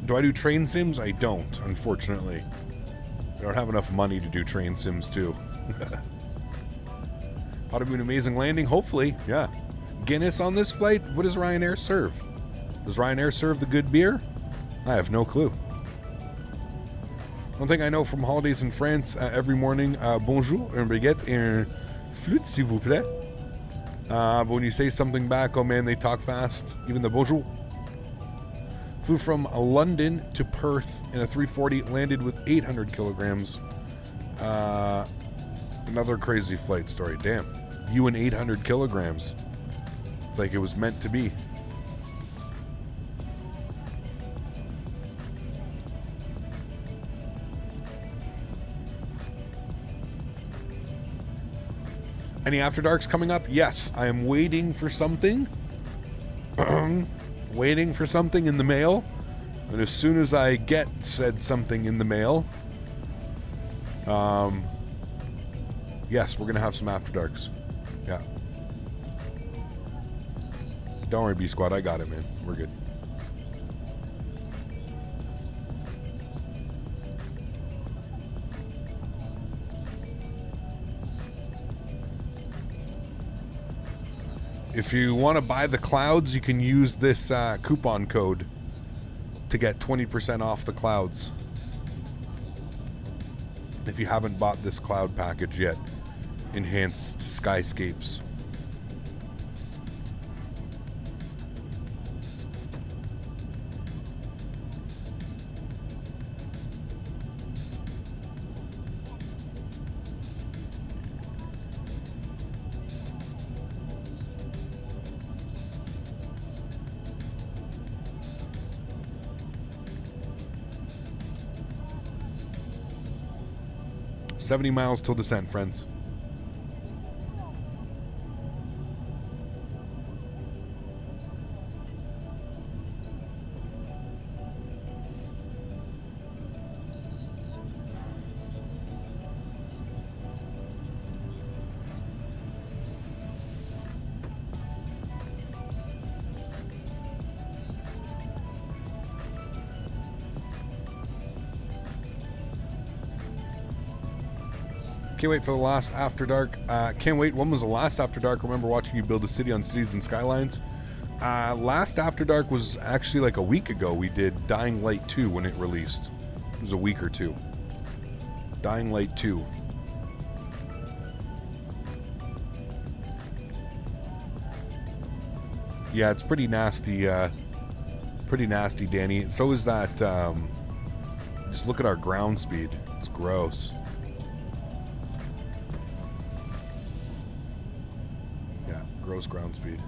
Do I do train sims? I don't, unfortunately. I don't have enough money to do train sims, too. Ought to be an amazing landing, hopefully. Yeah. Guinness on this flight? What does Ryanair serve? Does Ryanair serve the good beer? I have no clue. One thing I know from holidays in France, every morning, bonjour, un baguette, un flute, s'il vous plaît. But when you say something back, oh man, they talk fast. Even the bonjour. Flew from London to Perth in a 340, landed with 800 kilograms. Another crazy flight story. Damn. You and 800 kilograms. It's like it was meant to be. Any After Darks coming up? Yes, I am waiting for something. Waiting for something in the mail, and as soon as I get said something in the mail, yes, we're gonna have some After Darks. Yeah. Don't worry, B Squad, I got it, man. We're good. If you want to buy the clouds, you can use this coupon code to get 20% off the clouds. If you haven't bought this cloud package yet, Enhanced Skyscapes. $70 miles till descent, friends. Can't wait for the last After Dark. Can't wait. When was the last After Dark? I remember watching you build a city on Cities and Skylines. Last After Dark was actually like a week ago. We did Dying Light 2 when it released. It was a week or two. Dying Light 2. Yeah, it's pretty nasty Pretty nasty, Danny. So is that, just look at our ground speed. It's gross. Yeah, gross ground speed.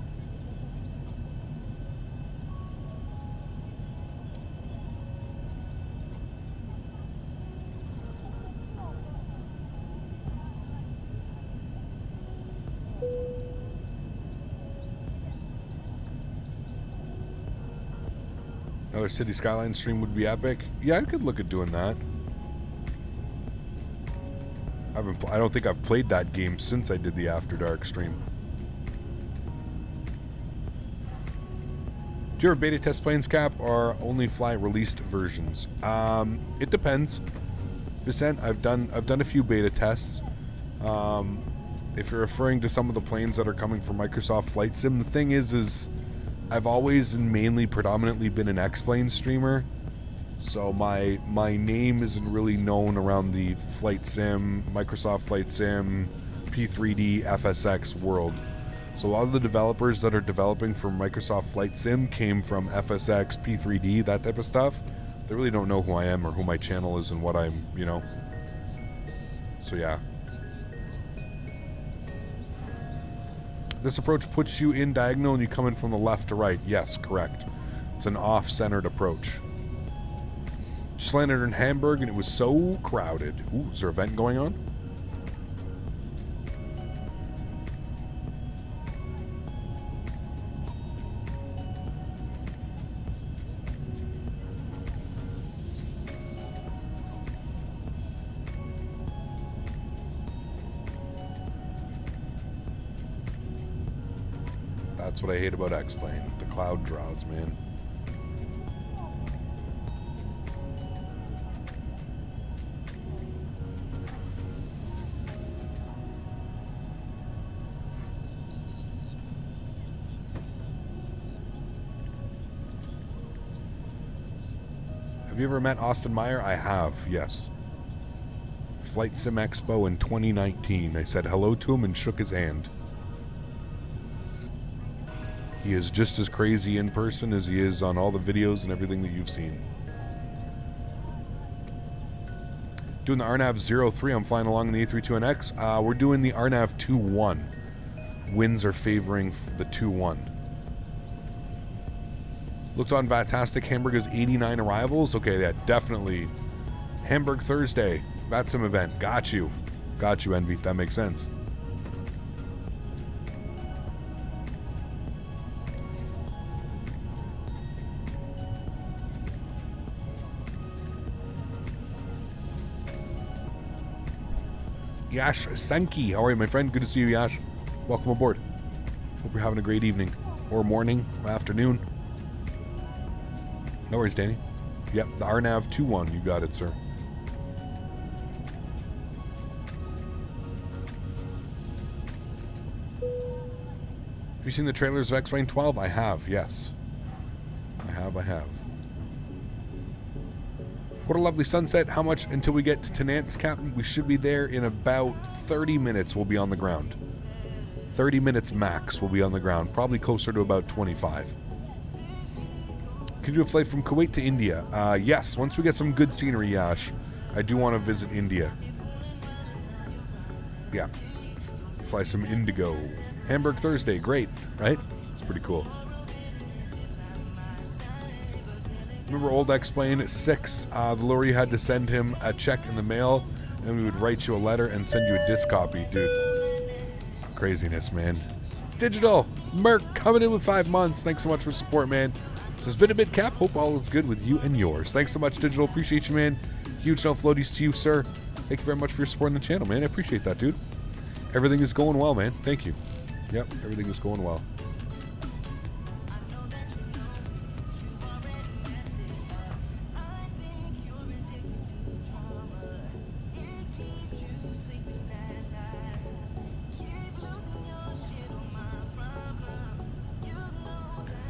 Another City Skyline stream would be epic. Yeah, I could look at doing that. I don't think I've played that game since I did the After Dark stream. Do you ever beta test planes, Cap, or only fly released versions? It depends. Descent, I've done a few beta tests. If you're referring to some of the planes that are coming from Microsoft Flight Sim, the thing is I've always and mainly predominantly been an X-Plane streamer, so my name isn't really known around the Flight Sim, Microsoft Flight Sim, P3D, FSX world. So a lot of the developers that are developing for Microsoft Flight Sim came from FSX, P3D, that type of stuff. They really don't know who I am or who my channel is and what I'm, you know. So yeah. This approach puts you in diagonal and you come in from the left to right. Yes, correct. It's an off-centered approach. Just landed in Hamburg and it was so crowded. Ooh, is there an event going on? That's what I hate about X-Plane. The cloud draws, man. Have you ever met Austin Meyer? I have, yes. Flight Sim Expo in 2019. I said hello to him and shook his hand. He is just as crazy in person as he is on all the videos and everything that you've seen. Doing the RNAV 03, I'm flying along in the A32NX. We're doing the RNAV 21. Winds are favoring the 21. Looked on Vatastic. Hamburg has 89 arrivals. Okay, yeah, definitely. Hamburg Thursday. VATSIM event. Got you. Got you, Envy. That makes sense. Yash Senki, how are you, my friend? Good to see you, Yash. Welcome aboard. Hope you're having a great evening, or morning, or afternoon. No worries, Danny. Yep, the RNAV 21, you got it, sir. Have you seen the trailers of X-Plane 12? I have, yes. I have. What a lovely sunset. How much until we get to Nantes, Captain? We should be there in about 30 minutes. We'll be on the ground. 30 minutes max we'll be on the ground. Probably closer to about 25. Can you do a flight from Kuwait to India? Yes, once we get some good scenery, Yash. I do want to visit India. Yeah. Fly some Indigo. Hamburg Thursday, great, right? It's pretty cool. Remember old X-Plane 6? The lure you had to send him a check in the mail, and we would write you a letter and send you a disc copy, dude. Craziness, man. Digital Merc coming in with 5 months. Thanks so much for support, man. This has been a bit, Cap. Hope all is good with you and yours. Thanks so much, Digital. Appreciate you, man. Huge no floaties to you, sir. Thank you very much for your support on the channel, man. I appreciate that, dude. Everything is going well, man. Thank you. Yep, everything is going well.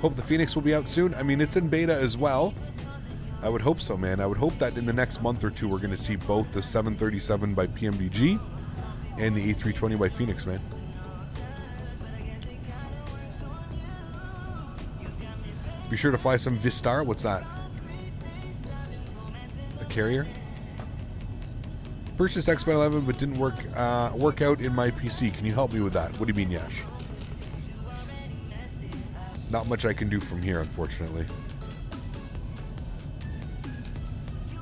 Hope the Phoenix will be out soon. I mean, it's in beta as well. I would hope so, man. I would hope that in the next month or two, we're going to see both the 737 by PMDG and the A320 by Phoenix, man. Be sure to fly some Vistar. What's that? A carrier? Purchased X-11 but didn't work out in my PC. Can you help me with that? What do you mean, Yash? Not much I can do from here, unfortunately.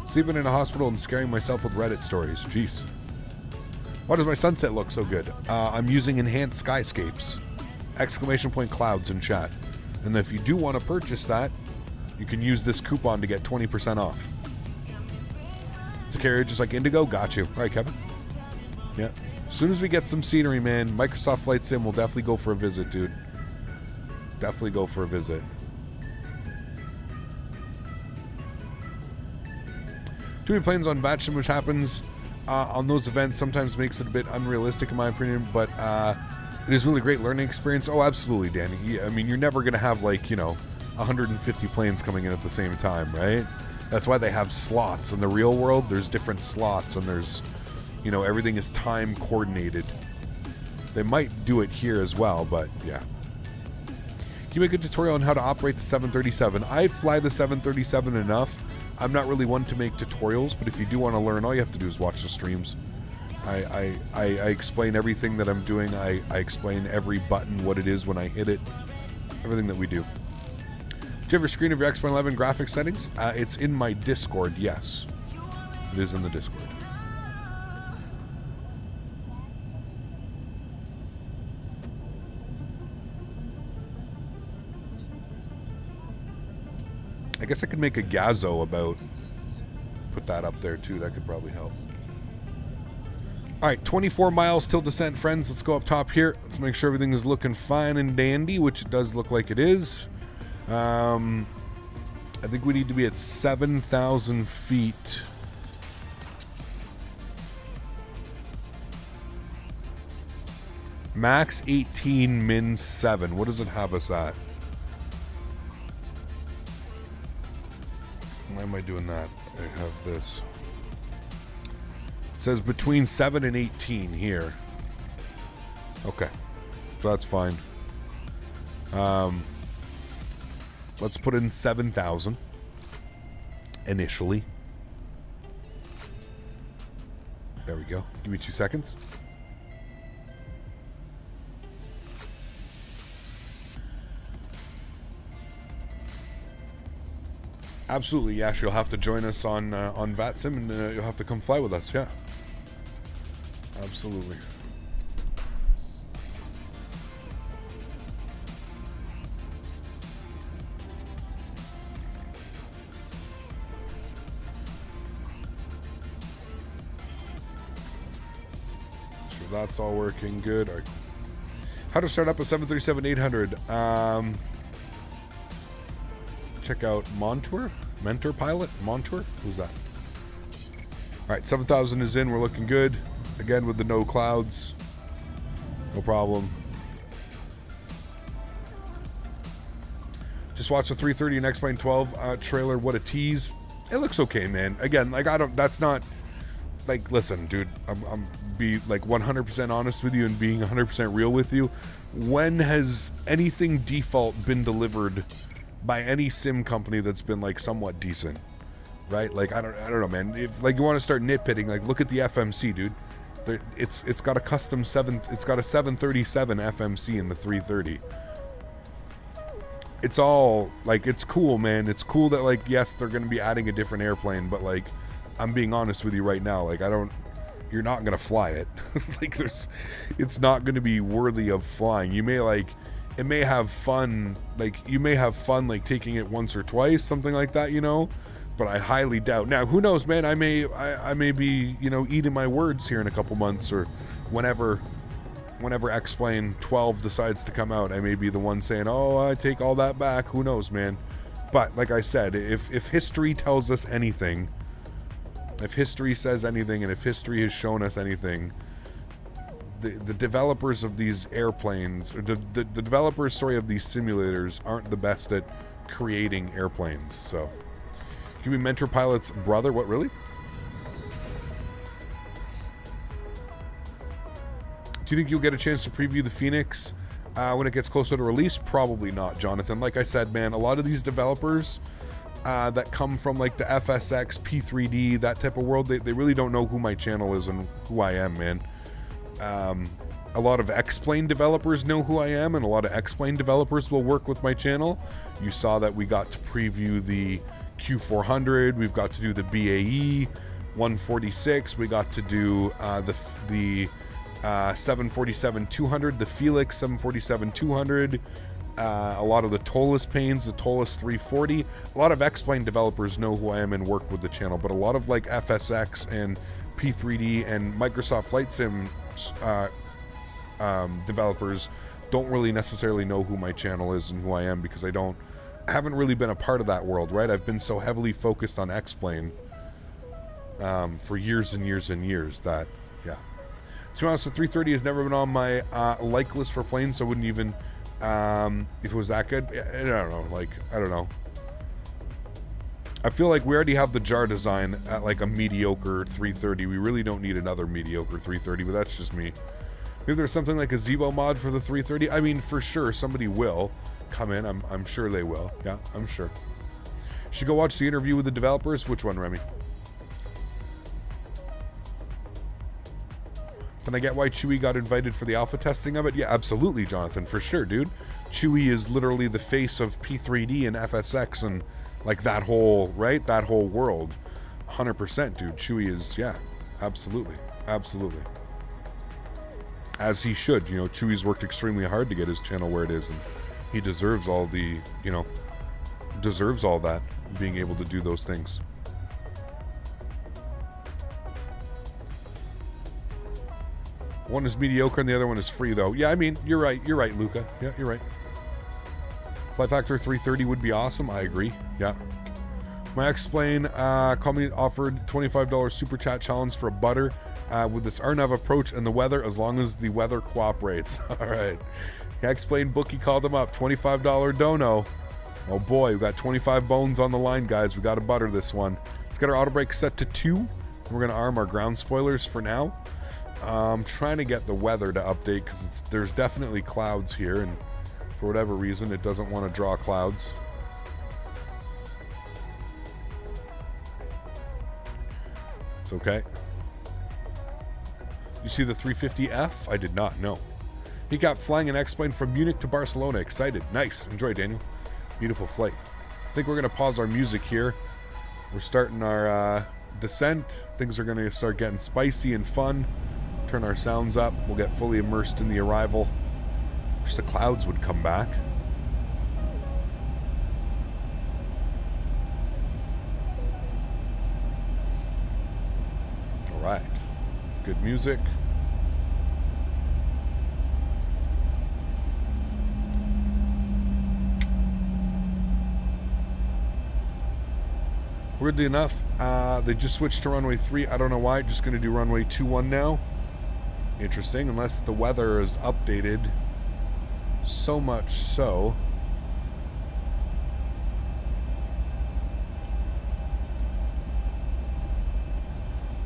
Sleeping in a hospital and scaring myself with Reddit stories. Jeez. Why does my sunset look so good? I'm using enhanced skyscapes. Exclamation point clouds in chat. And if you do want to purchase that, you can use this coupon to get 20% off. It's a carrier just like Indigo. Got you. All right, Kevin. Yeah. As soon as we get some scenery, man, Microsoft Flight Sim will definitely go for a visit, dude. Definitely go for a visit. Too many planes on batch sim, which happens on those events, sometimes makes it a bit unrealistic in my opinion, but it is really great learning experience. Oh, absolutely, Danny. Yeah, I mean, you're never going to have, like, 150 planes coming in at the same time, right? That's why they have slots. In the real world, there's different slots, and there's, everything is time coordinated. They might do it here as well, but yeah. Can you make a tutorial on how to operate the 737? I fly the 737 enough. I'm not really one to make tutorials, but if you do want to learn, all you have to do is watch the streams. I explain everything that I'm doing. I explain every button, what it is when I hit it, everything that we do. Do you have a screen of your X-11 graphics settings? It's in my Discord, yes. It is in the Discord. I guess I could make a Gazo about, put that up there too, that could probably help. Alright, 24 miles till descent, friends. Let's go up top here. Let's make sure everything is looking fine and dandy, which it does look like it is. I think we need to be at 7,000 feet. Max 18, min 7. What does it have us at? Why am I doing that? I have this. It says between 7 and 18 here. Okay. So that's fine. Let's put in 7,000 initially. There we go. Give me 2 seconds. Absolutely, Yash. You'll have to join us on VATSIM, and you'll have to come fly with us. Yeah, absolutely. So that's all working good. All right. How to start up a 737-800? Check out Montour, Mentor Pilot, Montour. Who's that? All right, 7,000 is in. We're looking good. Again with the no clouds, no problem. Just watched the 330 and X-Plane 12 trailer. What a tease! It looks okay, man. Again, like that's not like. Listen, dude, I'm be like 100% honest with you and being 100% real with you. When has anything default been delivered by any sim company that's been like somewhat decent, right? Like I don't know, man. If like you want to start nitpicking, like look at the FMC, dude. It's got a custom it's got a 737 FMC in the 330. It's all like, it's cool, man. It's cool that like, yes, they're going to be adding a different airplane, but like, I'm being honest with you right now. Like you're not going to fly it. Like it's not going to be worthy of flying. You may like, it may have fun, like you may have fun like taking it once or twice, something like that, but I highly doubt. Now who knows, man, I may be eating my words here in a couple months, or whenever X-Plane 12 decides to come out, I may be the one saying, oh, I take all that back. Who knows, man. But like I said, if history tells us anything, if history says anything, and if history has shown us anything, the developers of these airplanes, or the developers, of these simulators aren't the best at creating airplanes. So, give me Mentor Pilot's brother. What, really? Do you think you'll get a chance to preview the Phoenix When it gets closer to release, probably not, Jonathan. Like I said, man, a lot of these developers that come from like the FSX, P3D, that type of world, they really don't know who my channel is and who I am, man. A lot of X-Plane developers know who I am, and a lot of X-Plane developers will work with my channel. You saw that we got to preview the Q400, we've got to do the BAE 146, we got to do the 747-200, the Felix 747-200, a lot of the Toliss panes, the Toliss 340. A lot of X-Plane developers know who I am and work with the channel, but a lot of like FSX and P3D and Microsoft Flight Sim developers don't really necessarily know who my channel is and who I am, because I haven't really been a part of that world, right? I've been so heavily focused on X-Plane for years and years and years that, yeah. To be honest, the 330 has never been on my like list for planes, so I wouldn't even, if it was that good, I don't know, like, I don't know. I feel like we already have the JarDesign at like a mediocre 330. We really don't need another mediocre 330, but that's just me. Maybe there's something like a Zibo mod for the 330. I mean, for sure, somebody will come in. I'm sure they will. Yeah, I'm sure. Should go watch the interview with the developers. Which one, Remy? Can I get why Chewie got invited for the alpha testing of it? Yeah, absolutely, Jonathan, for sure, dude. Chewie is literally the face of P3D and FSX and like that whole, right? That whole world. 100%, dude. Chewie is, yeah, absolutely. Absolutely. As he should. You know, Chewie's worked extremely hard to get his channel where it is, and he deserves all the, you know, deserves all that, being able to do those things. One is mediocre and the other one is free, though. Yeah, I mean, you're right, Luca. Yeah, you're right. Flight Factor 330 would be awesome. I agree. Yeah. My X-Plane company offered $25 super chat challenge for a butter with this RNAV approach and the weather, as long as the weather cooperates. All right. X-Plane bookie called him up. $25 dono. Oh boy, we got 25 bones on the line, guys. We got to butter this one. Let's get our auto brake set to 2. We're going to arm our ground spoilers for now. I'm trying to get the weather to update because there's definitely clouds here, and for whatever reason, it doesn't want to draw clouds. It's okay. You see the 350F? I did not know. He got flying an X-Plane from Munich to Barcelona. Excited. Nice. Enjoy, Daniel. Beautiful flight. I think we're going to pause our music here. We're starting our descent. Things are going to start getting spicy and fun. Turn our sounds up. We'll get fully immersed in the arrival. Wish the clouds would come back. All right. Good music. Weirdly enough, they just switched to runway 3. I don't know why. Just going to do runway 21 now. Interesting, unless the weather is updated so much so.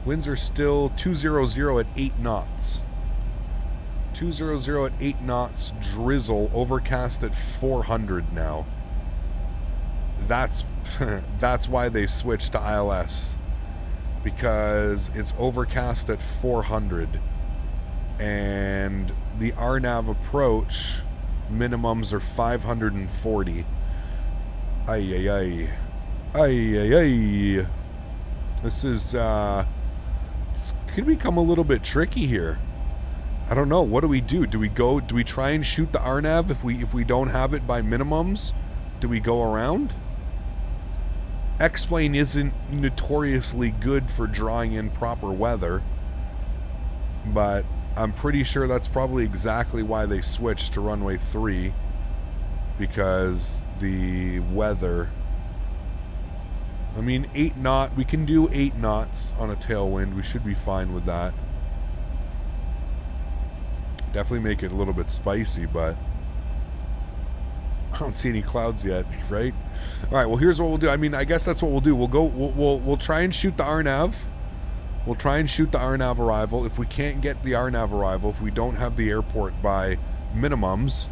Winds are still 200 at 8 knots. 200 at 8 knots, drizzle, overcast at 400 now. That's why they switched to ILS, because it's overcast at 400, and the RNAV approach minimums are 540. Ay ay ay, ay ay ay. This is it's gonna become a little bit tricky here. I don't know. What do we do? Do we try and shoot the RNAV if we don't have it by minimums? Do we go around? X-Plane isn't notoriously good for drawing in proper weather, but I'm pretty sure that's probably exactly why they switched to runway 3, because the weather. I mean, 8 knot, we can do 8 knots on a tailwind. We should be fine with that. Definitely make it a little bit spicy, but I don't see any clouds yet, right? All right, well, here's what we'll do. I mean, I guess that's what we'll do. We'll try and shoot the RNAV. We'll try and shoot the RNAV arrival. If we can't get the RNAV arrival, if we don't have the airport by minimums,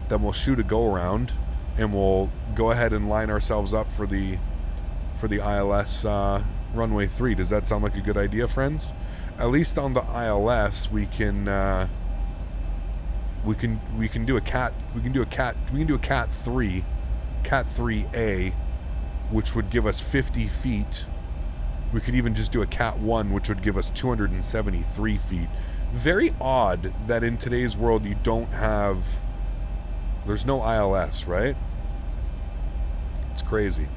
then we'll shoot a go around, and we'll go ahead and line ourselves up for the ILS runway 3. Does that sound like a good idea, friends? At least on the ILS, we can do a cat 3A, which would give us 50 feet. We could even just do a cat 1, which would give us 273 feet. Very odd that in today's world you don't have, there's no ILS, right? It's crazy.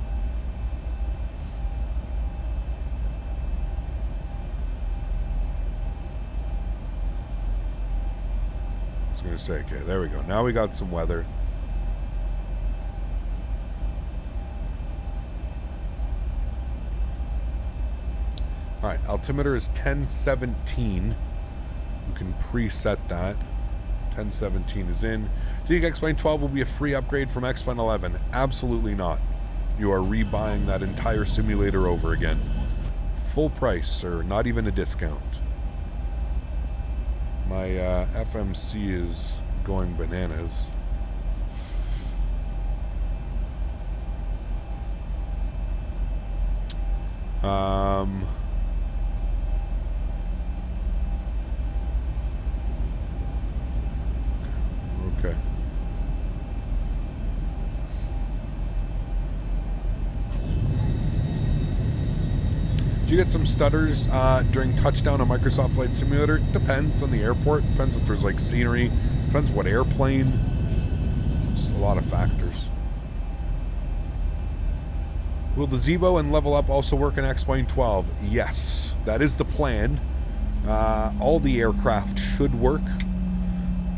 I was gonna say, okay, there we go. Now we got some weather. All right, altimeter is 1017. We can preset that. 1017 is in. Do you think X-Plane 12 will be a free upgrade from X-Plane 11? Absolutely not. You are rebuying that entire simulator over again. Full price, sir. Not even a discount. My FMC is going bananas. Okay. Did you get some stutters during touchdown on Microsoft Flight Simulator? Depends on the airport. Depends if there's like scenery. Depends what airplane. Just a lot of factors. Will the Zibo and Level Up also work in X-Plane 12? Yes, that is the plan. All the aircraft should work.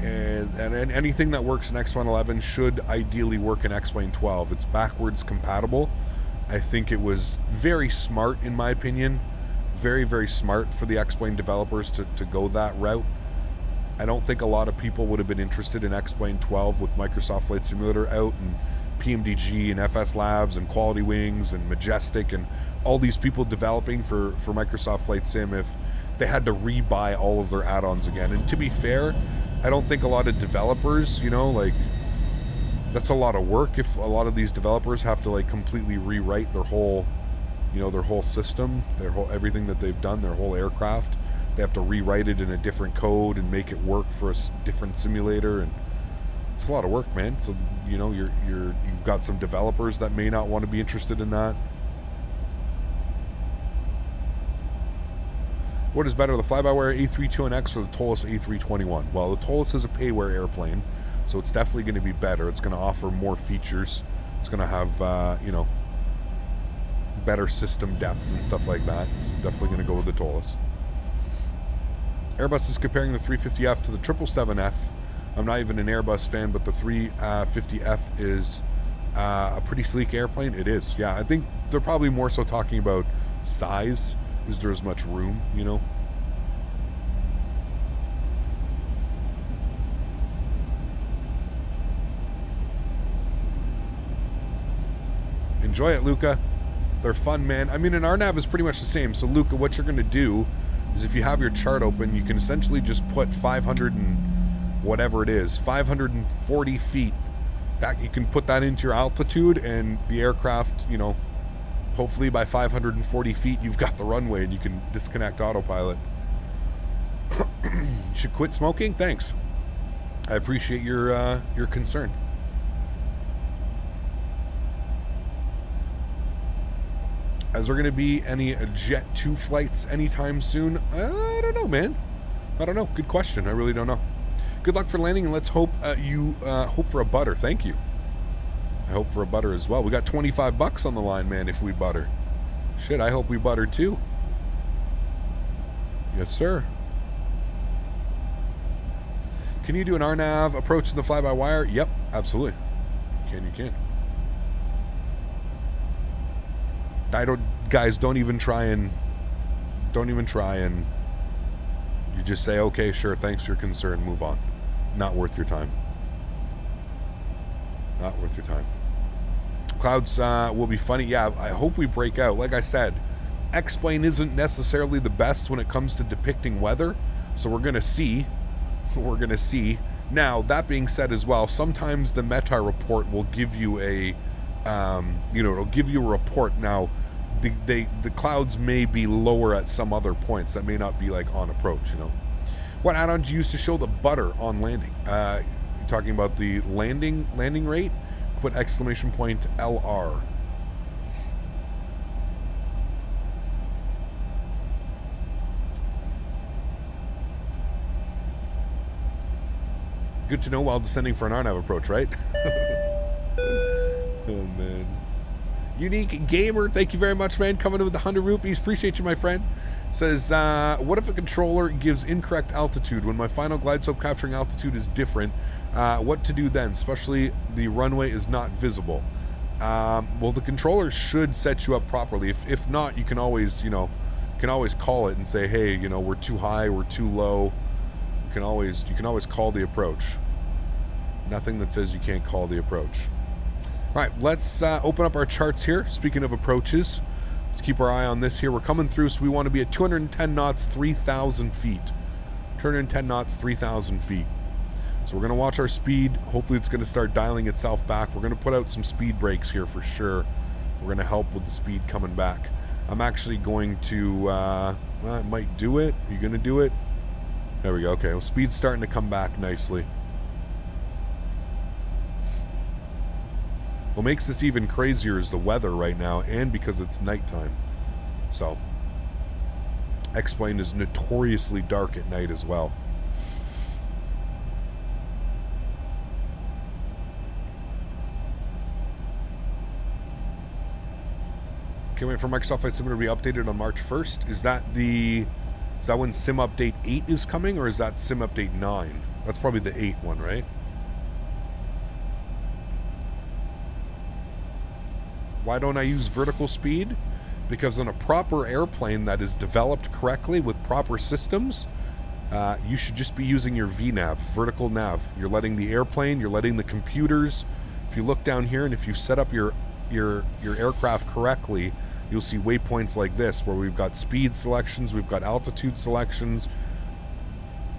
And anything that works in X-Plane 11 should ideally work in X-Plane 12. It's backwards compatible. I think it was very smart, in my opinion. Very, very smart for the X-Plane developers to go that route. I don't think a lot of people would have been interested in X-Plane 12 with Microsoft Flight Simulator out, and PMDG and FS Labs and Quality Wings and Majestic and all these people developing for Microsoft Flight Sim if they had to rebuy all of their add-ons again. And to be fair, I don't think a lot of developers, you know, like, that's a lot of work if a lot of these developers have to like completely rewrite their whole, you know, their whole system, their whole, everything that they've done, their whole aircraft. They have to rewrite it in a different code and make it work for a different simulator, and it's a lot of work, man. So, you know, you've got some developers that may not want to be interested in that. What is better, the fly-by-wire A321X or the Toliss A321? Well, the Toliss is a pay-wire airplane, so it's definitely going to be better. It's going to offer more features. It's going to have, you know, better system depth and stuff like that. So definitely going to go with the Toliss. Airbus is comparing the 350F to the 777F. I'm not even an Airbus fan, but the 350F is a pretty sleek airplane. It is, yeah. I think they're probably more so talking about size. Is there as much room, you know? Enjoy it, Luca. They're fun, man. I mean, an RNAV is pretty much the same. So, Luca, what you're going to do is if you have your chart open, you can essentially just put 500 and whatever it is, 540 feet. That you can put that into your altitude, and the aircraft, you know, hopefully by 540 feet, you've got the runway and you can disconnect autopilot. You should quit smoking? Thanks. I appreciate your concern. Is there going to be any Jet 2 flights anytime soon? I don't know, man. I don't know. Good question. I really don't know. Good luck for landing, and let's hope you hope for a butter. Thank you. I hope for a butter as well. We got 25 bucks on the line, man, if we butter. Shit, I hope we butter too. Yes, sir. Can you do an RNAV approach to the fly-by-wire? Yep, absolutely. You can. Guys, don't even try and you just say, okay, sure, thanks for your concern, move on. Not worth your time. Not worth your time. Clouds will be funny. Yeah, I hope we break out. Like I said, X-Plane isn't necessarily the best when it comes to depicting weather, so we're gonna see. Now, that being said as well, sometimes the Mentha report will give you a, it'll give you a report. Now, the clouds may be lower at some other points. That may not be like on approach, What add-on do you use to show the butter on landing? You're talking about the landing rate? Put exclamation point LR. Good to know while descending for an RNAV approach, right? Oh, man. Unique Gamer, thank you very much, man. Coming in with the 100 rupees. Appreciate you, my friend. Says, what if a controller gives incorrect altitude when my final glide slope capturing altitude is different? What to do then, especially the runway is not visible? Well, the controller should set you up properly. If not, you can always, call it and say, hey, we're too high, we're too low. You can always call the approach. Nothing that says you can't call the approach. All right, let's open up our charts here. Speaking of approaches, let's keep our eye on this here. We're coming through, so we want to be at 210 knots, 3,000 feet. 210 knots, 3,000 feet. So we're going to watch our speed. Hopefully it's going to start dialing itself back. We're going to put out some speed brakes here for sure. We're going to help with the speed coming back. I'm actually going to, I might do it. Are you going to do it? There we go. Okay, well, speed's starting to come back nicely. What makes this even crazier is the weather right now, and because it's nighttime. So, X-Plane is notoriously dark at night as well. Can't wait for Microsoft Flight Simulator to be updated on March 1st. Is that when Sim Update 8 is coming, or is that Sim Update 9? That's probably the 8 one, right? Why don't I use vertical speed? Because on a proper airplane that is developed correctly with proper systems, you should just be using your VNAV, vertical nav. You're letting the airplane, you're letting the computers. If you look down here and if you set up your aircraft correctly, you'll see waypoints like this where we've got speed selections, we've got altitude selections.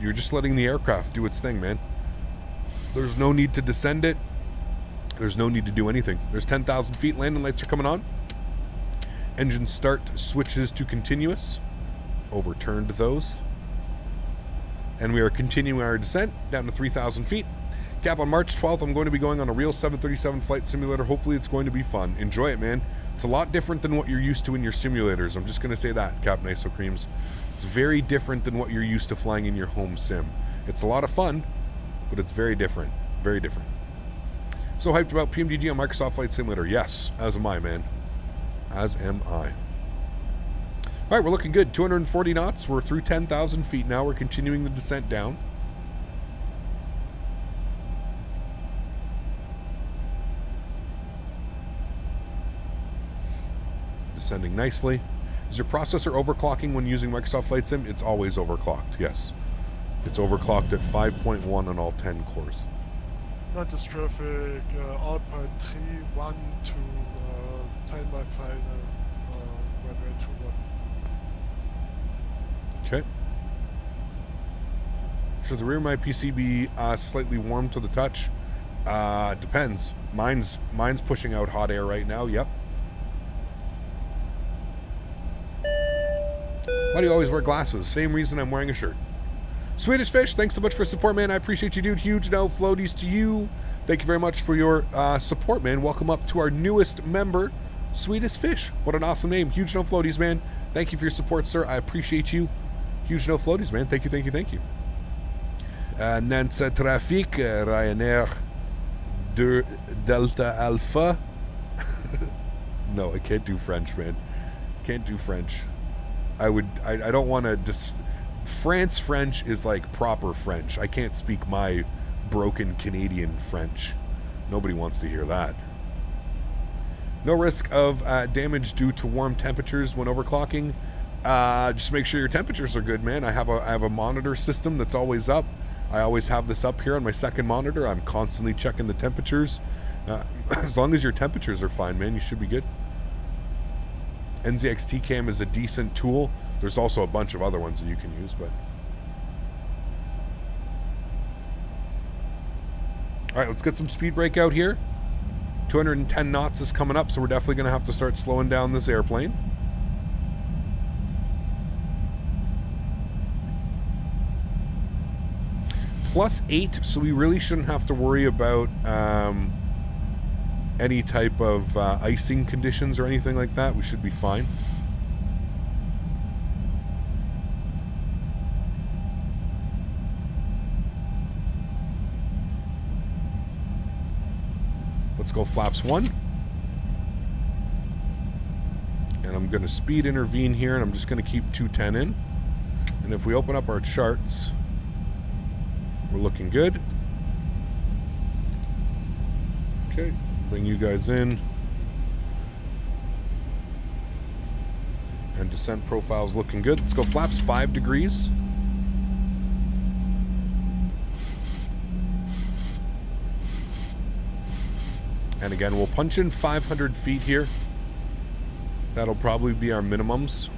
You're just letting the aircraft do its thing, man. There's no need to descend it. There's no need to do anything. There's 10,000 feet. Landing lights are coming on. Engine start switches to continuous. Overturned those. And we are continuing our descent down to 3,000 feet. Cap, on March 12th, I'm going to be going on a real 737 flight simulator. Hopefully it's going to be fun. Enjoy it, man. It's a lot different than what you're used to in your simulators. I'm just going to say that, Cap Niso Creams. It's very different than what you're used to flying in your home sim. It's a lot of fun, but it's very different. Very different. So hyped about PMDG on Microsoft Flight Simulator. Yes, as am I, man. As am I. All right, we're looking good. 240 knots. We're through 10,000 feet now. We're continuing the descent down. Descending nicely. Is your processor overclocking when using Microsoft Flight Sim? It's always overclocked, yes. It's overclocked at 5.1 on all 10 cores. Nantes traffic, outbound 3-1 to 10 by final, runway 21. Okay. Should the rear of my PC be slightly warm to the touch? Depends. Mine's pushing out hot air right now, yep. Why do you always wear glasses? Same reason I'm wearing a shirt. Swedish Fish, thanks so much for support, man. I appreciate you, dude. Huge no floaties to you. Thank you very much for your support, man. Welcome up to our newest member, Swedish Fish. What an awesome name. Huge no floaties, man. Thank you for your support, sir. I appreciate you. Huge no floaties, man. Thank you, thank you, thank you. Nantes Trafic, Ryanair Delta Alpha. No, I can't do French, man. Can't do French. I don't want to just... France French is like proper French. I can't speak my broken Canadian French. Nobody wants to hear that. No risk of damage due to warm temperatures when overclocking. Just make sure your temperatures are good, man. I have a monitor system that's always up. I always have this up here on my second monitor. I'm constantly checking the temperatures. As long as your temperatures are fine, man, you should be good. NZX T-Cam is a decent tool. There's also a bunch of other ones that you can use, but... All right, let's get some speed break out here. 210 knots is coming up, so we're definitely going to have to start slowing down this airplane. +8, so we really shouldn't have to worry about any type of icing conditions or anything like that. We should be fine. Let's go flaps 1. And I'm going to speed intervene here, and I'm just going to keep 210 in. And if we open up our charts, we're looking good. Okay, bring you guys in. And descent profile's looking good. Let's go flaps 5 degrees. And again, we'll punch in 500 feet here. That'll probably be our minimums.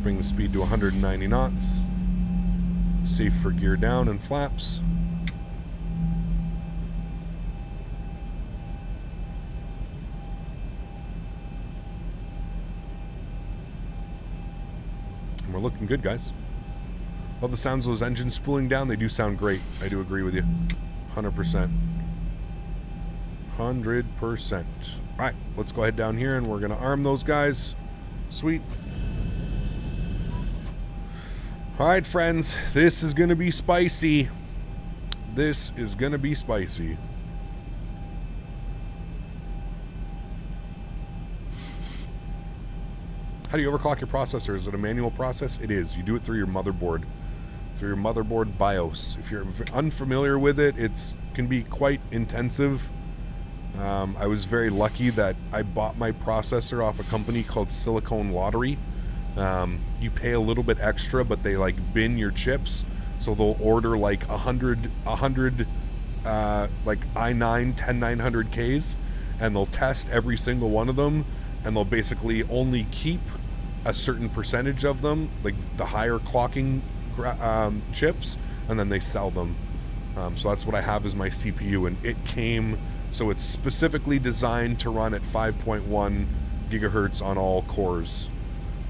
Bring the speed to 190 knots. Safe for gear down and flaps. We're looking good, guys. Love the sounds of those engines spooling down. They do sound great. I do agree with you. 100%. 100%. All right, let's go ahead down here and we're going to arm those guys. Sweet. All right, friends. This is going to be spicy. This is going to be spicy. How do you overclock your processor? Is it a manual process? It is. You do it through your motherboard. Through your motherboard BIOS. If you're unfamiliar with it, it can be quite intensive. I was very lucky that I bought my processor off a company called Silicon Lottery. You pay a little bit extra, but they like bin your chips. So they'll order like 100 like i9 10900Ks, and they'll test every single one of them, and they'll basically only keep a certain percentage of them, like the higher clocking chips, and then they sell them. So that's what I have as my CPU, and it came, so it's specifically designed to run at 5.1 gigahertz on all cores.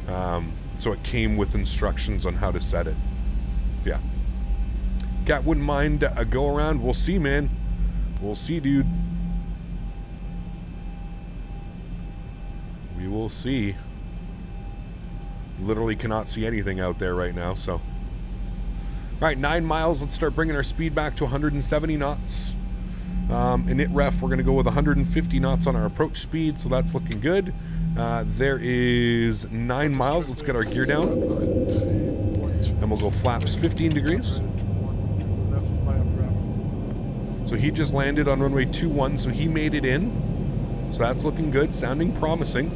So it came with instructions on how to set it. So yeah. Cat wouldn't mind a go around. We'll see, man. We'll see, dude. We will see. Literally cannot see anything out there right now, so. All right, 9 miles. Let's start bringing our speed back to 170 knots. In ITREF, we're going to go with 150 knots on our approach speed, so that's looking good. There is 9 miles. Let's get our gear down. And we'll go flaps 15 degrees. So he just landed on runway 21, so he made it in. So that's looking good, sounding promising.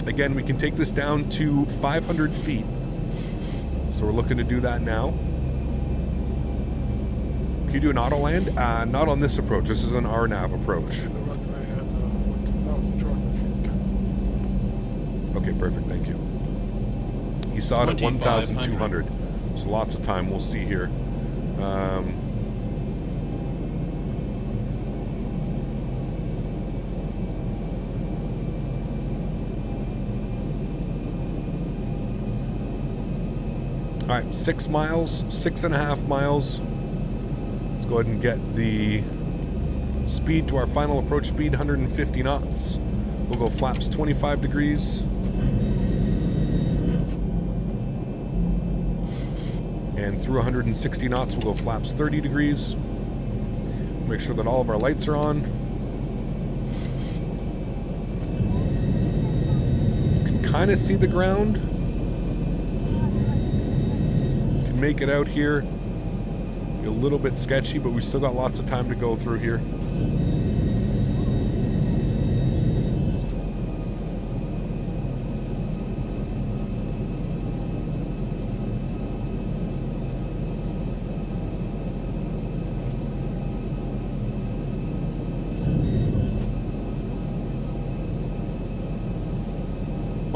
Again, we can take this down to 500 feet. So we're looking to do that now. Can you do an auto land? Not on this approach. This is an RNAV approach. Okay, perfect. Thank you. He saw it at 1,200. So lots of time. We'll see here. All right, 6 miles, 6.5 miles. Let's go ahead and get the speed to our final approach speed, 150 knots. We'll go flaps 25 degrees. And through 160 knots, we'll go flaps 30 degrees. Make sure that all of our lights are on. You can kind of see the ground. Make it out here. Be a little bit sketchy, but we still got lots of time to go through here.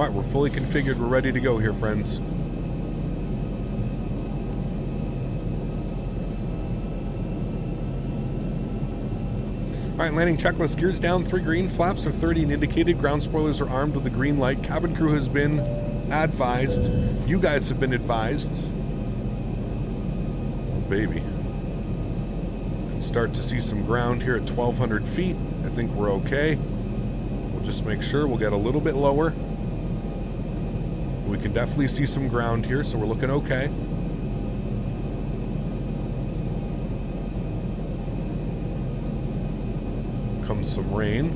All right, we're fully configured. We're ready to go here, friends. All right, landing checklist. Gears down, 3 green. Flaps are 30 and indicated. Ground spoilers are armed with the green light. Cabin crew has been advised. You guys have been advised. Oh, baby. And start to see some ground here at 1,200 feet. I think we're okay. We'll just make sure. We'll get a little bit lower. We can definitely see some ground here, so we're looking okay. Comes some rain.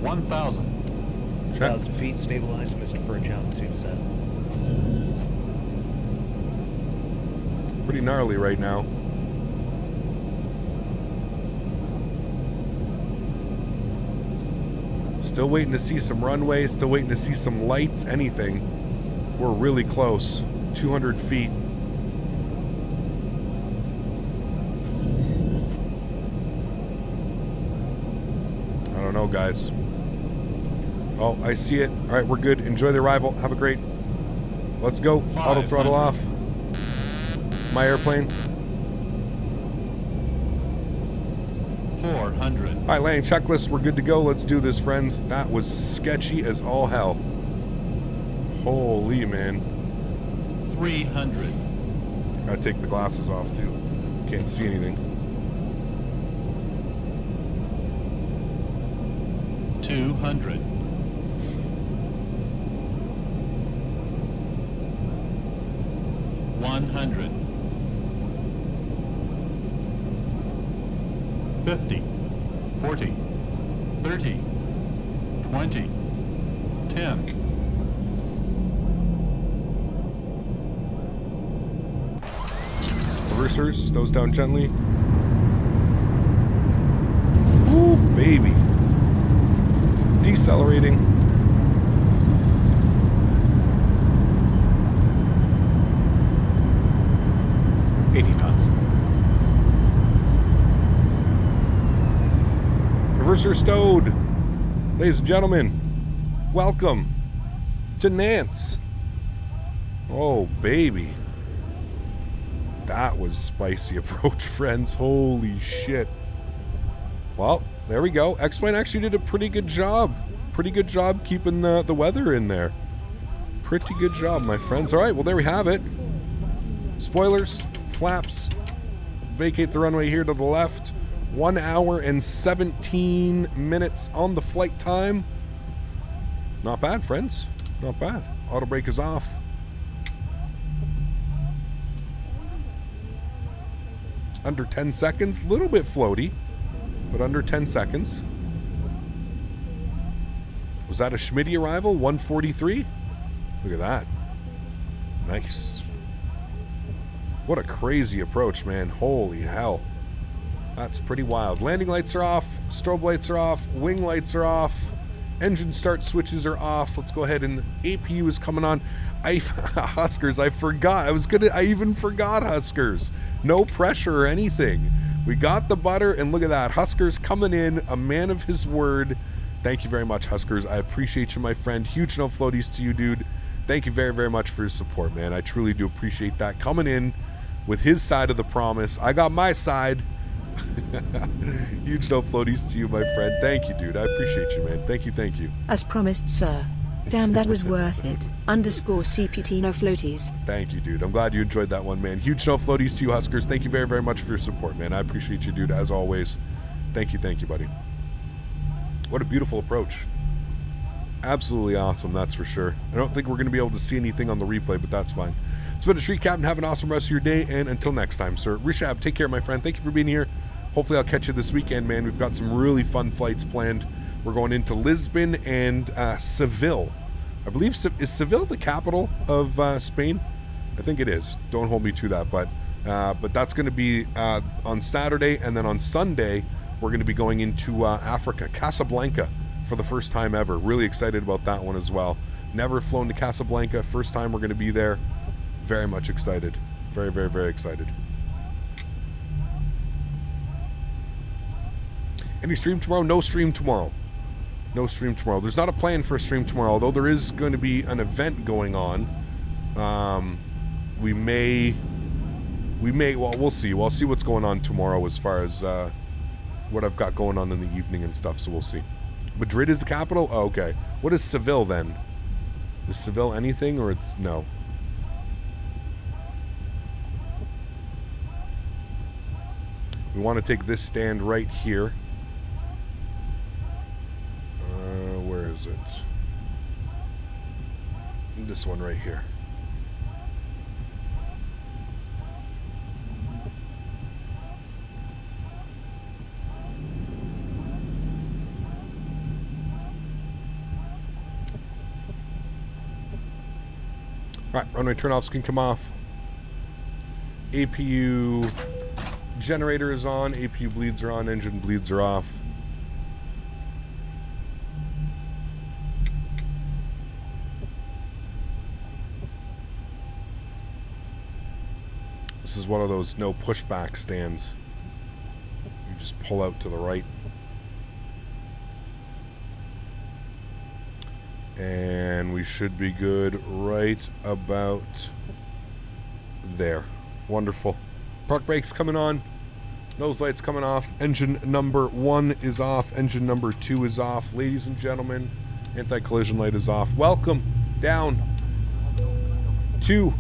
1,000. 1,000 feet, stabilized, Mr. Perch, altitude set. Pretty gnarly right now. Still waiting to see some runway, still waiting to see some lights, anything. We're really close. 200 feet. I don't know, guys. Oh, I see it. All right, we're good. Enjoy the arrival. Have a great... Let's go. Auto throttle off. My airplane. 400. All right, landing checklist. We're good to go. Let's do this, friends. That was sketchy as all hell. Holy man. 300. Gotta take the glasses off too. Can't see anything. 200. 100. 50. 40. 30. 20. 10. Reversers, those down gently. Ooh, baby. Decelerating. Reverser stowed. Ladies and gentlemen, welcome to Nantes. Oh, baby. That was spicy approach, friends. Holy shit. Well, there we go. X-Plane actually did a pretty good job. Pretty good job keeping the weather in there. Pretty good job, my friends. All right, well, there we have it. Spoilers, flaps. Vacate the runway here to the left. 1 hour and 17 minutes on the flight time. Not bad, friends. Not bad. Auto brake is off. Under 10 seconds. Little bit floaty, but under 10 seconds. Was that a Smitty arrival? 143? Look at that. Nice. What a crazy approach, man. Holy hell. That's pretty wild. Landing lights are off. Strobe lights are off. Wing lights are off. Engine start switches are off. Let's go ahead and APU is coming on. Huskers, I forgot. I even forgot Huskers. No pressure or anything. We got the butter, and look at that. Huskers coming in, a man of his word. Thank you very much, Huskers. I appreciate you, my friend. Huge no floaties to you, dude. Thank you very, very much for your support, man. I truly do appreciate that. Coming in with his side of the promise. I got my side. Huge no floaties to you, my friend. Thank you, dude. I appreciate you, man. Thank you, thank you. As promised, sir. Damn, that was worth it. _CPT no floaties. Thank you, dude. I'm glad you enjoyed that one, man. Huge no floaties to you, Huskers. Thank you very, very much for your support, man. I appreciate you, dude, as always. Thank you, buddy. What a beautiful approach. Absolutely awesome, that's for sure. I don't think we're going to be able to see anything on the replay, but that's fine. It's been a treat, Captain. Have an awesome rest of your day, and until next time, sir. Rishab, take care, my friend. Thank you for being here. Hopefully I'll catch you this weekend, man. We've got some really fun flights planned. We're going into Lisbon and Seville. I believe, is Seville the capital of Spain? I think it is. Don't hold me to that, but that's going to be on Saturday, and then on Sunday, we're going to be going into Africa, Casablanca, for the first time ever. Really excited about that one as well. Never flown to Casablanca. First time we're going to be there. Very much excited. Very, very, very excited. Any stream tomorrow? No stream tomorrow. No stream tomorrow. There's not a plan for a stream tomorrow, although there is going to be an event going on. We may, well, we'll see. We'll see what's going on tomorrow as far as what I've got going on in the evening and stuff, so we'll see. Madrid is the capital? Oh, okay. What is Seville then? Is Seville anything, or it's no? We want to take this stand right here. Where is it? This one right here. All right, runway turnoffs can come off. APU generator is on, APU bleeds are on, engine bleeds are off. This is one of those no pushback stands. You just pull out to the right. And we should be good right about there. Wonderful. Park brakes coming on. Nose lights coming off. Engine number 1 is off. Engine number 2 is off. Ladies and gentlemen, anti-collision light is off. Welcome down to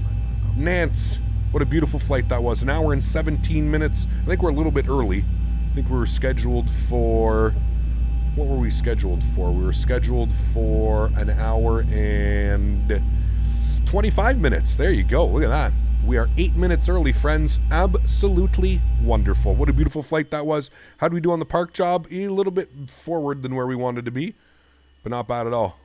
Nantes. What a beautiful flight that was. 1 hour and 17 minutes. I think we're a little bit early. I think we were scheduled for... What were we scheduled for? We were scheduled for 1 hour and 25 minutes. There you go. Look at that. We are 8 minutes early, friends. Absolutely wonderful. What a beautiful flight that was. How did we do on the park job? A little bit forward than where we wanted to be, but not bad at all.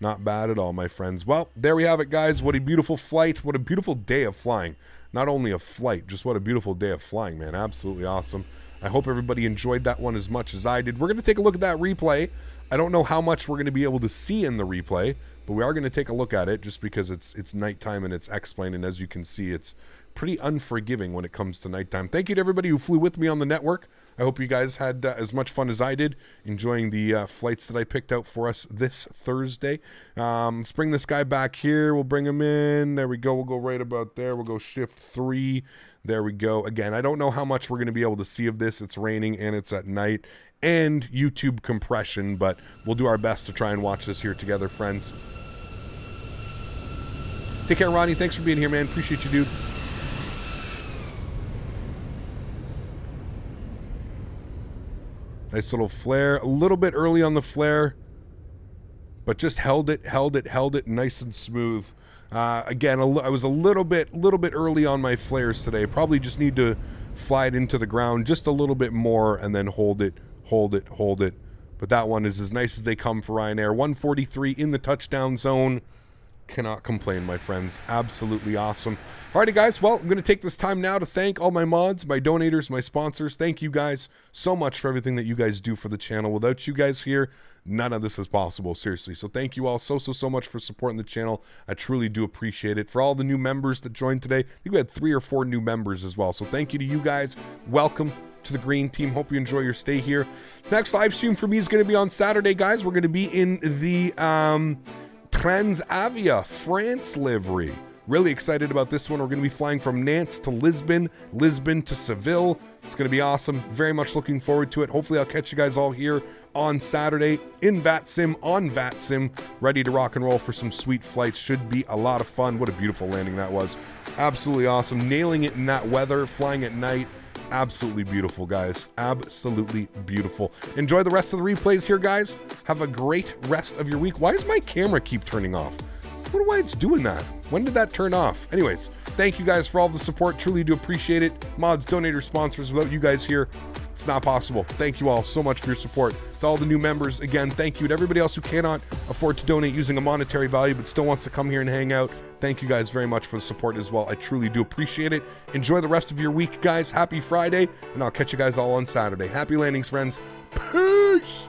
Not bad at all, my friends. Well, there we have it, guys. What a beautiful flight. What a beautiful day of flying. Not only a flight, just what a beautiful day of flying, man. Absolutely awesome. I hope everybody enjoyed that one as much as I did. We're going to take a look at that replay. I don't know how much we're going to be able to see in the replay, but we are going to take a look at it just because it's nighttime and it's X-Plane, and as you can see, it's pretty unforgiving when it comes to nighttime. Thank you to everybody who flew with me on the network. I hope you guys had as much fun as I did, enjoying the flights that I picked out for us this Thursday. Let's bring this guy back here. We'll bring him in. There we go. We'll go right about there. We'll go shift 3. There we go. Again, I don't know how much we're going to be able to see of this. It's raining and it's at night, and YouTube compression, but we'll do our best to try and watch this here together, friends. Take care, Ronnie. Thanks for being here, man. Appreciate you, dude. Nice little flare. A little bit early on the flare, but just held it nice and smooth. Again, I was a little bit early on my flares today. Probably just need to fly it into the ground just a little bit more and then hold it. But that one is as nice as they come for Ryanair. 143 in the touchdown zone. Cannot complain, my friends. Absolutely awesome. Alrighty, guys. Well, I'm going to take this time now to thank all my mods, my donators, my sponsors. Thank you guys so much for everything that you guys do for the channel. Without you guys here, none of this is possible, seriously. So thank you all so much for supporting the channel. I truly do appreciate it. For all the new members that joined today, I think we had 3 or 4 new members as well. So thank you to you guys. Welcome to the green team. Hope you enjoy your stay here. Next live stream for me is going to be on Saturday, guys. We're going to be in the Transavia France livery. Really excited about this one. We're going to be flying from Nantes to Lisbon, Lisbon to Seville. It's going to be awesome. Very much looking forward to it. Hopefully I'll catch you guys all here on Saturday in VATSIM, on VATSIM, ready to rock and roll for some sweet flights. Should be a lot of fun. What a beautiful landing that was. Absolutely awesome. Nailing it in that weather, flying at night. Absolutely beautiful, guys. Absolutely beautiful. Enjoy the rest of the replays here, guys. Have a great rest of your week. Why does my camera keep turning off? I wonder why it's doing that. When did that turn off? Anyways, thank you guys for all the support. Truly do appreciate it. Mods, donators, sponsors. Without you guys here, it's not possible. Thank you all so much for your support. To all the new members, again, thank you. To everybody else who cannot afford to donate using a monetary value but still wants to come here and hang out, thank you guys very much for the support as well. I truly do appreciate it. Enjoy the rest of your week, guys. Happy Friday, and I'll catch you guys all on Saturday. Happy landings, friends. Peace!